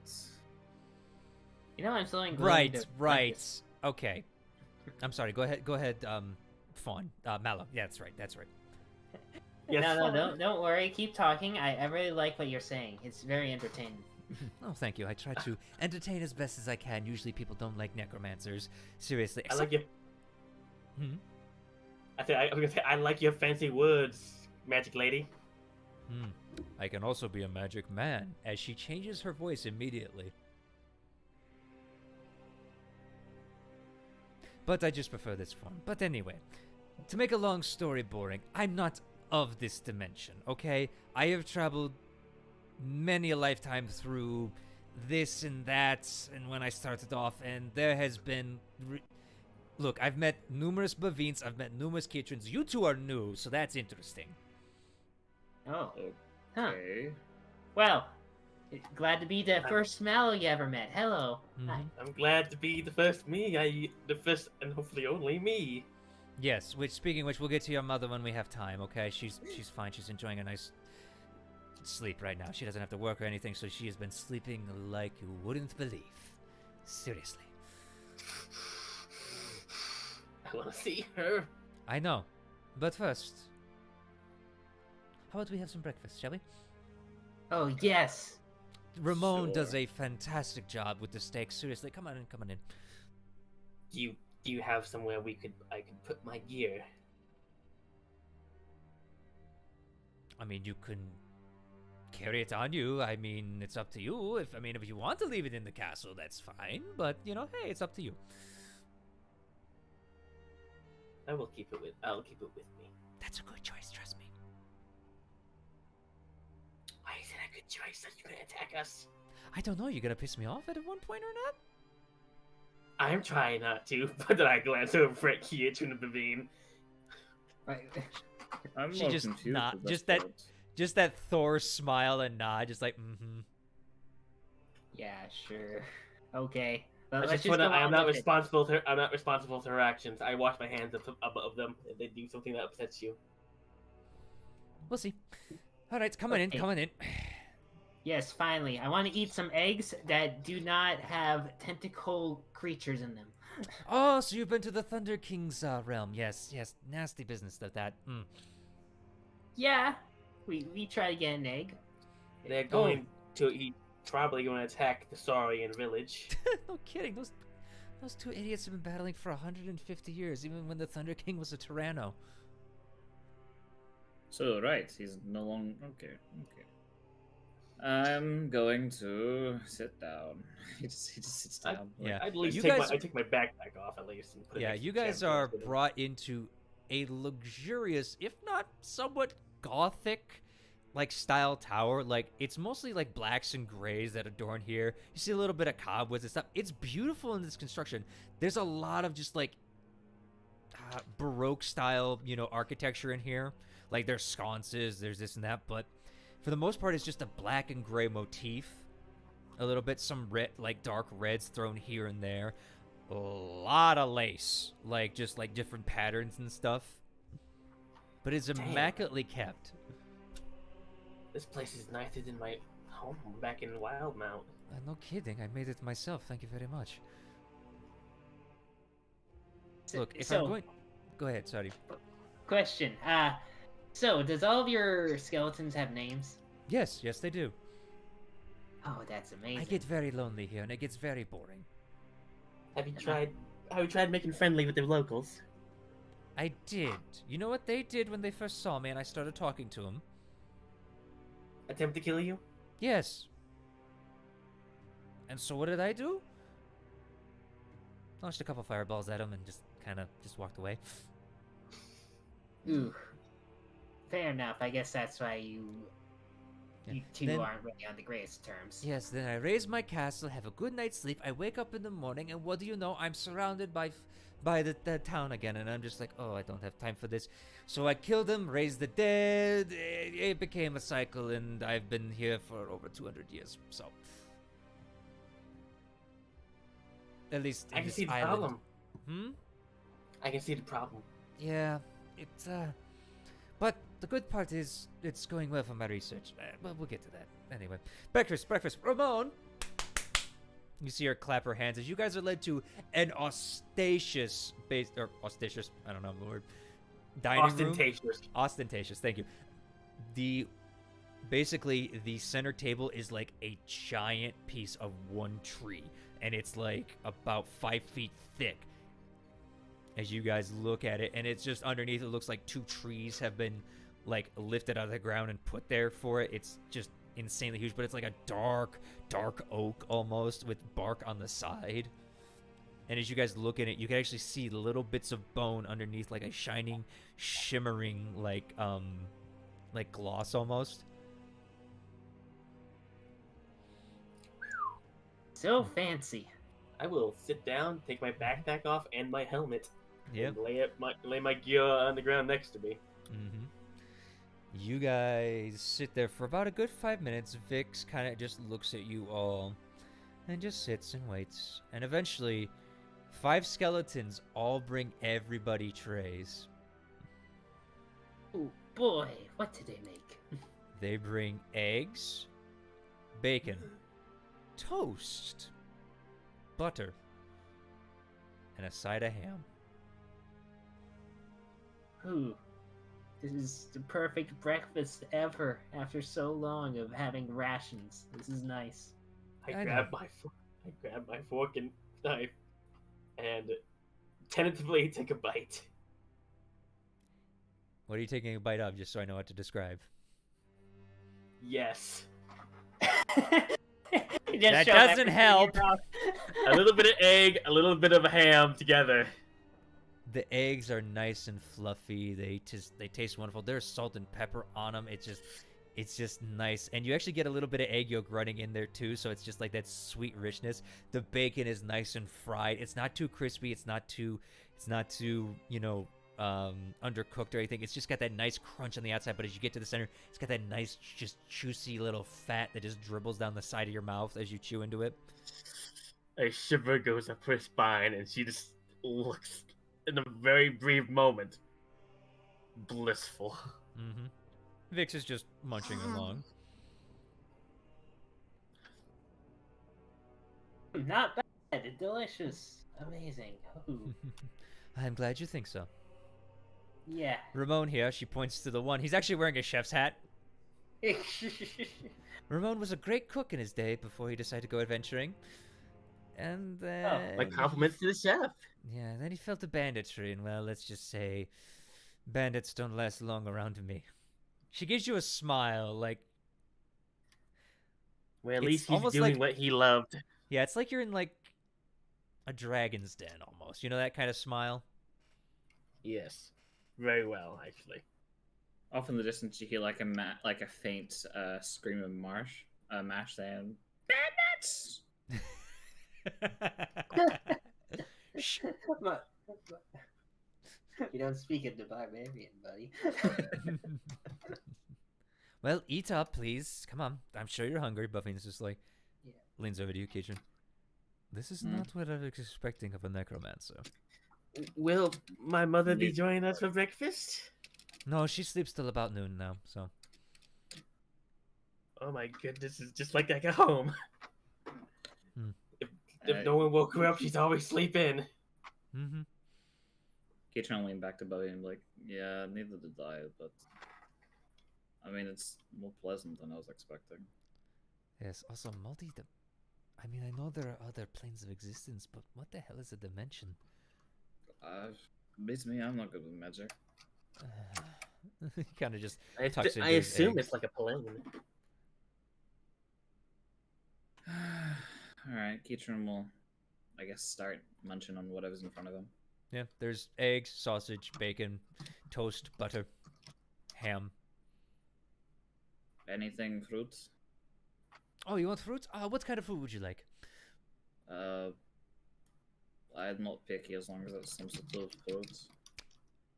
You know, I'm still in. Right. Okay. I'm sorry, go ahead, Fawn. Mallow. Yeah, that's right. Yes, No, don't worry. Keep talking. I really like what you're saying. It's very entertaining. Oh, thank you. I try to entertain as best as I can. Usually people don't like necromancers. Seriously. I like your. Hmm? I was gonna say I like your fancy words, magic lady. I can also be a magic man, as she changes her voice immediately. But I just prefer this form. But anyway, to make a long story boring, I'm not of this dimension, okay? I have traveled many a lifetime through this and that, and when I started off, and there has been... Look, I've met numerous Bavines, I've met numerous Kitrans. You two are new, so that's interesting. Oh. Huh. Okay. Well, glad to be the first Mallow you ever met. Hello. Mhm. Hi. I'm glad to be the first the first and hopefully only me. Yes, speaking of which, we'll get to your mother when we have time, okay? She's fine, she's enjoying a nice sleep right now. She doesn't have to work or anything, so she has been sleeping like you wouldn't believe. Seriously. I want to see her. I know. But first, how about we have some breakfast, shall we? Oh yes. Ramon does Sure. a fantastic job with the steak. Seriously, come on in. Do you have somewhere I could put my gear? I mean, you can carry it on you. I mean, it's up to you. If you want to leave it in the castle, that's fine. But, hey, it's up to you. I'll keep it with me. That's a good choice, trust me. Why is it a good choice that you're gonna attack us? I don't know, you're gonna piss me off at one point or not? I'm trying not to, but then I glance over at Kiich and the Bavine. Right. I'm She more just confused not- with just that that- part. Just that Thor smile and nod, just like, mm-hmm. Yeah, sure. Okay. But I let's just just wanna, go I'm on not with it. responsible for her actions. I wash my hands above them if they do something that upsets you. We'll see. Alright, come on Okay. in. Yes, finally. I want to eat some eggs that do not have tentacle creatures in them. Oh, so you've been to the Thunder King's realm. Yes, nasty business that. Yeah. We try to get an egg. They're going to probably going to attack the Saurian village. No kidding, those two idiots have been battling for 150 years, even when the Thunder King was a Tyranno. So, right, he's no longer... Okay. I'm going to sit down. He just sits down. Yeah. I'd at least You take guys- I take my backpack off at least. And put it Yeah, next you to guys Champions are with it. brought into a luxurious, if not somewhat gothic, style tower. It's mostly blacks and grays that adorn here. You see a little bit of cobwebs and stuff. It's beautiful in this construction. There's a lot of just Baroque style, architecture in here. There's sconces, there's this and that, but for the most part, it's just a black and gray motif. A little bit, some red, dark reds thrown here and there. A lot of lace, just different patterns and stuff. But it's Damn. immaculately kept. This place is nicer than my home back in Wildmount. No kidding, I made it myself. Thank you very much. Look, if I'm going, go ahead. Sorry. Question. So does all of your skeletons have names? Yes, they do. Oh, that's amazing. I get very lonely here, and it gets very boring. Have you tried making friendly with the locals? I did. You know what they did when they first saw me and I started talking to them? Attempt to kill you? Yes. And so what did I do? Launched a couple fireballs at them and just kind of just walked away. Ooh. Fair enough. I guess that's why you two Then- aren't really on the greatest terms. Yes, then I raise my castle, have a good night's sleep. I wake up in the morning, and what do you know? I'm surrounded by the town again, and I'm just like, oh, I don't have time for this. So I killed them, raised the dead. It became a cycle, and I've been here for over 200 years. So, at least I in can this see the island. problem. Hmm. I can see the problem. Yeah, it's but the good part is it's going well for my research. But we'll get to that anyway. Breakfast. Ramon. You see her clap her hands as you guys are led to an ostentatious, I don't know the word, dining room. Ostentatious. Thank you. Basically the center table is like a giant piece of one tree, and it's like about 5 feet thick. As you guys look at it, and it's just underneath, it looks like 2 trees have been like lifted out of the ground and put there for it. It's just insanely huge, but it's like a dark oak almost with bark on the side. And as you guys look at it, you can actually see little bits of bone underneath, like a shining, shimmering, like gloss almost. So fancy. I will sit down, take my backpack off and my helmet, Yep. and lay my gear on the ground next to me. Mm-hmm. You guys sit there for about a good 5 minutes. Vix kind of just looks at you all and just sits and waits. And eventually, 5 skeletons all bring everybody trays. Oh boy, what did they make? They bring eggs, bacon, toast, butter, and a side of ham. Ooh, this is the perfect breakfast ever after so long of having rations. This is nice. I I grab my fork and knife, and tentatively take a bite. What are you taking a bite of, just so I know what to describe? Yes, That doesn't help. a little bit of egg, a little bit of ham together. The eggs are nice and fluffy. They taste wonderful. There's salt and pepper on them. It's just nice. And you actually get a little bit of egg yolk running in there too, so it's just like that sweet richness. The bacon is nice and fried. It's not too crispy. It's not too undercooked or anything. It's just got that nice crunch on the outside, but as you get to the center, it's got that nice, just juicy little fat that just dribbles down the side of your mouth as you chew into it. A shiver goes up her spine, and she just looks, in a very brief moment, blissful. Mm-hmm. Vix is just munching along. Not bad, delicious, amazing. Ooh. I'm glad you think so. Yeah. Ramon here, she points to the one. He's actually wearing a chef's hat. Ramon was a great cook in his day before he decided to go adventuring. And then... My compliments to the chef. Yeah, then he fell to banditry, and well, let's just say bandits don't last long around me. She gives you a smile, like... Well, at It's least he's almost doing like- what he loved. Yeah, it's like you're in, like, a dragon's den, almost. You know that kind of smile? Yes, very well, actually. Off in the distance, you hear like a faint scream of Mash saying, "Bandits!" Shh. You don't speak of the barbarian, buddy. Well, eat up, please. Come on. I'm sure you're hungry. Buffy's just like, Yeah. leans over to you, Keitron. This is Hmm. not what I was expecting of a necromancer. Will my mother be joining us for breakfast? No, she sleeps till about noon now, so. Oh my goodness, it's just like back at home. Hmm. If no one woke her up, she's always sleeping. Mm-hmm. Keitron leaned back to Bobby and be like, "Yeah, neither did I, but I mean, it's more pleasant than I was expecting." Yes, also, I mean, I know there are other planes of existence, but what the hell is a dimension? Beats me. I'm not good with magic. He kind of just I tucks into I his assume egg. it's like a plane. All right, Keitron will, I guess, start munching on whatever's in front of him. Yeah, there's eggs, sausage, bacon, toast, butter, ham. Anything fruits? Oh, you want fruit? What kind of food would you like? I'm not picky as long as it's some sort of fruits.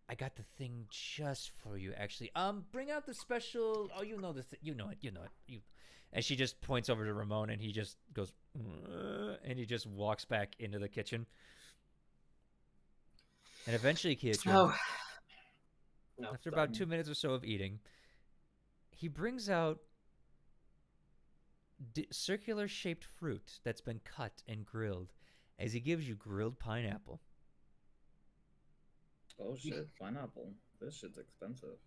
I got the thing just for you, actually. Bring out the special. Oh, you know the you know it. You know it. And she just points over to Ramon, and he just goes, and he just walks back into the kitchen. And eventually, Kietran, No, after sorry. about 2 minutes or so of eating, he brings out circular-shaped fruit that's been cut and grilled, as he gives you grilled pineapple. Oh shit, pineapple. This shit's expensive.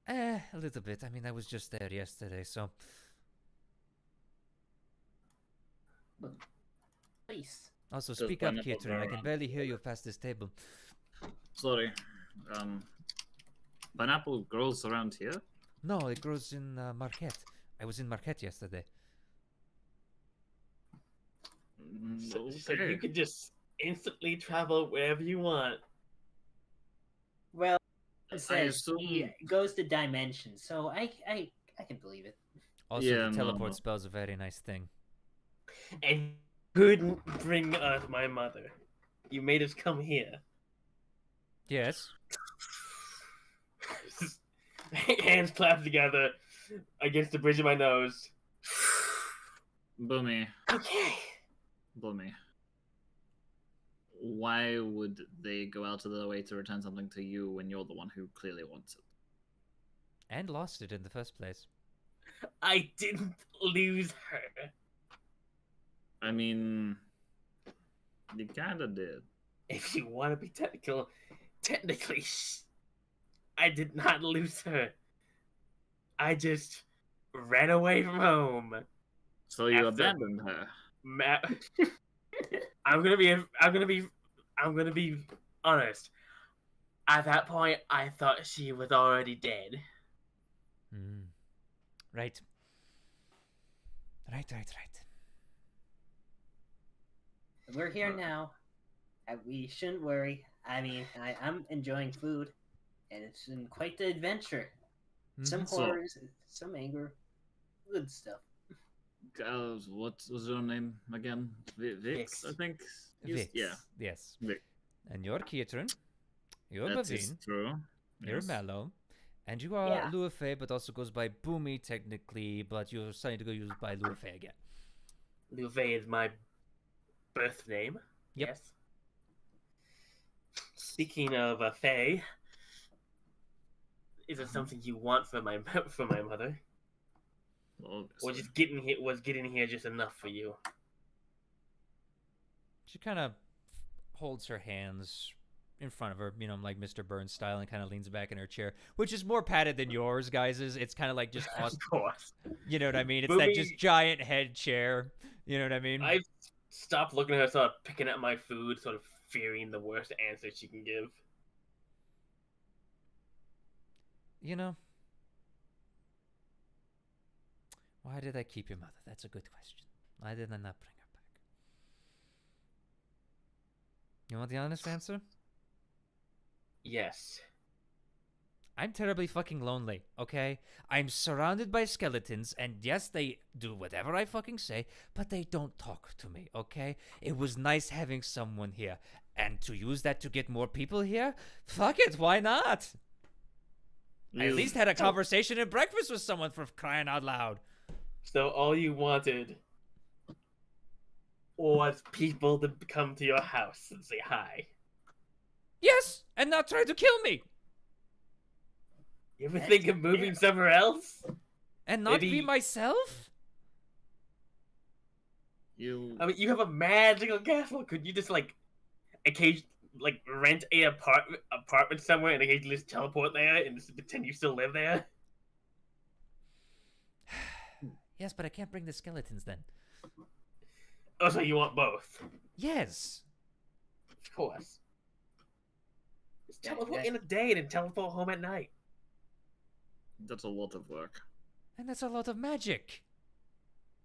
A little bit. I mean, I was just there yesterday, so. Please. Also, Does speak up, pineapple Kietran. I grow can barely hear you past this table. Sorry. Pineapple grows around here? No, it grows in Marquette. I was in Marquette yesterday. So you could just instantly travel wherever you want. Well, it says assume- he goes to dimensions, so I can believe it. Also, Yeah, the teleport no. spell's a very nice thing. And couldn't bring us my mother. You made us come here. Yes. Hands clapped together against the bridge of my nose. Boomy. Okay. Boomy. Why would they go out of their way to return something to you when you're the one who clearly wants it? And lost it in the first place. I didn't lose her. I mean, you kinda did. If you want to be technical, technically, I did not lose her. I just ran away from home. So you After- abandoned her. I'm gonna be honest. At that point, I thought she was already dead. Hmm. Right. Right. We're here now. We shouldn't worry. I mean, I'm enjoying food, and it's been quite the adventure. Some So- horrors, some anger, good stuff. What was your name again? Vix, Vix. I think. Vix. Yeah. Yes. Vix. And you're Kietran. You're That is Bavine. true. You're Yes. Mallow. And you are Yeah. Luafe, but also goes by Boomy technically, but you're starting to go used by Luafe again. Louvet is my birth name. Yep. Yes. Speaking of a fae, is it something you want for my for my mother, or Obviously. just getting here just enough for you? She kind of holds her hands in front of her, you know, like Mr. Burns style, and kind of leans back in her chair, which is more padded than yours, guys. It's kind of like just, Of course. you know what I mean? It's that just Boomy- giant head chair. You know what I mean? I stopped looking at her, sort of picking at my food, sort of fearing the worst answer she can give. You know, why did I keep your mother? That's a good question. Why did I not bring her back? You want the honest answer? Yes. I'm terribly fucking lonely, okay? I'm surrounded by skeletons, and yes, they do whatever I fucking say, but they don't talk to me, okay? It was nice having someone here, and to use that to get more people here? Fuck it, why not? I at You- least had a conversation at breakfast with someone, for crying out loud. So all you wanted was people to come to your house and say hi. Yes, and not try to kill me, You ever That's think of moving fair. somewhere else? and not be Maybe- myself? You. I mean, you have a magical castle. Could you just rent a apartment somewhere and occasionally just teleport there and just pretend you still live there? Yes, but I can't bring the skeletons then. Oh, so you want both? Yes. Of course. Just Yeah, teleport that- in a day and then teleport home at night. That's a lot of work. And that's a lot of magic.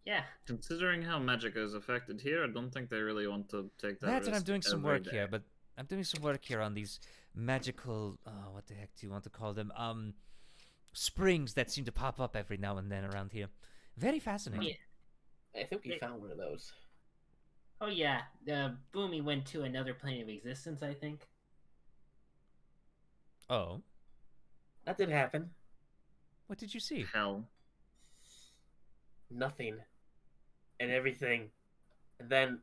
Yeah, Considering how magic is affected here, I don't think they really want to take that That's what I'm risk doing some every work day. here, but I'm doing some work here on these magical, what the heck do you want to call them? Springs that seem to pop up every now and then around here. Very fascinating. I think we found one of those. Oh yeah, Boomy went to another plane of existence, I think. Oh, That did happen. what did you see? Hell. Nothing. And everything. And then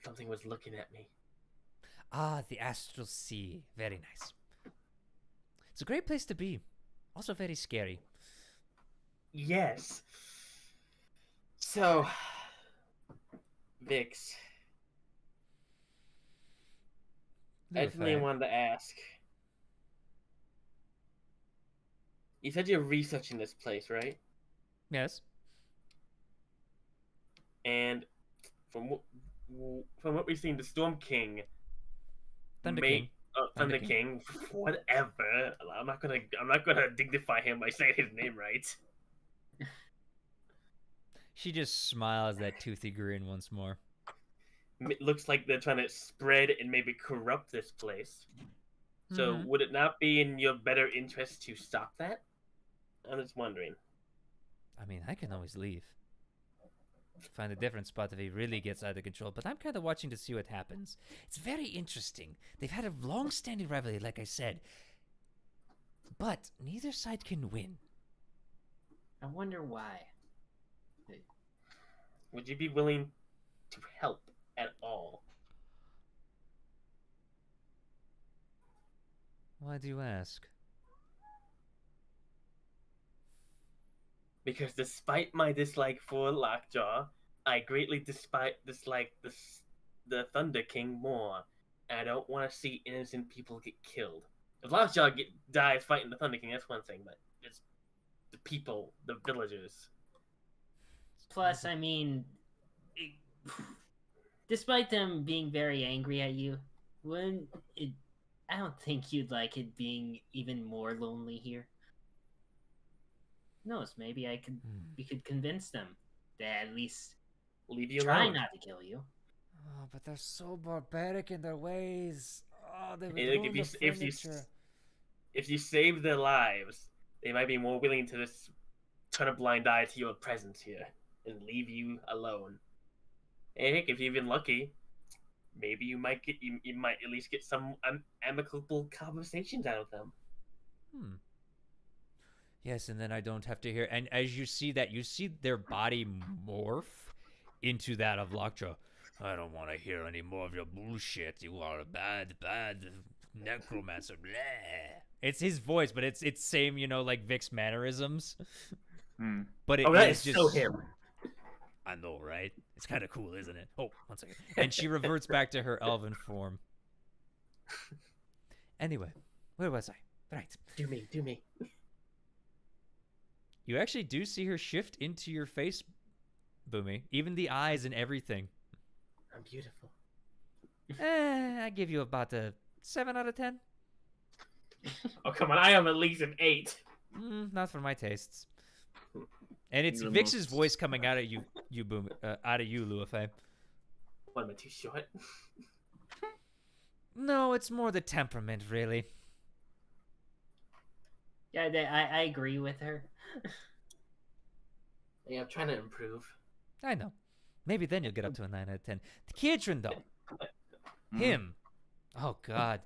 something was looking at me. Ah, the astral sea. Very nice. It's a great place to be. Also very scary. Yes. So, Vix, I definitely wanted to ask. You said you're researching this place, right? Yes. And from what we've seen, the Storm King, Thunder may- King. Thunder King, whatever. I'm not gonna dignify him by saying his name right. She just smiles that toothy grin once more. It looks like they're trying to spread and maybe corrupt this place. So Mhm. would it not be in your better interest to stop that? I'm just wondering. I mean, I can always leave. Find a different spot if he really gets out of control, but I'm kind of watching to see what happens. It's very interesting. They've had a long-standing rivalry, like I said. But neither side can win. I wonder why. Would you be willing to help at all? Why do you ask? Because despite my dislike for Lockjaw, I greatly dislike the Thunder King more. And I don't want to see innocent people get killed. If Lockjaw dies fighting the Thunder King, that's one thing, but it's the people, the villagers. Plus, I mean, despite them being very angry at you, I don't think you'd like it being even more lonely here. Who knows? Maybe we could convince them to at least Leave you try alone. not to kill you. Oh, but they're so barbaric in their ways. Oh, they would Hey, look, ruin the furniture. if you save their lives, they might be more willing to just turn a blind eye to your presence here and leave you alone. And heck, if you've been lucky, maybe you might at least get some amicable conversations out of them. Yes, and then I don't have to hear. And as you see that, you see their body morph into that of Lockjaw. I don't want to hear any more of your bullshit. You are a bad necromancer. Blah. It's his voice, but it's same, like Vic's mannerisms. But That is is just so him. I know, right? It's kind of cool, isn't it? Oh, one second. And she reverts back to her elven form. Anyway, where was I? Right. Do me. You actually do see her shift into your face, Boomy. Even the eyes and everything. I'm beautiful. I give you about a 7 out of 10. Oh, come on, I am at least an 8. Not for my tastes. And it's You're Vix's most- voice coming out of you, Boom, out of you, Luafay. What, am I too short? No, it's more the temperament, really. Yeah, I agree with her. Yeah, I'm trying to improve. I know. Maybe then you'll get up to a 9 out of 10. The Kietran, though. Him. Oh, God.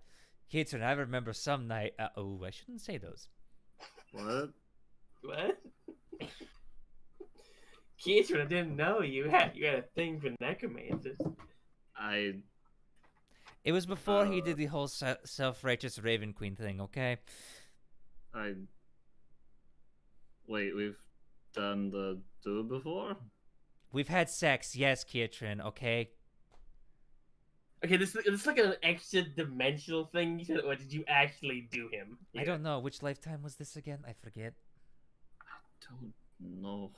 Kietran, I remember some night. I shouldn't say those. What? What? Keitron, I didn't know you had a thing for necromancers. It was before he did the whole self-righteous Raven Queen thing, okay? Wait, we've done the do before? We've had sex, yes, Kietran, okay? Okay, this is like an extra dimensional thing you said, or did you actually do him? I don't know. Which lifetime was this again? I forget. I don't know.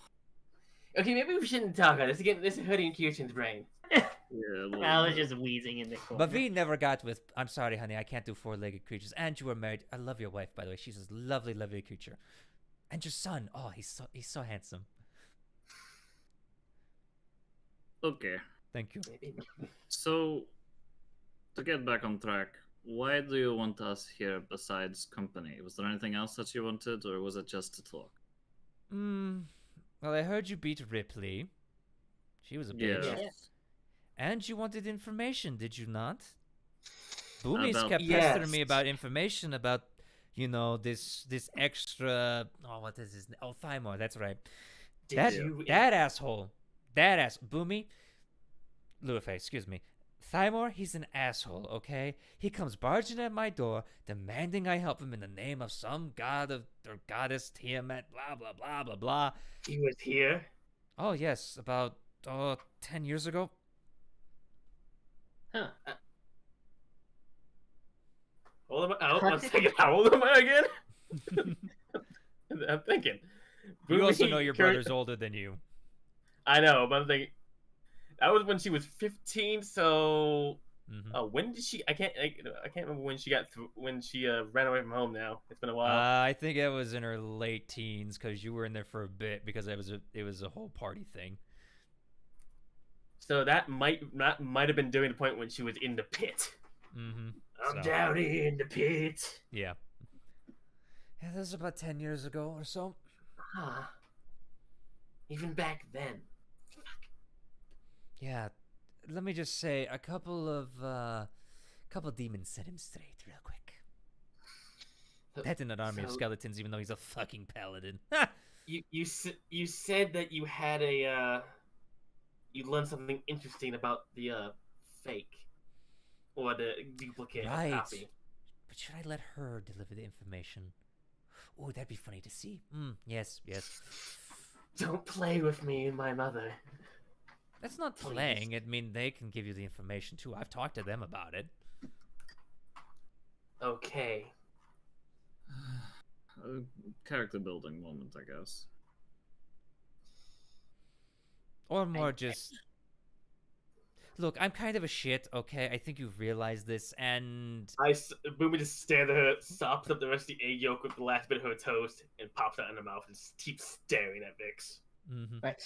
Okay, maybe we shouldn't talk about this again. This is hurting Kirsten's brain. Yeah, I was just wheezing in the corner. But V never got with. I'm sorry, honey. I can't do 4-legged creatures. And you were married. I love your wife, by the way. She's a lovely, lovely creature. And your son. Oh, he's so handsome. Okay. Thank you. Maybe. So, To get back on track, why do you want us here besides company? Was there anything else that you wanted, or was it just to talk? Well, I heard you beat Ripley. She was a bitch. Yes. Yeah. And you wanted information, did you not? Boomies About- kept pestering me Yes. about information about, this extra. Oh, what is his name? Oh, Thymor. That's right. Did That you? that asshole. That ass. Boomy. Luafe, excuse me. Thymor, he's an asshole, okay? He comes barging at my door, demanding I help him in the name of some god or goddess Tiamat, blah, blah, blah, blah, blah. He was here. Oh, yes, about 10 years ago. Huh. Hold on, one second. How old am I again? I'm thinking. You also Boomy know your Kurt- brother's older than you. I know, but I'm thinking. That was when she was 15. So, Mhm. when did she? I can't remember when she got when she ran away from home. Now it's been a while. I think it was in her late teens because you were in there for a bit because it was a whole party thing. So that might have been during the point when she was in the pit. Mm-hmm. I'm So- down in the pit. Yeah. Yeah, that was about 10 years ago or so. Ah, even back then. Yeah. Let me just say, a couple of demons set him straight real quick. That's in an army of So- skeletons, even though he's a fucking paladin. You said that you had you learned something interesting about the fake or the duplicate Right. copy. But should I let her deliver the information? Oh, that'd be funny to see. Yes. Don't play with me and my mother. That's not Please. playing. I mean, they can give you the information too. I've talked to them about it. Okay. A character building moment, I guess. Or more just. Look, I'm kind of a shit, okay? I think you've realized this, and. Boomy just stares at her, sops up the rest of the egg yolk with the last bit of her toast, and pops it in her mouth and just keeps staring at Vix. Mm-hmm. But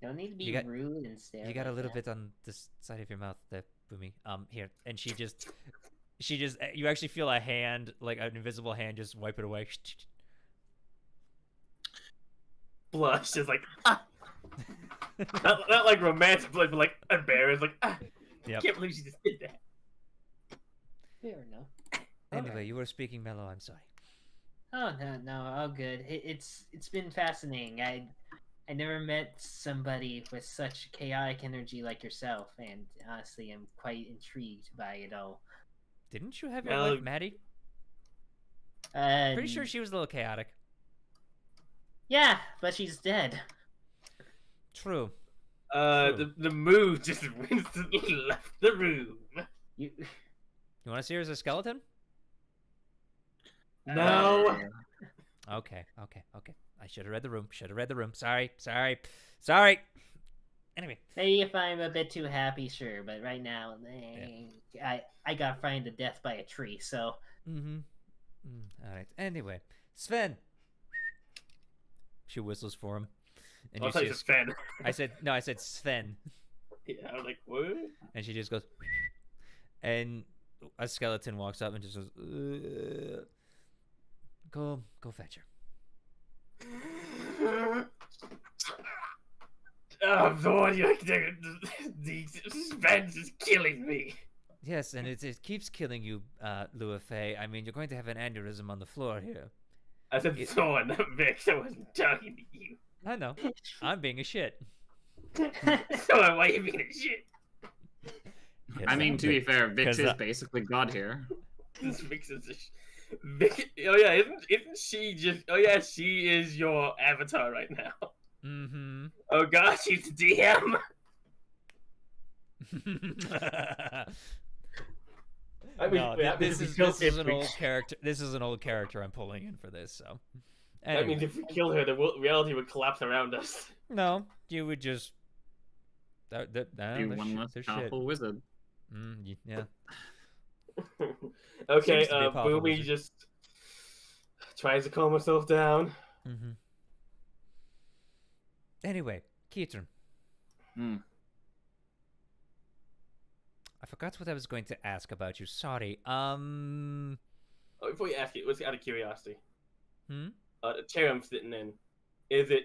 don't need to be You got- rude and stare. You got a like little that. bit on this side of your mouth there, Boomy. Here. And she just. You actually feel a hand, like an invisible hand, just wipe it away. Blush, just like, ah! not like romantic blush, but like embarrassed, like, ah! Yep. I can't believe she just did that. Fair enough. Anyway, you were speaking mellow, I'm sorry. Oh no, all good. It's been fascinating. I never met somebody with such chaotic energy like yourself, and honestly, I'm quite intrigued by it all. Didn't you have your Well, wife, Maddie? Pretty sure she was a little chaotic. Yeah, but she's dead. True. The mood just instantly left the room. You. You want to see her as a skeleton? No. Okay. I should have read the room. Sorry. Anyway. Maybe if I'm a bit too happy, sure, but right now, I got frightened to death by a tree, so. All right. Anyway, Sven. She whistles for him. And I'll tell you, see Sven. I said Sven. Yeah, I was like, what? And she just goes, and a skeleton walks up and just goes, go fetch her. Oh, Zorn, the Sven's is killing me. Yes, and it keeps killing you, Luafe. I mean, you're going to have an aneurysm on the floor here. I said Zorn, not Vix. I wasn't talking to you. I know. I'm being a shit. So why are you being a shit? I mean, to be fair, Vix 'cause, is basically God here. This Vix is Vix. Oh yeah, isn't she just? Oh yeah, she is your avatar right now. Mm-hmm. Oh gosh, she's the DM. No, this is an old Vix. character. This is an old character I'm pulling in for this. So, That means anyway, if we kill her, the reality would collapse around us. no, you would just. Be They're one less shit. powerful wizard. Yeah. Okay, Seems to be a powerful Boomy wizard. just tries to calm herself down. Mm-hmm. Anyway, Keaton, Hmm. I forgot what I was going to ask about you. Sorry. Oh, before you ask it, let's out of curiosity. Hmm? The chair I'm sitting in, is it?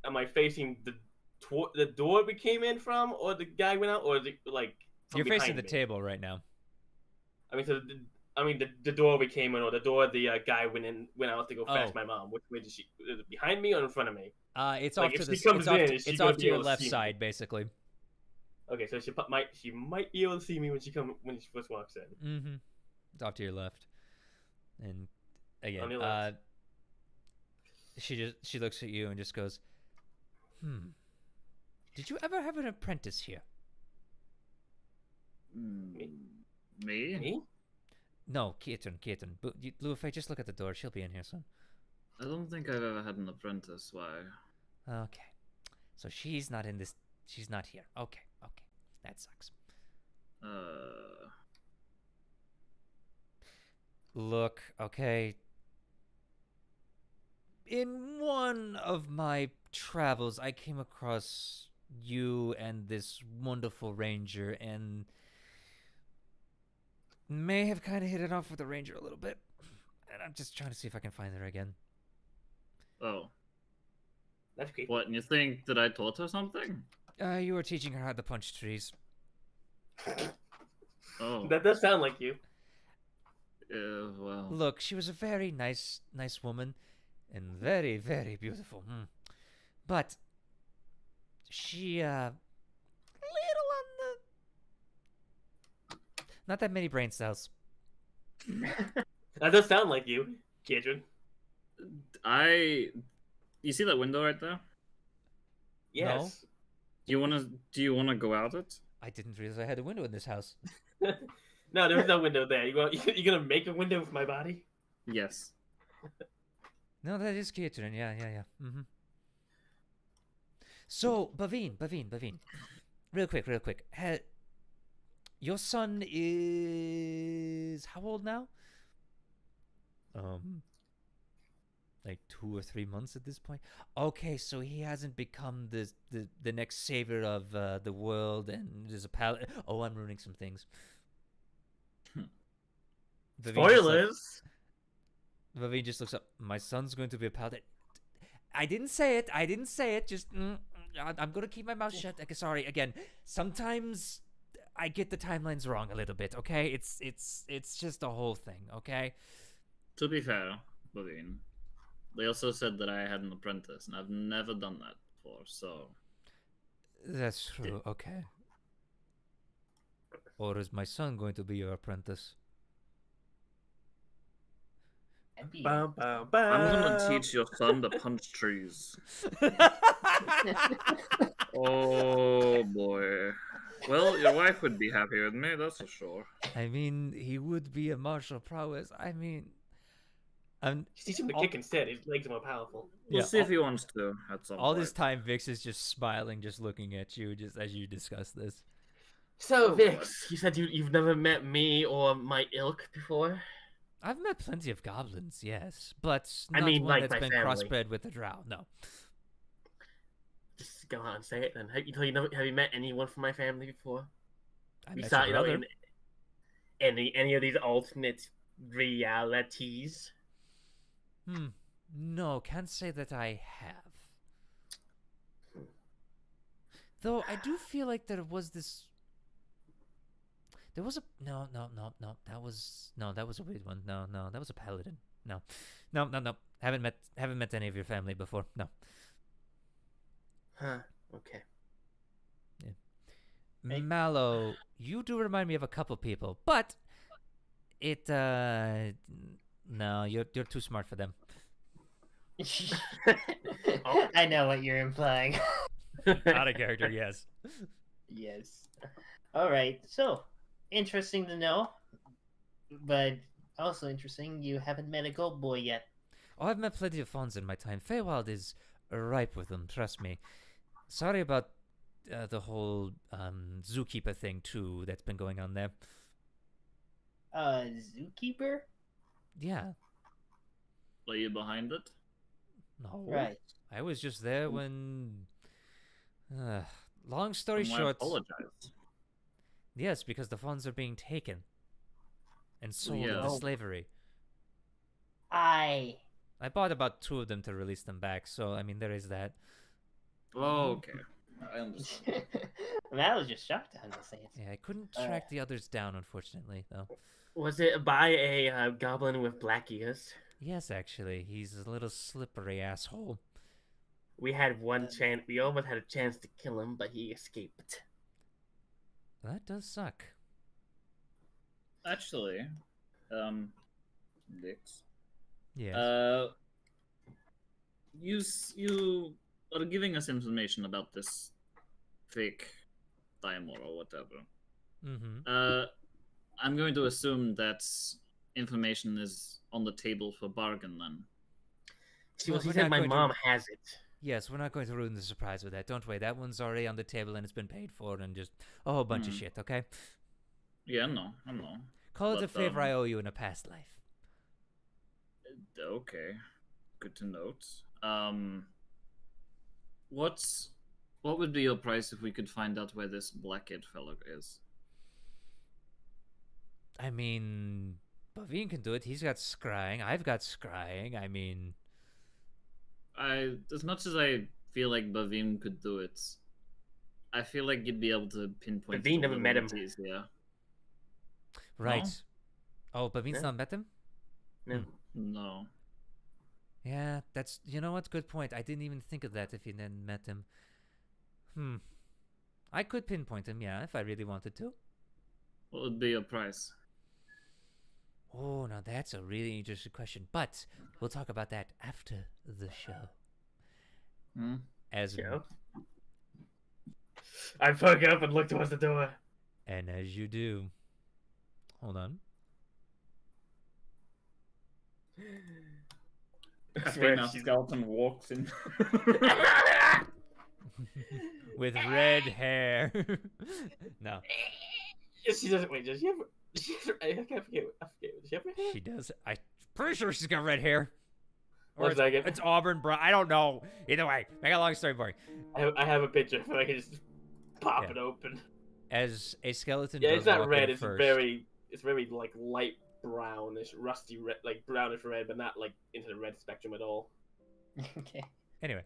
Am I facing the door we came in from, or the guy went out, or is it like from You're facing behind the me? table right now. I mean, the door we came in, or the door the guy went out to go fetch Oh. my mom. Which way did she? Is it behind me or in front of me? It's Like, off if to the she comes it's off in, to, is she it's gonna off to be your able to left see me? side, basically. Okay, so she might be able to see me when she first walks in. Mm-hmm. It's off to your left. And On again, your left. she looks at you and just goes, Did you ever have an apprentice here? Me? Me? No, Keaton. Luffy, just look at the door. She'll be in here soon. I don't think I've ever had an apprentice. Why? Okay. So she's not in this. She's not here. Okay. That sucks. Look, okay. In one of my travels, I came across you and this wonderful ranger, and may have kind of hit it off with the ranger a little bit. And I'm just trying to see if I can find her again. Oh. That's creepy. What, and you think that I taught her something? You were teaching her how to punch trees. Oh. That does sound like you. Well. Look, she was a very nice woman, and very, very beautiful. But she, little on the, not that many brain cells. That does sound like you, Kedron. You see that window right there? Yes. Do you wanna go out it? I didn't realize I had a window in this house. No, there's no window there. You gonna make a window with my body? Yes. No, that is Keaton. Yeah. Mm-hmm. So, Baveen. Real quick. Your son is how old now? Like 2 or 3 months at this point. Okay, so he hasn't become the next savior of the world, and there's a paladin. Oh, I'm ruining some things. Spoilers. Vaveen just looks up. My son's going to be a paladin. I didn't say it. Just I'm gonna keep my mouth shut. Okay, sorry again. Sometimes I get the timelines wrong a little bit. Okay, it's just a whole thing. Okay. To be fair, Baveen, they also said that I had an apprentice, and I've never done that before, so... That's true, okay. Or is my son going to be your apprentice? Bow, bow, bow. I'm gonna teach your son to punch trees. Oh, boy. Well, your wife would be happy with me, that's for sure. I mean, he would be a martial prowess. I mean... Just teach him to kick instead. His legs are more powerful. We'll see if he wants to at some all point. this time, Vix is just smiling, just looking at you, just as you discuss this. So, Vix, you said you've never met me or my ilk before? I've met plenty of goblins, yes, but I not mean, one like that's my been family. crossbred with a drow. No. Just go on and say it then. Have you met anyone from my family before? I met Besides, your brother. in any of these alternate realities? No, can't say that I have. Though I do feel like there was this. There was a no. That was a weird one. No, that was a paladin. No. Haven't met any of your family before. No. Huh. Okay. Yeah. Mallow, you do remind me of a couple people, but it no, you're too smart for them. I know what you're implying. Out of character, yes. Yes. All right. So, interesting to know, but also interesting you haven't met a gold boy yet. Oh, I've met plenty of fawns in my time. Feywild is ripe with them, trust me. Sorry about the whole zookeeper thing too that's been going on there. Zookeeper? Yeah. Were you behind it? No. Right. I was just there when. Long story Then why short. apologize? Yes, because the funds are being taken and sold Yeah. into Oh. slavery. I I bought about 2 of them to release them back, so I mean there is that. Oh, okay. I understand. I was just shocked, honestly. Yeah, I couldn't Uh, track the others down, unfortunately, though. Was it by a goblin with black ears? Yes, actually, he's a little slippery asshole. We had one chance. We almost had a chance to kill him, but he escaped. That does suck. Actually, Dix. Yes. You are giving us information about this fake diamond or whatever. Mm-hmm. I'm going to assume that information is on the table for bargain then. She Well, we're said not my going to- mom has it. Yes, we're not going to ruin the surprise with that. Don't worry, that one's already on the table and it's been paid for and just a whole bunch of shit, okay? Yeah, no, I know. Call it a But, favor I owe you in a past life. Okay, good to note. What would be your price if we could find out where this blackhead fellow is? I mean, Bavine can do it. He's got scrying. I've got scrying. I mean, As much as I feel like Bavim could do it, I feel like you'd be able to pinpoint. Bavim never met him. Yeah. right. No? Oh, Bavine's Yeah. not met him? No. No. Yeah, that's, you know what? Good point. I didn't even think of that if you hadn't met him. I could pinpoint him, yeah, if I really wanted to. What would be your price? Oh, now that's a really interesting question. But we'll talk about that after the show. Hmm? As Joe? I woke up and looked towards the door. And as you do. Hold on. A swear female she's- skeleton walks in. With red hair. No, She doesn't. Wait, does she have? I forget. Does she have red hair? she does. I'm pretty sure she's got red hair. Or One second. it's auburn brown. I don't know. Either way, make a long story boring. I have a picture. If I can just pop Yeah. it open. As a skeleton Yeah, does it's not walk red. in It's first, very like light brownish, rusty red, like brownish red, but not like into the red spectrum at all. Okay. Anyway,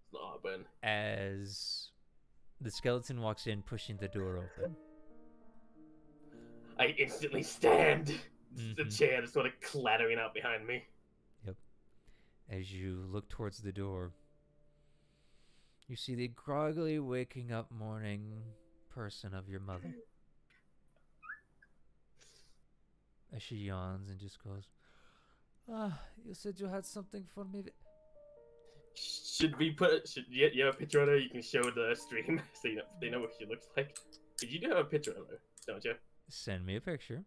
It's not auburn. as the skeleton walks in, pushing the door open. I instantly stand. The Mhm. chair is sort of clattering out behind me. As you look towards the door, you see the groggily waking up morning person of your mother. As she yawns and just goes, you said you had something for me. Should we put? Should you have a picture of her? You can show the stream so they know what she looks like. Did you do have a picture of her? Don't you? Send me a picture.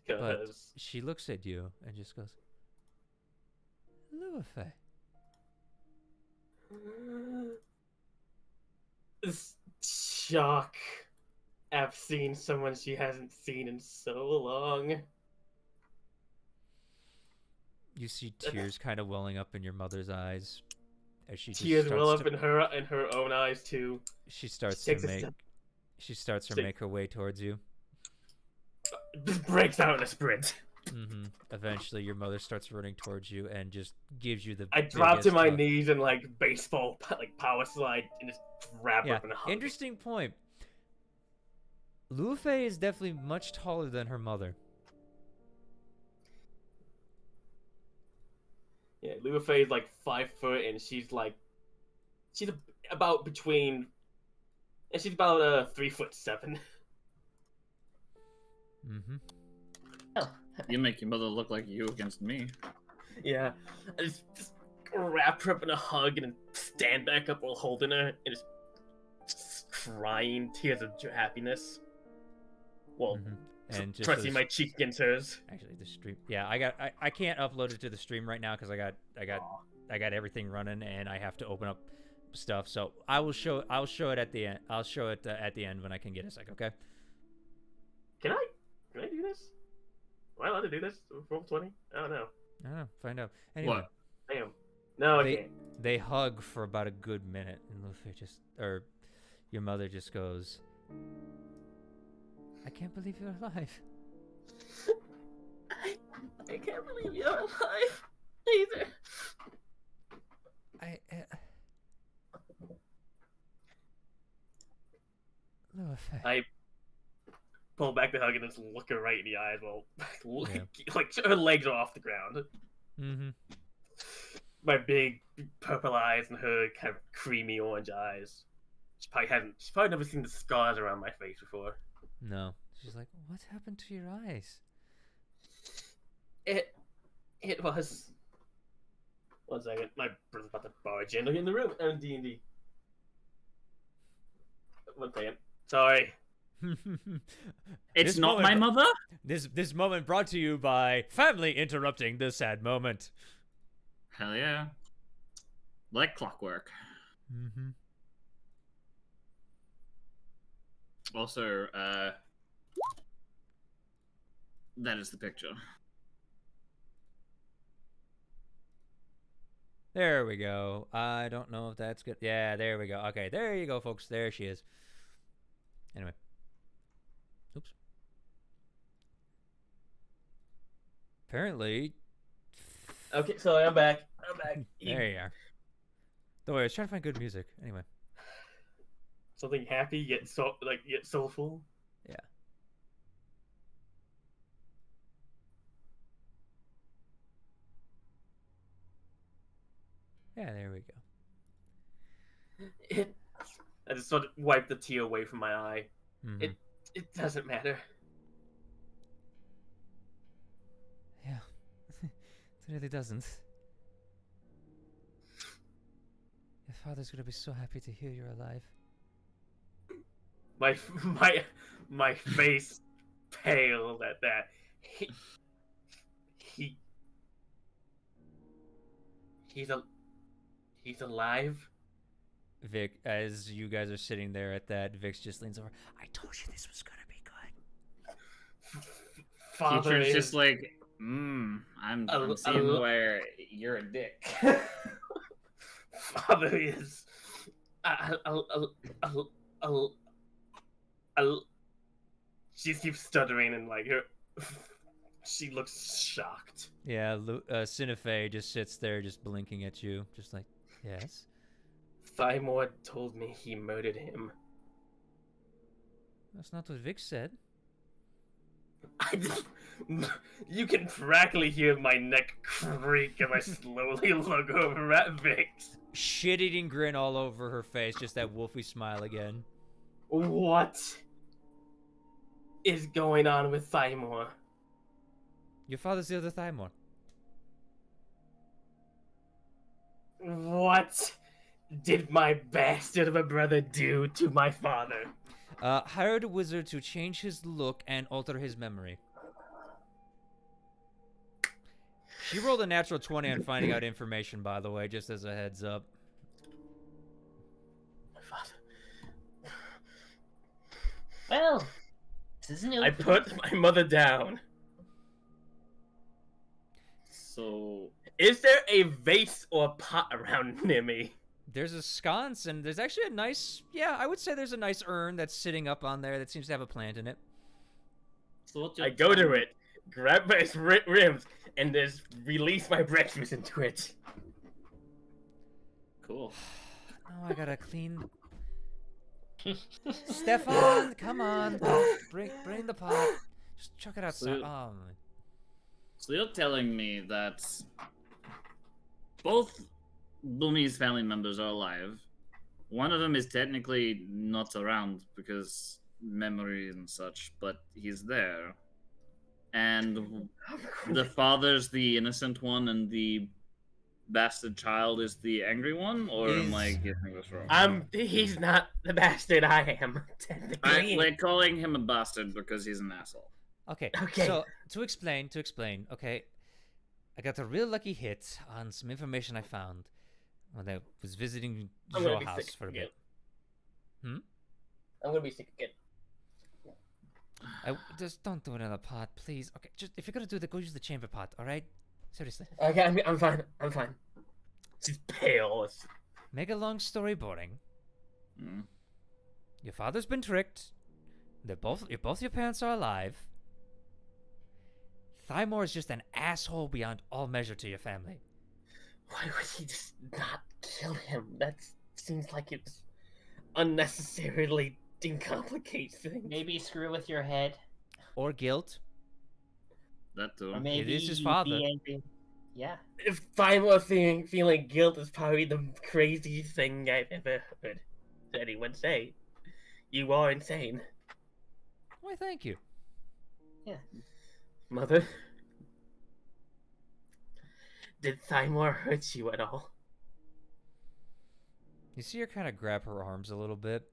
Because She looks at you and just goes, Luafe. shock. I've seen someone she hasn't seen in so long. You see tears kind of welling up in your mother's eyes as she just Tears starts well up to, in her own eyes too. she starts takes to a make step- she starts to Stick- make her way towards you. Just breaks out in a sprint. Eventually, your mother starts running towards you and just gives you the. I drop to biggest my hug. knees and like baseball like power slide and just grab her Yeah, up in a hug. interesting point. Luafe is definitely much taller than her mother. Yeah, Luafe is like 5 foot and she's about between, and she's about 3'7". Mm-hmm. Oh, You make your mother look like you against me. Yeah, I just wrap her up in a hug and then stand back up while holding her and just crying tears of happiness. Well, And just pressing as- my cheek against hers. actually the stream. Yeah, I can't upload it to the stream right now because I got everything running and I have to open up stuff. So I'll show it at the end. I'll show it at the end when I can get a sec. Okay. Can I do this? Am I allowed to do this? Roll 20? I don't know. I don't know. Find out. Anyway, What? Damn. No, I They- can't. they hug for about a good minute, and Luffy your mother just goes, I can't believe you're alive. I can't believe you're alive either. I pull back the hug and just look her right in the eyes while like her legs are off the ground. Mm-hmm. My big purple eyes and her kind of creamy orange eyes. She's probably never seen the scars around my face before. No. She's like, what happened to your eyes? It was. One second, my brother's about to barge in the room. I'm D&D. One second. Sorry. It's not my mother? This moment brought to you by family interrupting the sad moment. Hell yeah. Like clockwork. Mm-hmm. Also, that is the picture. There we go. I don't know if that's good. Yeah, there we go. Okay, there you go, folks. There she is. Anyway. Oops. Apparently. Okay, so I'm back. There you are. Don't worry, I was trying to find good music. Anyway. Something happy yet yet soulful. Yeah. Yeah, there we go. I just sort of wipe the tear away from my eye. Mm-hmm. It doesn't matter. Yeah. It really doesn't. Your father's gonna be so happy to hear you're alive. My face paled at that. He's alive. Vic, as you guys are sitting there at that, Vix just leans over. I told you this was gonna be good. Father Teacher's is just like, I'm seeing where you're a dick. Father is. She keeps stuttering and like her. She looks shocked. Yeah, Cinefe just sits there, just blinking at you, just like, yes. Thymor told me he murdered him. That's not what Vix said. You can practically hear my neck creak as I slowly look over at Vix. Shit-eating grin all over her face, just that wolfy smile again. What is going on with Thymor? Your father's the other Thymor. What did my bastard of a brother do to my father? Hired a wizard to change his look and alter his memory. She rolled a natural 20 on finding out information, by the way, just as a heads up. My father. Well, this is new. I put my mother down. So, is there a vase or pot around near me? There's a sconce, and there's actually a nice, yeah, I would say there's a nice urn that's sitting up on there that seems to have a plant in it. so I go to it, grab my rims, and just release my breath juice into it. cool. Oh, I gotta clean. Stefan, come on, bring the pot. Just chuck it outside. Oh, man. So you're telling me that both Bumi's family members are alive. One of them is technically not around because memory and such, but he's there. And the father's the innocent one and the bastard child is the angry one? Or am I getting this wrong? He's not the bastard I am, technically. We're calling him a bastard because he's an asshole. Okay. Okay. So to explain, okay, I got a real lucky hit on some information I found when I was visiting your house for a bit. I'm gonna be sick again. Just don't do it in a pot, please. Okay, just if you're gonna do that, go use the chamber pot. All right? Seriously. Okay, I'm fine. She's pale. Make a long story boring. Your father's been tricked. Both your parents are alive. Thymor is just an asshole beyond all measure to your family. Why would he just not kill him? That seems like it's unnecessarily complicates things. Maybe screw with your head. Or guilt. That too. Or maybe It is his father. be angry. Yeah. If Thymor feeling guilt is probably the craziest thing I've ever heard anyone say. You are insane. Why, thank you. Yeah. Mother? Did Thymor hurt you at all? You see her kind of grab her arms a little bit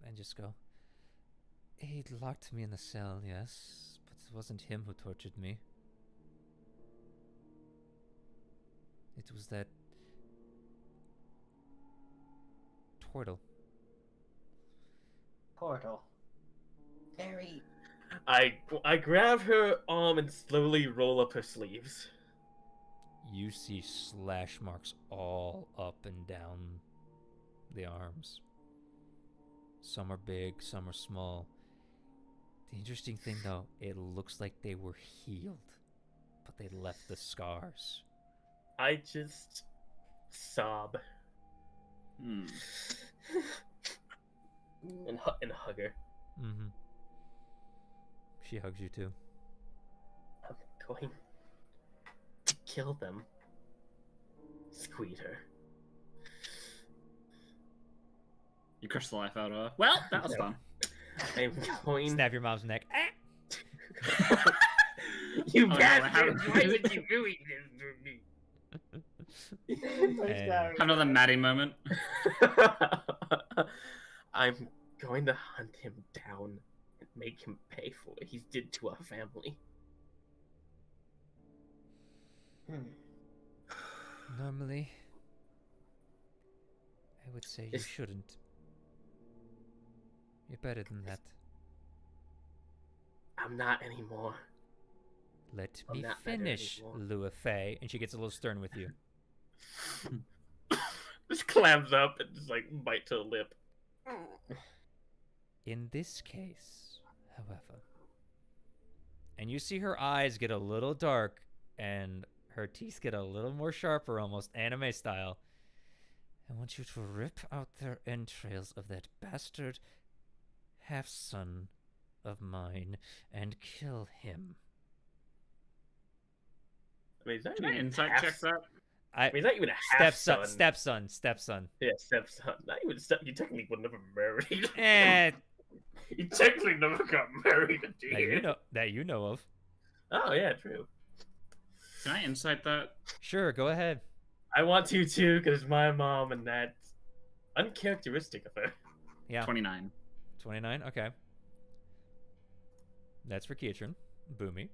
and just go, he locked me in the cell, yes, but it wasn't him who tortured me. It was that turtle. Portal. Very. I grab her arm and slowly roll up her sleeves. You see slash marks all up and down the arms. Some are big, some are small. The interesting thing, though, it looks like they were healed, but they left the scars. I just sob and hug her. Mm-hmm. She hugs you too. I'm going to kill them. Squeeze her. You crushed the life out of her. Well, that was fun. I'm going. Snap your mom's neck. You Oh, no, bastard! how- Why would you doing this to me? And- Another Maddie moment. I'm going to hunt him down and make him pay for what he did to our family. Normally, I would say you Is- shouldn't. You're better than that. I'm not anymore. Let I'm me not better finish, anymore. Lua Fei. And she gets a little stern with you. Just clams up and just like bites her lip. In this case, however, and you see her eyes get a little dark and her teeth get a little more sharper, almost anime style. I want you to rip out the entrails of that bastard half-son of mine and kill him. I mean, is that Can I even insight half- check that? I mean, is that even a half Stepson. Yeah, stepson. Not even step. You technically would never married. Eh, You technically never got married. that you know of. Oh yeah, true. Can I insight that? Sure, go ahead. I want to too, because my mom, and that's uncharacteristic of her. Yeah, 29. 29. Okay, that's for Kietran. Boomy.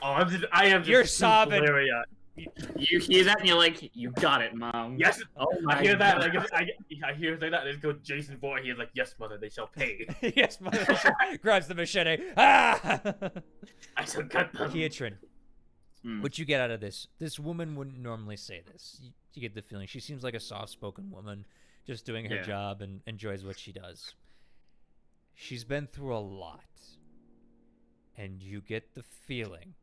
Oh, I am just You're so sobbing. hilarious. You hear that and you're like, you got it, mom. Yes. Oh my I hear that. God. Like, I hear that. And it's go Jason Bourne. He's like, "Yes, mother, they shall pay. Yes, mother. Grabs the machete. Ah! I shall cut them." Kietran, Mm. what you get out of this? This woman wouldn't normally say this. You get the feeling she seems like a soft-spoken woman, just doing her Yeah. job and enjoys what she does. She's been through a lot, and you get the feeling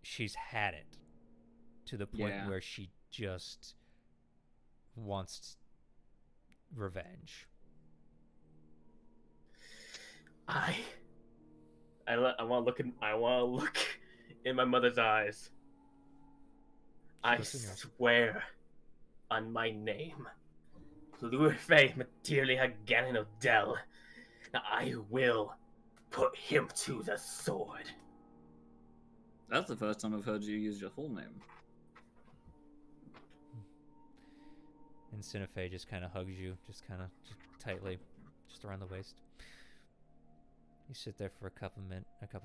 she's had it to the point Yeah. where she just wants revenge. I want to look in my mother's eyes. I Looks in yours. swear on my name, Luife Materia Ganon Odell, I will put him to the sword. That's the first time I've heard you use your full name. And Cinefe just kind of hugs you, just tightly, just around the waist. You sit there for a couple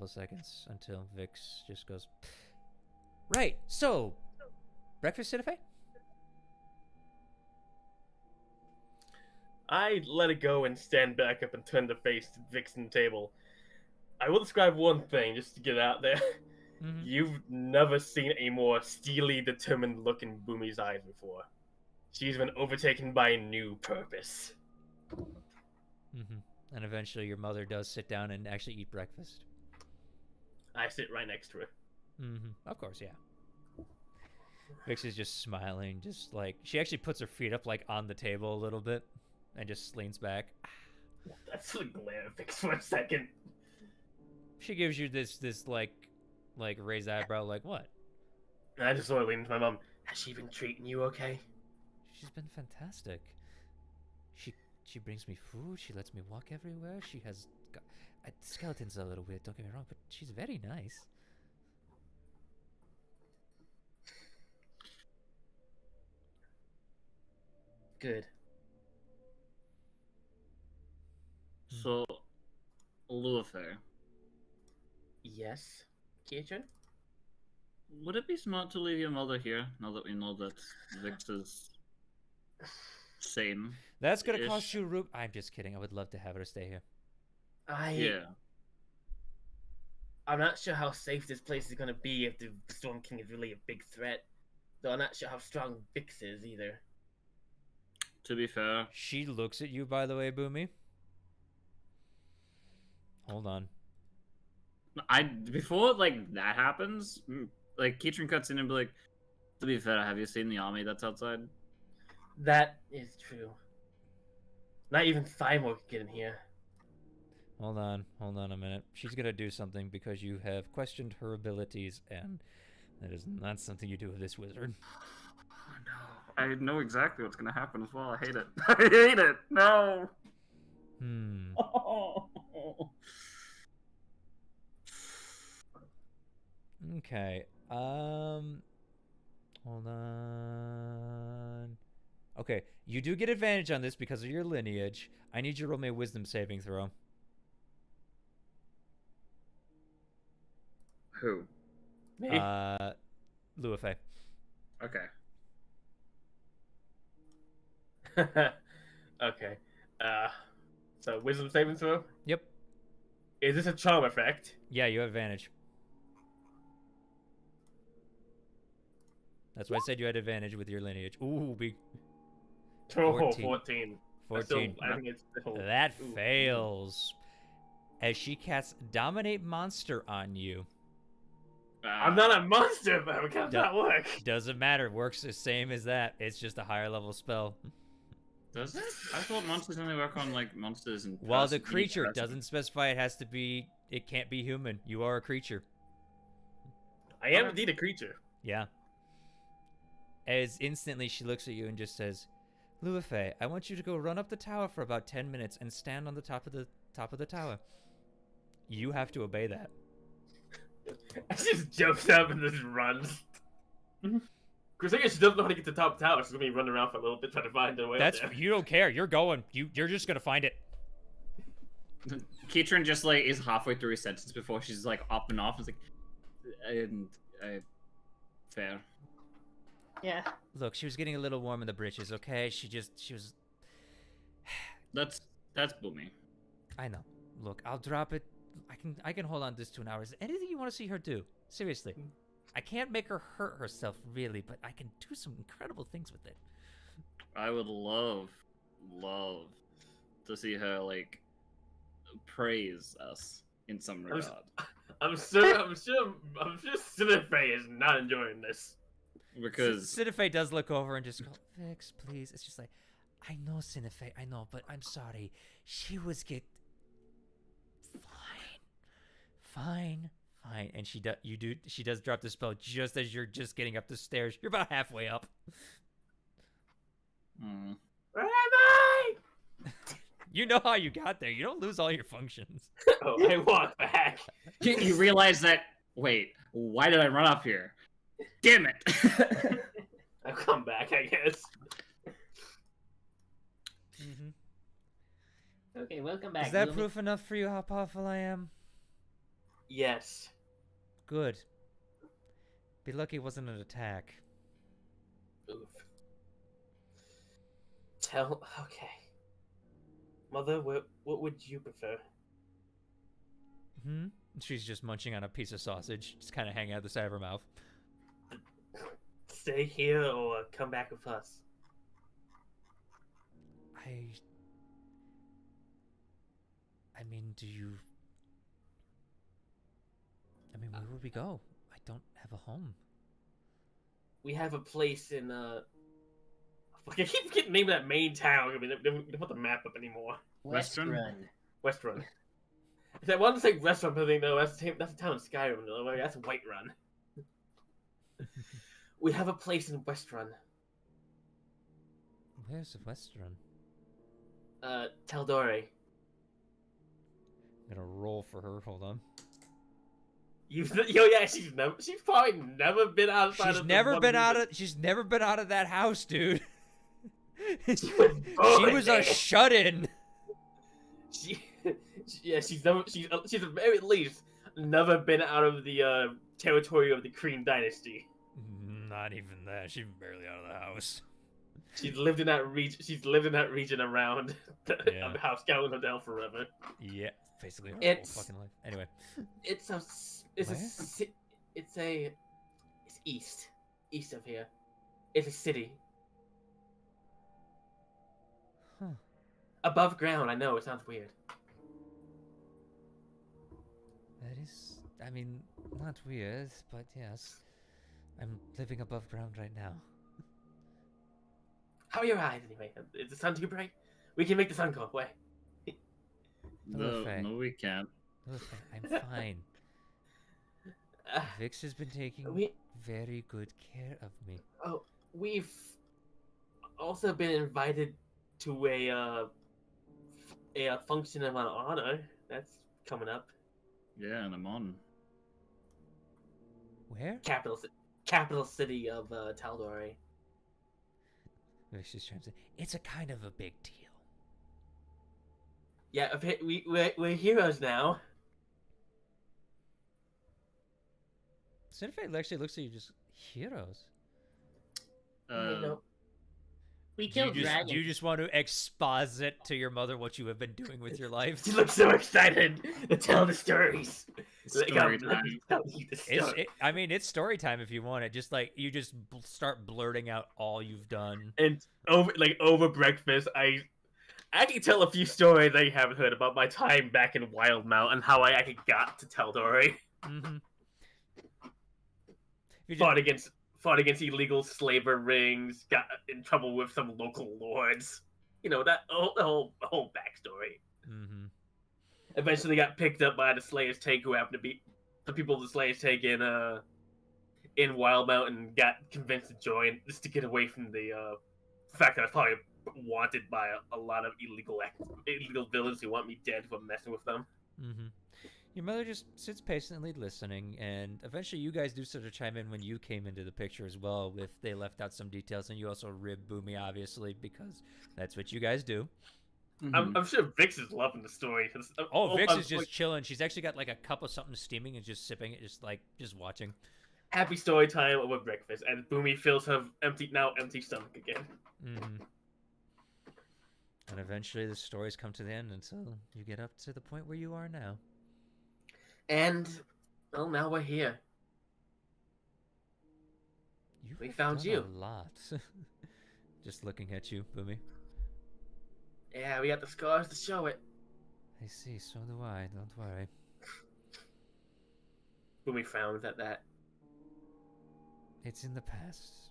of seconds until Vix just goes, "Right, so, breakfast, Cinefe?" I let it go and stand back up and turn to face the Vixen table. I will describe one thing just to get out there. Mhm. You've never seen a more steely, determined look in Boomy's eyes before. She's been overtaken by a new purpose. And eventually your mother does sit down and actually eat breakfast. I sit right next to her. Of course, yeah. Vix is just smiling, just like she actually puts her feet up like on the table a little bit and just leans back. That's a glare fix for a second. She gives you this like raised eyebrow, like what? And I just sort of lean to my mom. Has she been treating you okay? She's been fantastic. She brings me food. She lets me walk everywhere. She has skeletons are a little weird. Don't get me wrong, but she's very nice. Good. So, Luafair, Yes, Kitchen? would it be smart to leave your mother here now that we know that Vix is sane? That's gonna Ish. cost you room. I'm just kidding. I would love to have her stay here. Yeah. I'm not sure how safe this place is gonna be if the Storm King is really a big threat. Though I'm not sure how strong Vix is either. To be fair, She looks at you, by the way, Boomy. Hold on. before like that happens, like Keatron cuts in and be like, "To be fair, have you seen the army that's outside?" That is true. Not even Thymor could get in here. Hold on a minute. She's gonna do something because you have questioned her abilities, and that is not something you do with this wizard. Oh, no, I know exactly what's gonna happen as well. I hate it. I hate it. No. Okay. Hold on. Okay, you do get advantage on this because of your lineage. I need you to roll me a wisdom saving throw. Who? Me? Luafae. Okay. Okay. So wisdom saving throw? Yep. Is this a charm effect? Yeah, you have advantage. That's why I said you had advantage with your lineage. Ooh, big. Oh, 14. 14. 14. I think it's still... That Ooh. fails. As she casts Dominate Monster on you. I'm not a monster, but how does that work? Doesn't matter. Works the same as that. It's just a higher level spell. Does it? I thought monsters only work on like monsters and. While the creature doesn't specify it has to be, it can't be human. You are a creature. I am indeed a creature. Yeah. As instantly she looks at you and just says, Luafae, I want you to go run up the tower for about 10 minutes and stand on the top of the tower. You have to obey that. She just jumps up and just runs. Because I guess she doesn't know how to get to the top tower. She's gonna be running around for a little bit trying to find her way That's up there. you don't care. You're going. You're just gonna find it. Keatron just like is halfway through his sentence before she's like up and off. It's like, fair. Yeah. Look, she was getting a little warm in the britches. Okay, she was. That's Boomy. I know. Look, I'll drop it. I can hold on to this 2 hours. Anything you want to see her do? Seriously. I can't make her hurt herself, really, but I can do some incredible things with it. I would love to see her like praise us in some regard. I'm sure Cinefay is not enjoying this. Because Cinefay does look over and just go, Vix, please. It's just like, I know, Cinefay, I know, but I'm sorry. She was fine. And she does drop the spell just as you're just getting up the stairs. You're about halfway up. Where am I? You know how you got there. You don't lose all your functions. Oh, I walk back. you realize that. Wait, why did I run up here? Damn it! I'll come back, I guess. Okay, welcome back. Is that Lumi. proof enough for you how powerful I am? Yes. Good. Be lucky it wasn't an attack. Oof. Okay. Mother, what would you prefer? She's just munching on a piece of sausage, just kind of hanging out the side of her mouth. Stay here or come back with us? I mean, where would we go? I don't have a home. We have a place in fuck, I keep forgetting the name of that main town. I mean, they don't put the map up anymore. Western? Westrun. I wanted to say Westrun, but I think no, that's the town in Skyrim. No, that's Whiterun. We have a place in Westrun. Where's Westrun? Tal'dorei. I'm gonna roll for her. Hold on. She's probably never been outside. She's never been out of that house, dude. She was a shut-in. She's at the very least never been out of the territory of the Kryn dynasty. Not even that. She's barely out of the house. She's lived in that region. She's lived in that region around the house Gallon Hotel forever. Yeah, basically her whole fucking life. Anyway, it's east of here. It's a city. Huh. Above ground. I know it sounds weird. That is, I mean, not weird, but yes. I'm living above ground right now. How are your eyes anyway? Is the sun too bright? We can make the sun go away. No, we can't. I'm fine. Vix has been taking very good care of me. Oh, we've also been invited to a function of honor that's coming up. Yeah, and I'm on. Where? Capital city of tal'dorei. Vix is trying to say, it's a kind of a big deal. Yeah, we're heroes now. Cinefate actually looks like you just heroes. We killed dragons. Do you just want to exposit to your mother what you have been doing with your life? She looks so excited to tell the stories. Story time. It's story time if you want it. Just like you just start blurting out all you've done. And over breakfast, I can tell a few stories that you haven't heard about my time back in Wildmount and how I actually got to Tal'dorei. Mm-hmm. Fought against illegal slaver rings, got in trouble with some local lords. You know, the whole backstory. Mm-hmm. Eventually got picked up by the Slayer's Take, who happened to be the people of the Slayer's Take in Wildmount, and got convinced to join just to get away from the fact that I was probably wanted by a lot of illegal villains who want me dead for messing with them. Mm-hmm. Your mother just sits patiently listening, and eventually you guys do sort of chime in when you came into the picture as well. If they left out some details, and you also rib Boomy, obviously, because that's what you guys do. Mm-hmm. I'm sure Vix is loving the story. Vix is just chilling. She's actually got like a cup of something steaming and just sipping it, just watching. Happy story time over breakfast, and Boomy fills her empty stomach again. Mm-hmm. And eventually the stories come to the end until you get up to the point where you are now. And, well, now we're here. We found you. A lot. Just looking at you, Boomy. Yeah, we got the scars to show it. I see, so do I. Don't worry. Boomy frowns at that. It's in the past.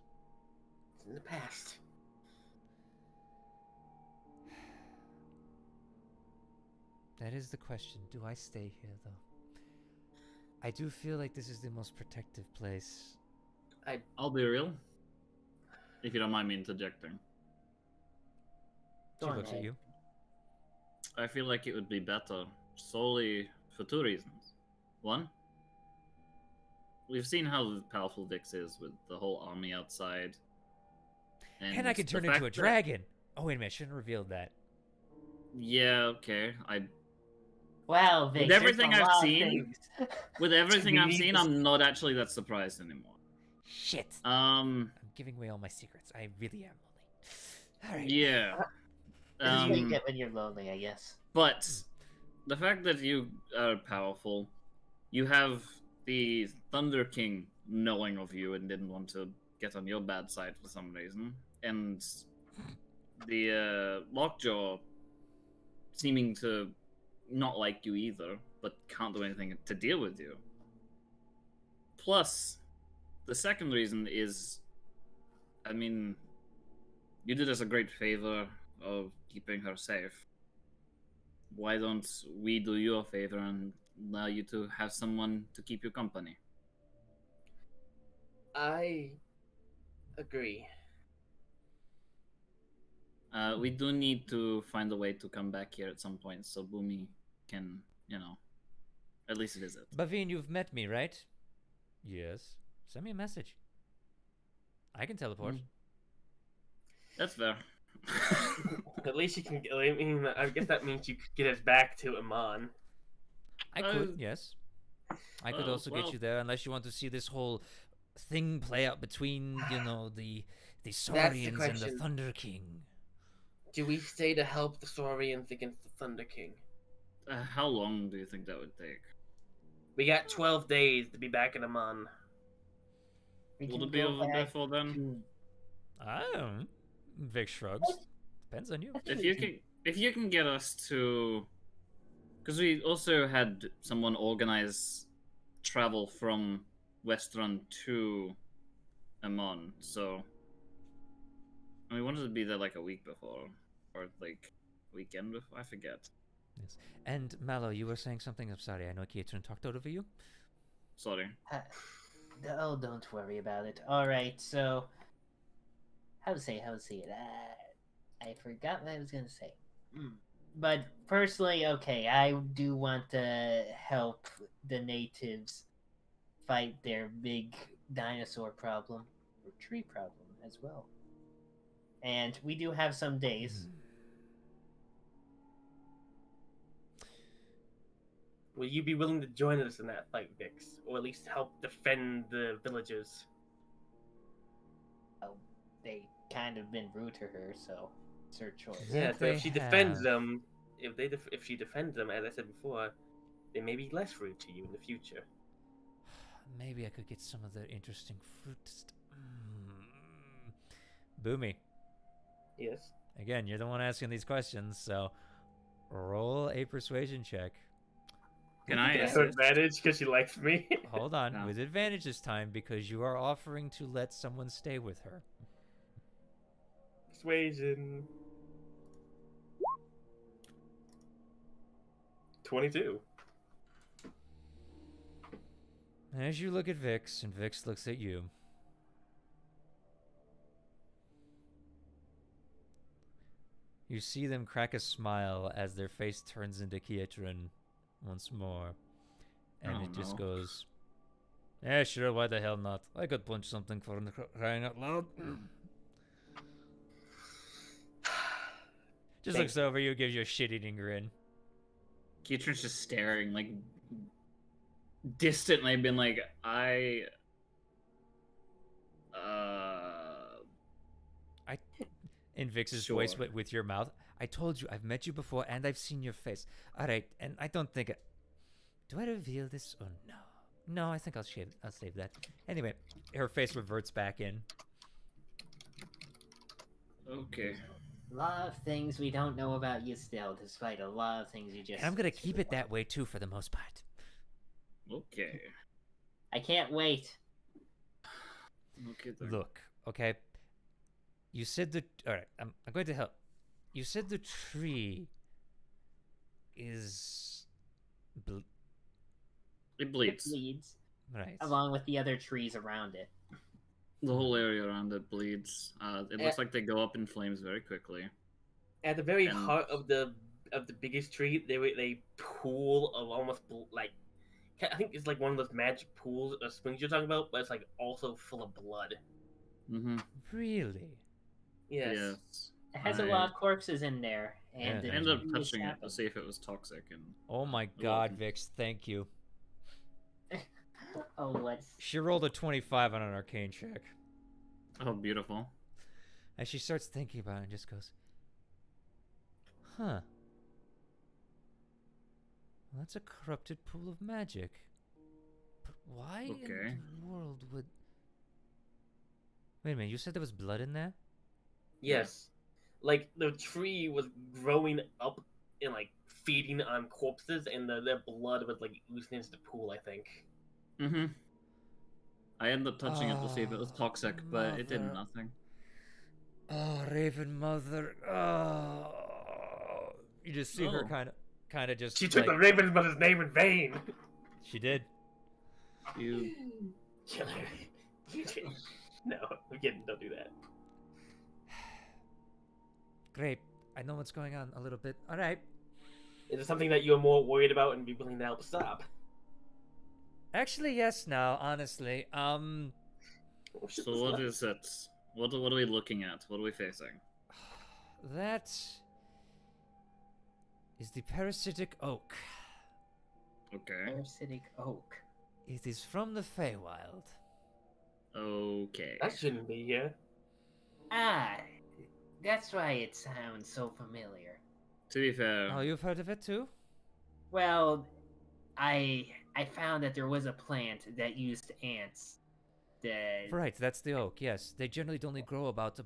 It's in the past. That is the question. Do I stay here, though? I do feel like this is the most protective place. I'll be real. If you don't mind me interjecting. She looks at you. I feel like it would be better solely for two reasons. One, we've seen how powerful Vix is with the whole army outside. And I can turn into a dragon! Oh, wait a minute, I shouldn't have revealed that. Yeah, okay. Wow, Vix, with everything I've seen, I'm I'm not actually that surprised anymore. Shit. I'm giving away all my secrets. I really am lonely. All right. Yeah. This is what you get when you're lonely, I guess. But the fact that you are powerful, you have the Thunder King knowing of you and didn't want to get on your bad side for some reason, and the Lockjaw seeming to not like you either, but can't do anything to deal with you. Plus, the second reason is, I mean, you did us a great favor of keeping her safe. Why don't we do you a favor and allow you to have someone to keep you company? I agree. We do need to find a way to come back here at some point so Boomy can, at least visit. Bavine, you've met me, right? Yes. Send me a message. I can teleport. That's fair. At least you can. I mean, I guess that means you could get us back to Amon. I could, yes. I could also get you there, unless you want to see this whole thing play out between, the Saurians and the question. Thunder King. Do we stay to help the Saurians against the Thunder King? How long do you think that would take? We got 12 days to be back in Amon. We Will can it be go over back before then? to- I don't know. Vic shrugs. Depends on you. If you can get us to, because we also had someone organize travel from Westrun to Amon, so we wanted to be there like a week before, or like weekend before. I forget. Yes. And Mallow, you were saying something. I'm sorry. I know Kietran talked over you. Sorry. Oh, don't worry about it. All right, so how to say it? I forgot what I was gonna say. But personally, okay, I do want to help the natives fight their big dinosaur problem or tree problem as well. And we do have some days. Will you be willing to join us in that fight, Vix? Or at least help defend the villagers? Oh, they kind of been rude to her, so it's her choice. Yeah, That so if they she defends have. them, if she defends them, as I said before, they may be less rude to you in the future. Maybe I could get some of the interesting fruit. Boomy. Yes. Again, you're the one asking these questions, so roll a persuasion check. Can I That's assist? her advantage because she likes me. Hold on, No. with advantage this time because you are offering to let someone stay with her. Persuasion. 22. As you look at Vix, and Vix looks at you, you see them crack a smile as their face turns into Kietran once more. And Oh, it just no. goes, yeah, sure, why the hell not? I could punch something for crying out loud. Just looks over you, gives you a shit-eating grin. Keitran's just staring, like, distantly, been like, In Vix's Sure. voice, but with your mouth. I told you, I've met you before, and I've seen your face. All right, and I don't think. Do I reveal this or no? No, I think I'll save that. Anyway, her face reverts back in. Okay. A lot of things we don't know about you still, despite a lot of things you just. And I'm gonna keep it that way too, for the most part. Okay. I can't wait. Okay then. Look, okay. You said the. All right, I'm going to help. You said the tree is. It It bleeds. bleeds, Right. along with the other trees around it. The whole area around it bleeds. It looks like they go up in flames very quickly. At the very And- heart of the biggest tree, they pool of almost like, I think it's like one of those magic pools or springs you're talking about, but it's like also full of blood. Mm-hmm. Really? Yes. Yes. It has a I- lot of corpses in there, and Yeah. the I ended up tree is touching it to happened. see if it was toxic, and Oh my You're God, welcome. Vix! Thank you. Oh, what's She rolled a 25 on an arcane check. oh, beautiful. As she starts thinking about it and just goes, huh. Well, that's a corrupted pool of magic. But why Okay. in the world would... Wait a minute, you said there was blood in there? Yes. like the tree was growing up and like feeding on corpses, and their blood was like oozing into the pool. I think. Mm-hmm. I ended up touching it to see if it was toxic, but it did mother. nothing. Oh, Raven Mother. Oh. You just see her Oh. kind of just. She took like, the Raven's mother's name in vain. She did. You Kill her. No, I'm kidding. Don't do that. Great. I know what's going on a little bit. All right. Is it something that you're more worried about and be willing to help stop? Actually, yes. Now, honestly, Oh, shit, So this what is is it? What are we looking at? What are we facing? that is the parasitic oak. Okay. Parasitic oak. It is from the Feywild. Okay. That shouldn't be here. Ah, that's why it sounds so familiar. To be fair, Oh, you've heard of it too? Well, I found that there was a plant that used ants. That Right, that's the oak. Yes, they generally only grow about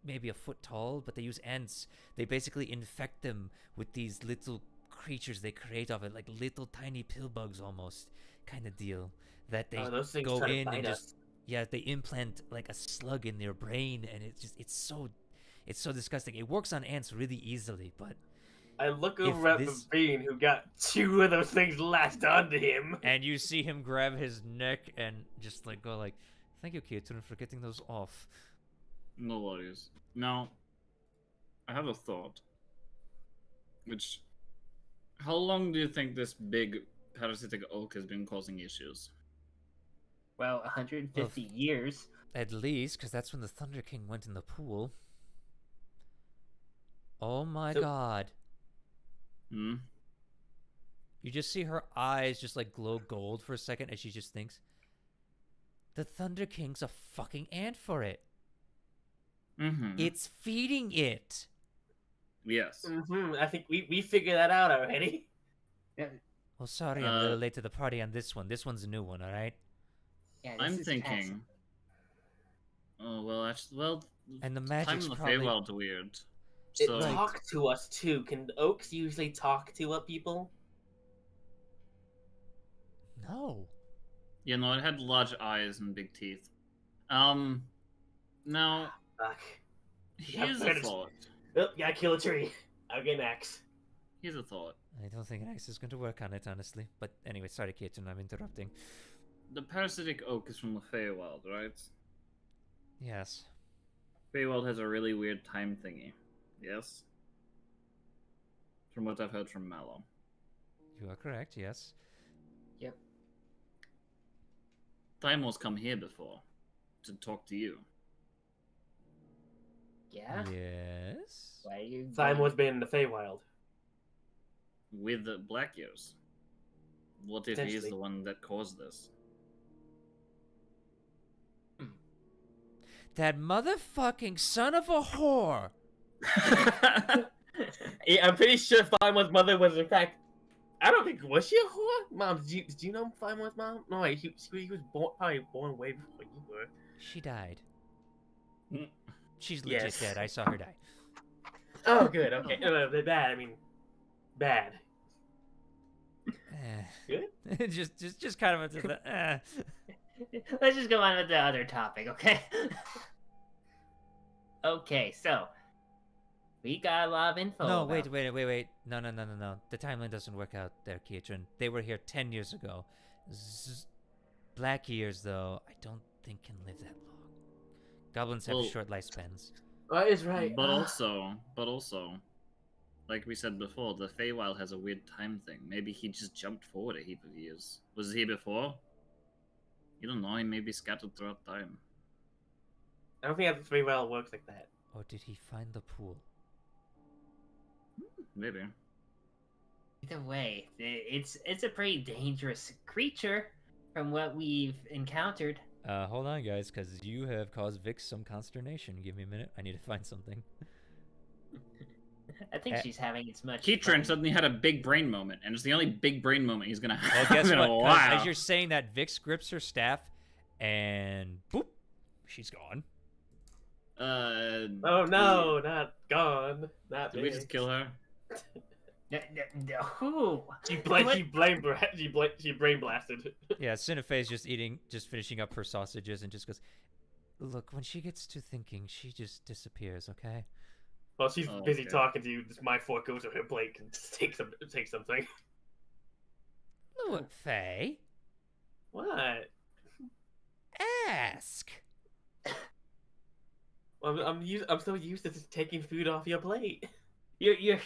maybe a foot tall, but they use ants. They basically infect them with these little creatures they create of it, like little tiny pill bugs almost, kind of deal. That they Those things go try to in bite and us. just they implant like a slug in their brain, and it's so disgusting. It works on ants really easily, but I look if over at this- the bean who got 2 of those things latched onto him. and you see him grab his neck and just like go like, "Thank you, Keaton, for getting those off." no worries. Now, I have a thought. Which, how long do you think this big parasitic oak has been causing issues? well, 150 years. At least, because that's when the Thunder King went in the pool. Oh my So- god. Hmm? You just see her eyes just like glow gold for a second as she just thinks, the Thunder King's a fucking ant for it. Mm-hmm. It's feeding it. Yes. I think we figured that out already. Well, sorry, I'm a little late to the party on this one. This one's a new one, alright? Yeah, this I'm is thinking. passive. Oh well, actually, well. And the time magic's in the probably... Feywild's weird. It So talked to us too. Can oaks usually talk to people? No. you know, it had large eyes and big teeth. Now Fuck. here's a better- thought. Oh, gotta kill a tree. I'll get an axe. Here's a thought. I don't think an axe is going to work on it, honestly. But anyway, sorry, Keaton, I'm interrupting. The parasitic oak is from the Feywild, right? Yes. Feywild has a really weird time thingy. Yes? From what I've heard from Mallow. You are correct, yes. Yep. Thymo's come here before. To talk to you. Yeah. Yes. Why are you? Thymo's been in the Feywild. With the Black Ears. What if he's Potentially. the one that caused this? That motherfucking son of a whore! Yeah, I'm pretty sure Thymo's mother was, in fact, I don't think, was she a whore? Mom, did you know Thymo's mom? No, wait, he was probably born way before you were. She died. Mm. She's legit Yes. dead. I saw her die. Oh, good, okay. No, they're bad, I mean, bad. Good? just kind of into the. Let's just go on with the other topic, okay? Okay, so we got a lot of info. No, about- wait. No. The timeline doesn't work out there, Keatron. They were here 10 years ago. Black Ears, though, I don't think can live that long. Goblins have Well- short lifespans. That is right. But also, like we said before, the Feywild has a weird time thing. Maybe he just jumped forward a heap of years. Was he before? You don't know, he may be scattered throughout time. I don't think that very well works like that. Or did he find the pool? Maybe. Either way, it's a pretty dangerous creature from what we've encountered. Hold on, guys, because you have caused Vix some consternation. Give me a minute. I need to find something. I think Eh. she's having as much. Keatron fun. suddenly had a big brain moment, and it's the only big brain moment he's gonna Well, have guess in what? a 'Cause while. as you're saying that, Vix grips her staff, and boop, she's gone. Oh no, not gone. Not Did we just kill her? Who? She What? brain blasted. Yeah, Cinephae's just finishing up her sausages and just goes, "Look, when she gets to thinking, she just disappears, okay?" While she's Oh, busy okay. talking to you, just my fork goes to her plate and take something. Look, Faye, What? ask. Well, I'm so used to just taking food off your plate. You're We're in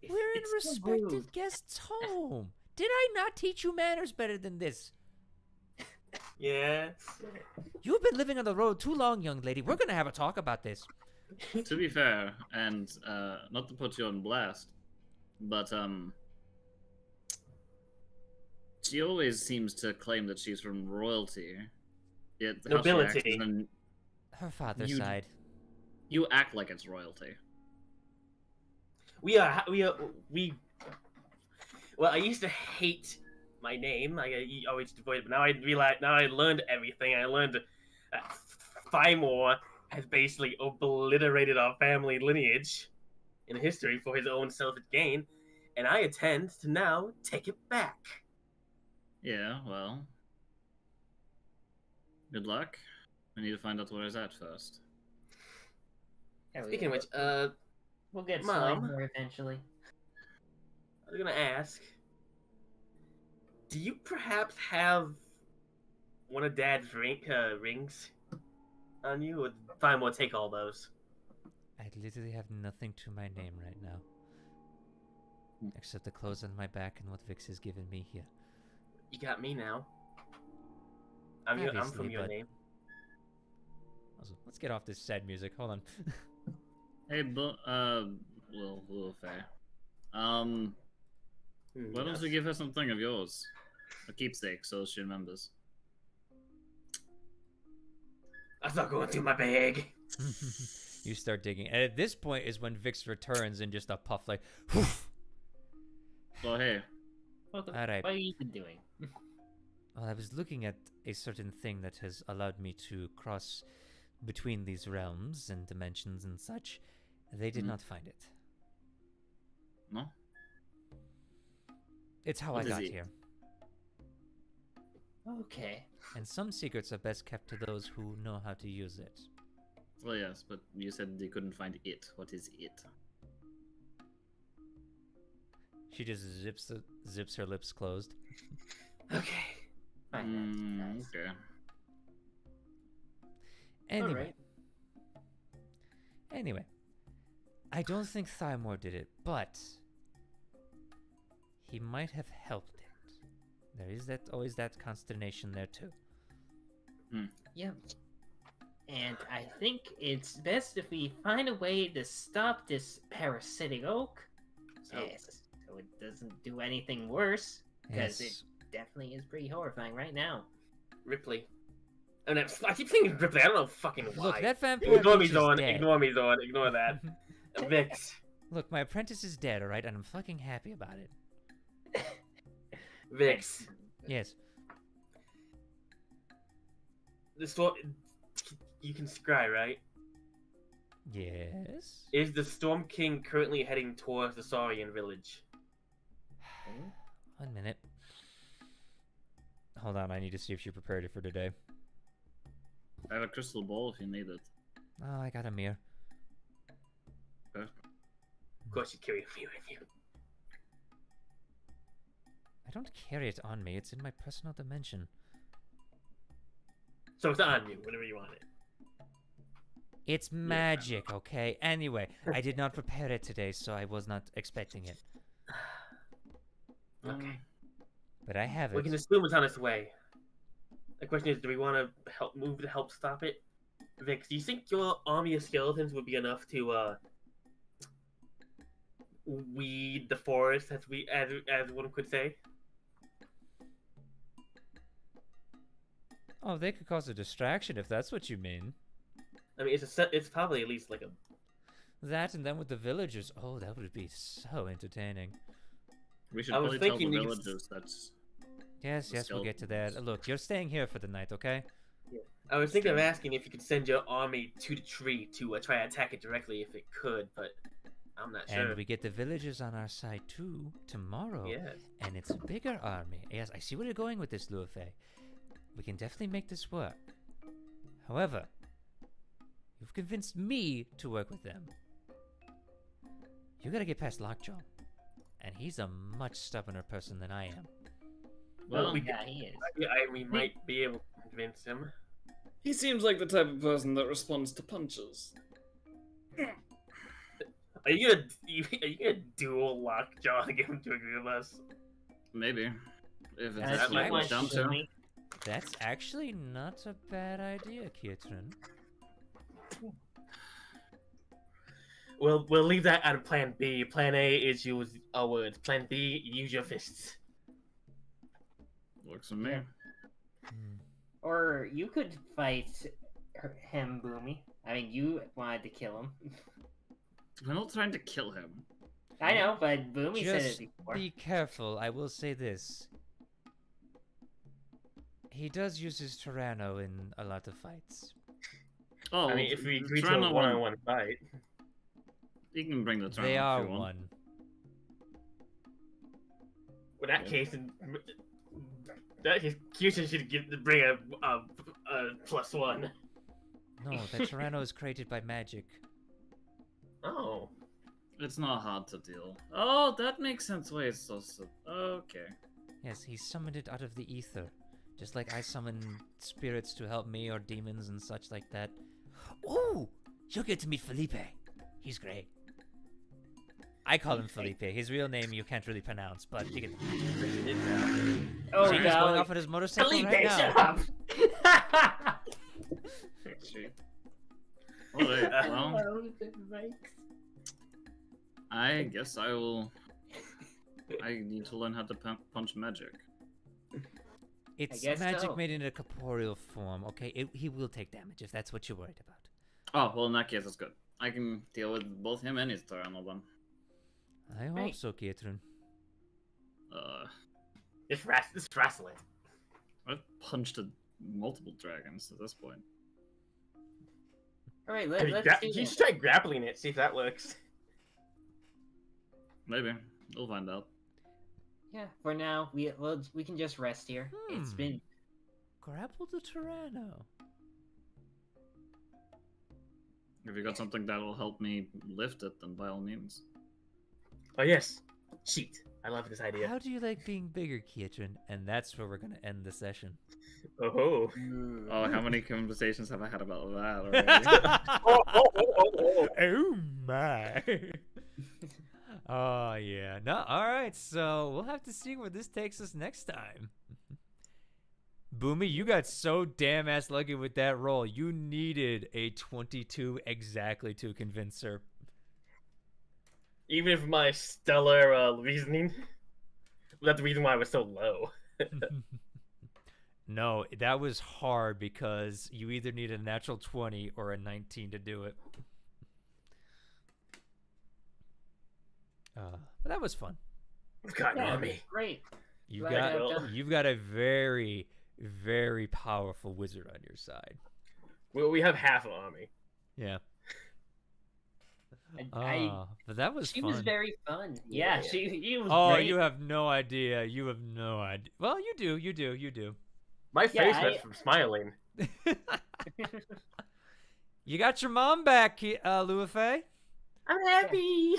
it's so respected rude. guests' home. Did I not teach you manners better than this? Yes. You've been living on the road too long, young lady. We're gonna have a talk about this. To be fair, and not to put you on blast, but she always seems to claim that she's from royalty. Yet how she acts Nobility. is an- Her father's You- side. you act like it's royalty. We. Well, I used to hate my name. I always avoided it, but now I realize. Now I learned everything. I learned that Thymor has basically obliterated our family lineage in history for his own selfish gain, and I intend to now take it back. Yeah, well. Good luck. I need to find out where he's at first. Speaking of which, we'll get Mom? Slimer eventually. I was gonna ask, do you perhaps have one of Dad's rings on you? Or Fine, we'll take all those. I literally have nothing to my name right now. Except the clothes on my back and what Vix has given me here. You got me now. I'm from Obviously, your but- name. Also, let's get off this sad music. Hold on. Hey, Little Faye. Why don't you give her something of yours? A keepsake, so she remembers. That's not going through my bag. You start digging. And at this point is when Vix returns in just a puff like, "Whoof." So hey, What Alright. are you even doing? Well, I was looking at a certain thing that has allowed me to cross between these realms and dimensions and such. They did Mhm. not find it. no? It's how What I is got it? here. Okay. And some secrets are best kept to those who know how to use it. Well, yes, but you said they couldn't find it. What is it? She just zips her lips closed. Okay. Fine, that's Okay. Anyway. Anyway. I don't think Thymor did it, but he might have helped it. There is always that consternation there too. Yep. And I think it's best if we find a way to stop this parasitic oak. Yes. So it doesn't do anything worse. Because Yes. it definitely is pretty horrifying right now. Ripley. And I keep saying Ripley. I don't know fucking why. Look, that vampire Ignore me, bitch is Zorn. dead. Ignore me, Zorn. Ignore that. Vix. Look, my apprentice is dead, alright, and I'm fucking happy about it. Vix. Yes. The storm. You can scry, right? Yes. Is the Storm King currently heading towards the Saurian village? 1 minute. Hold on, I need to see if she prepared it for today. I have a crystal ball if you need it. Oh, I got a mirror. Okay. Of course, you carry me with you. I don't carry it on me, it's in my personal dimension. So it's on you whenever you want it. It's magic, okay? Anyway, I did not prepare it today, so I was not expecting it. Okay. But I have We it. can assume it's on its way. The question is, do we want to move to help stop it? Vix, do you think your army of skeletons would be enough to weed the forest, as one could say? Oh, they could cause a distraction if that's what you mean. I mean, it's probably at least like a. That and then with the villagers, oh, that would be so entertaining. We should I was probably tell the thinking you could- villagers that. Yes, The yes, we'll get to that. Look, you're staying here for the night, okay? I was thinking of asking if you could send your army to the tree to try to attack it directly if it could, but I'm not sure. And we get the villagers on our side too tomorrow. Yes. And it's a bigger army. Yes, I see where you're going with this, Luafei. We can definitely make this work. However, you've convinced me to work with them. You gotta get past Lockjaw. And he's a much stubborner person than I am. Well, Yeah, he is. We might be able to convince him. He seems like the type of person that responds to punches. Are you gonna duel Lockjaw to get him to agree with us? maybe. If it's That's that my much down question. to. That's actually not a bad idea, Kietran. We'll leave that on Plan B. Plan A is use our words. Plan B, use your fists. Works for me. Or you could fight him, Boomy. I mean, you wanted to kill him. We're not trying to kill him. I know, but Boomy said it Just before. be careful. I will say this. He does use his Tyranno in a lot of fights. Oh, I mean, if we agree to Tyranno a one-on-one fight. You can bring the Tyranno They if are you want. one. In that case, Kyushin should bring a +1. No, the Tyranno is created by magic. Oh. It's not hard to deal. Oh, that makes sense. Why it's so. Okay. Yes, he summoned it out of the ether. Just like I summon spirits to help me or demons and such like that. Ooh! You'll get to meet Felipe. He's great. I call him Felipe. His real name you can't really pronounce, but you can. Oh, See, he's no. going off on his motorcycle Felipe, right now. shut up! Alright, well, Oh, the mics. I guess I will. I need to learn how to punch magic. It's guess magic so. made in a corporeal form, okay? He will take damage if that's what you're worried about. Oh, well, in that case, that's good. I can deal with both him and his Tyranno then. I hope Right. so, Kietran. It's wrestling. I've punched multiple dragons at this point. Alright, Have you let's do you this. should try grappling it, see if that works. Maybe. We'll find out. Yeah, for now, we can just rest here. It's Hmm. been Grapple the Tyranno. If you got something that will help me lift it, then by all means. Oh yes, sheet. I love this idea. How do you like being bigger, Kietran? And that's where we're gonna end the session. Oh. Oh, how many conversations have I had about that already? Oh my. Oh yeah. No, alright, so we'll have to see where this takes us next time. Boomy, you got so damn ass lucky with that roll. You needed a 22 exactly to convince her. Even if my stellar reasoning, that's the reason why I was so low. No, that was hard because you either need a natural 20 or a 19 to do it. But that was fun. I've got an yeah, army. great. You've Glad got I've done- you've got a very, very powerful wizard on your side. Well, we have half an army. Yeah. I But that was she fun. was very fun. Yeah, Yeah. she was Oh, great. you have no idea. You have no idea. Well, you do. My Yeah, face hurts from smiling. You got your mom back, Luafei. I'm happy.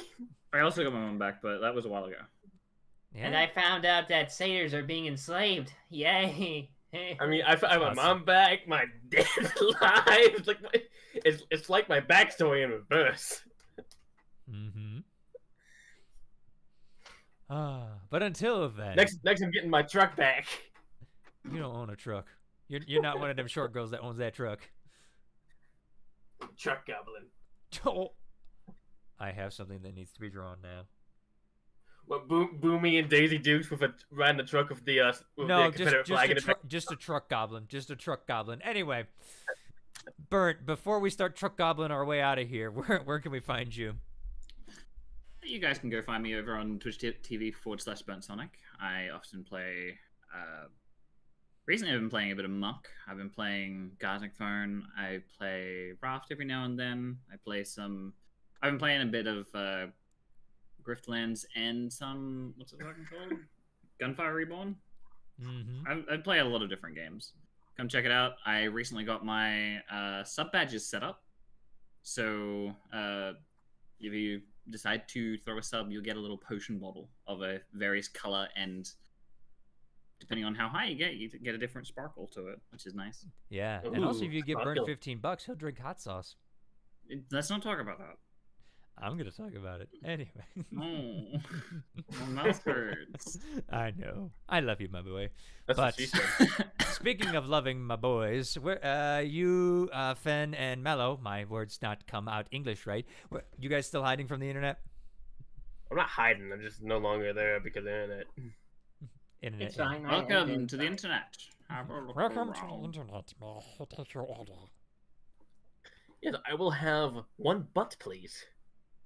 I also got my mom back, but that was a while ago. Yeah. And I found out that satyrs are being enslaved. Yay! I mean, I found my Awesome. mom back, my dad's alive. It's like it's like my backstory in reverse. Mm-hmm. But until then, Next, I'm getting my truck back. you don't own a truck. You're not one of them short girls that owns that truck. Truck goblin. Oh. I have something that needs to be drawn now. What Boomy and Daisy Dukes ran the truck with the No, Confederate flag in it. just a truck goblin. Just a truck goblin. Anyway, Burnt, before we start truck goblin our way out of here, where can we find you? You guys can go find me over on Twitch TV /BurntSonic. I often play Recently, I've been playing a bit of Muck. I've been playing Gothic Fern. I play Raft every now and then. I've been playing a bit of Griftlands and some, what's it fucking called? Gunfire Reborn. Mm-hmm. I play a lot of different games. Come check it out. I recently got my sub badges set up. So if you decide to throw a sub, you'll get a little potion bottle of a various color, and depending on how high you get a different sparkle to it, which is nice. Yeah, and also if Ooh, you get burned sparkle. $15, he'll drink hot sauce. Let's not talk about that. I'm gonna talk about it anyway. Oh, my mouth hurts. I know. I love you, my boy. That's But what she said. speaking of loving my boys, you, Fen and Mello, my words not come out English right. You guys still hiding from the internet? I'm not hiding. I'm just no longer there because of the internet. Internet. It's fine. Welcome to the internet. Have a look Welcome to the around. internet. May I take your order? Yes, I will have one butt, please.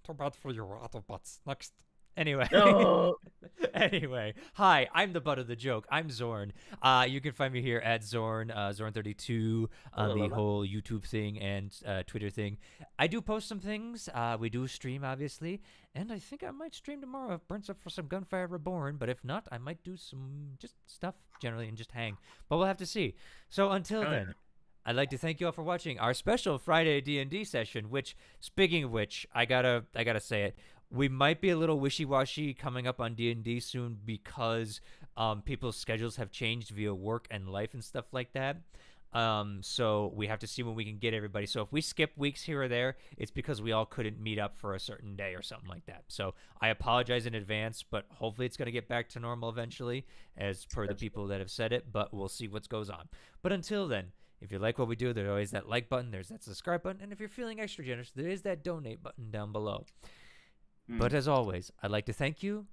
Too bad for you, out of butts. Next. Anyway. No. Anyway, hi, I'm the butt of the joke. I'm Zorn. You can find me here at Zorn, Zorn32, on the whole YouTube thing and Twitter thing. I do post some things. We do stream, obviously, and I think I might stream tomorrow if Brent's up for some Gunfire Reborn, but if not, I might do some just stuff generally and just hang. But we'll have to see. So until then, I'd like to thank you all for watching our special Friday D&D session, which, speaking of which, I gotta say it. We might be a little wishy-washy coming up on D&D soon because people's schedules have changed via work and life and stuff like that. So we have to see when we can get everybody. So if we skip weeks here or there, it's because we all couldn't meet up for a certain day or something like that. So I apologize in advance, but hopefully it's going to get back to normal eventually, as per the people that have said it, but we'll see what goes on. But until then, if you like what we do, there's always that like button, there's that subscribe button, and if you're feeling extra generous, there is that donate button down below. But as always, I'd like to thank you,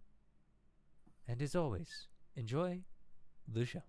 and as always, enjoy the show.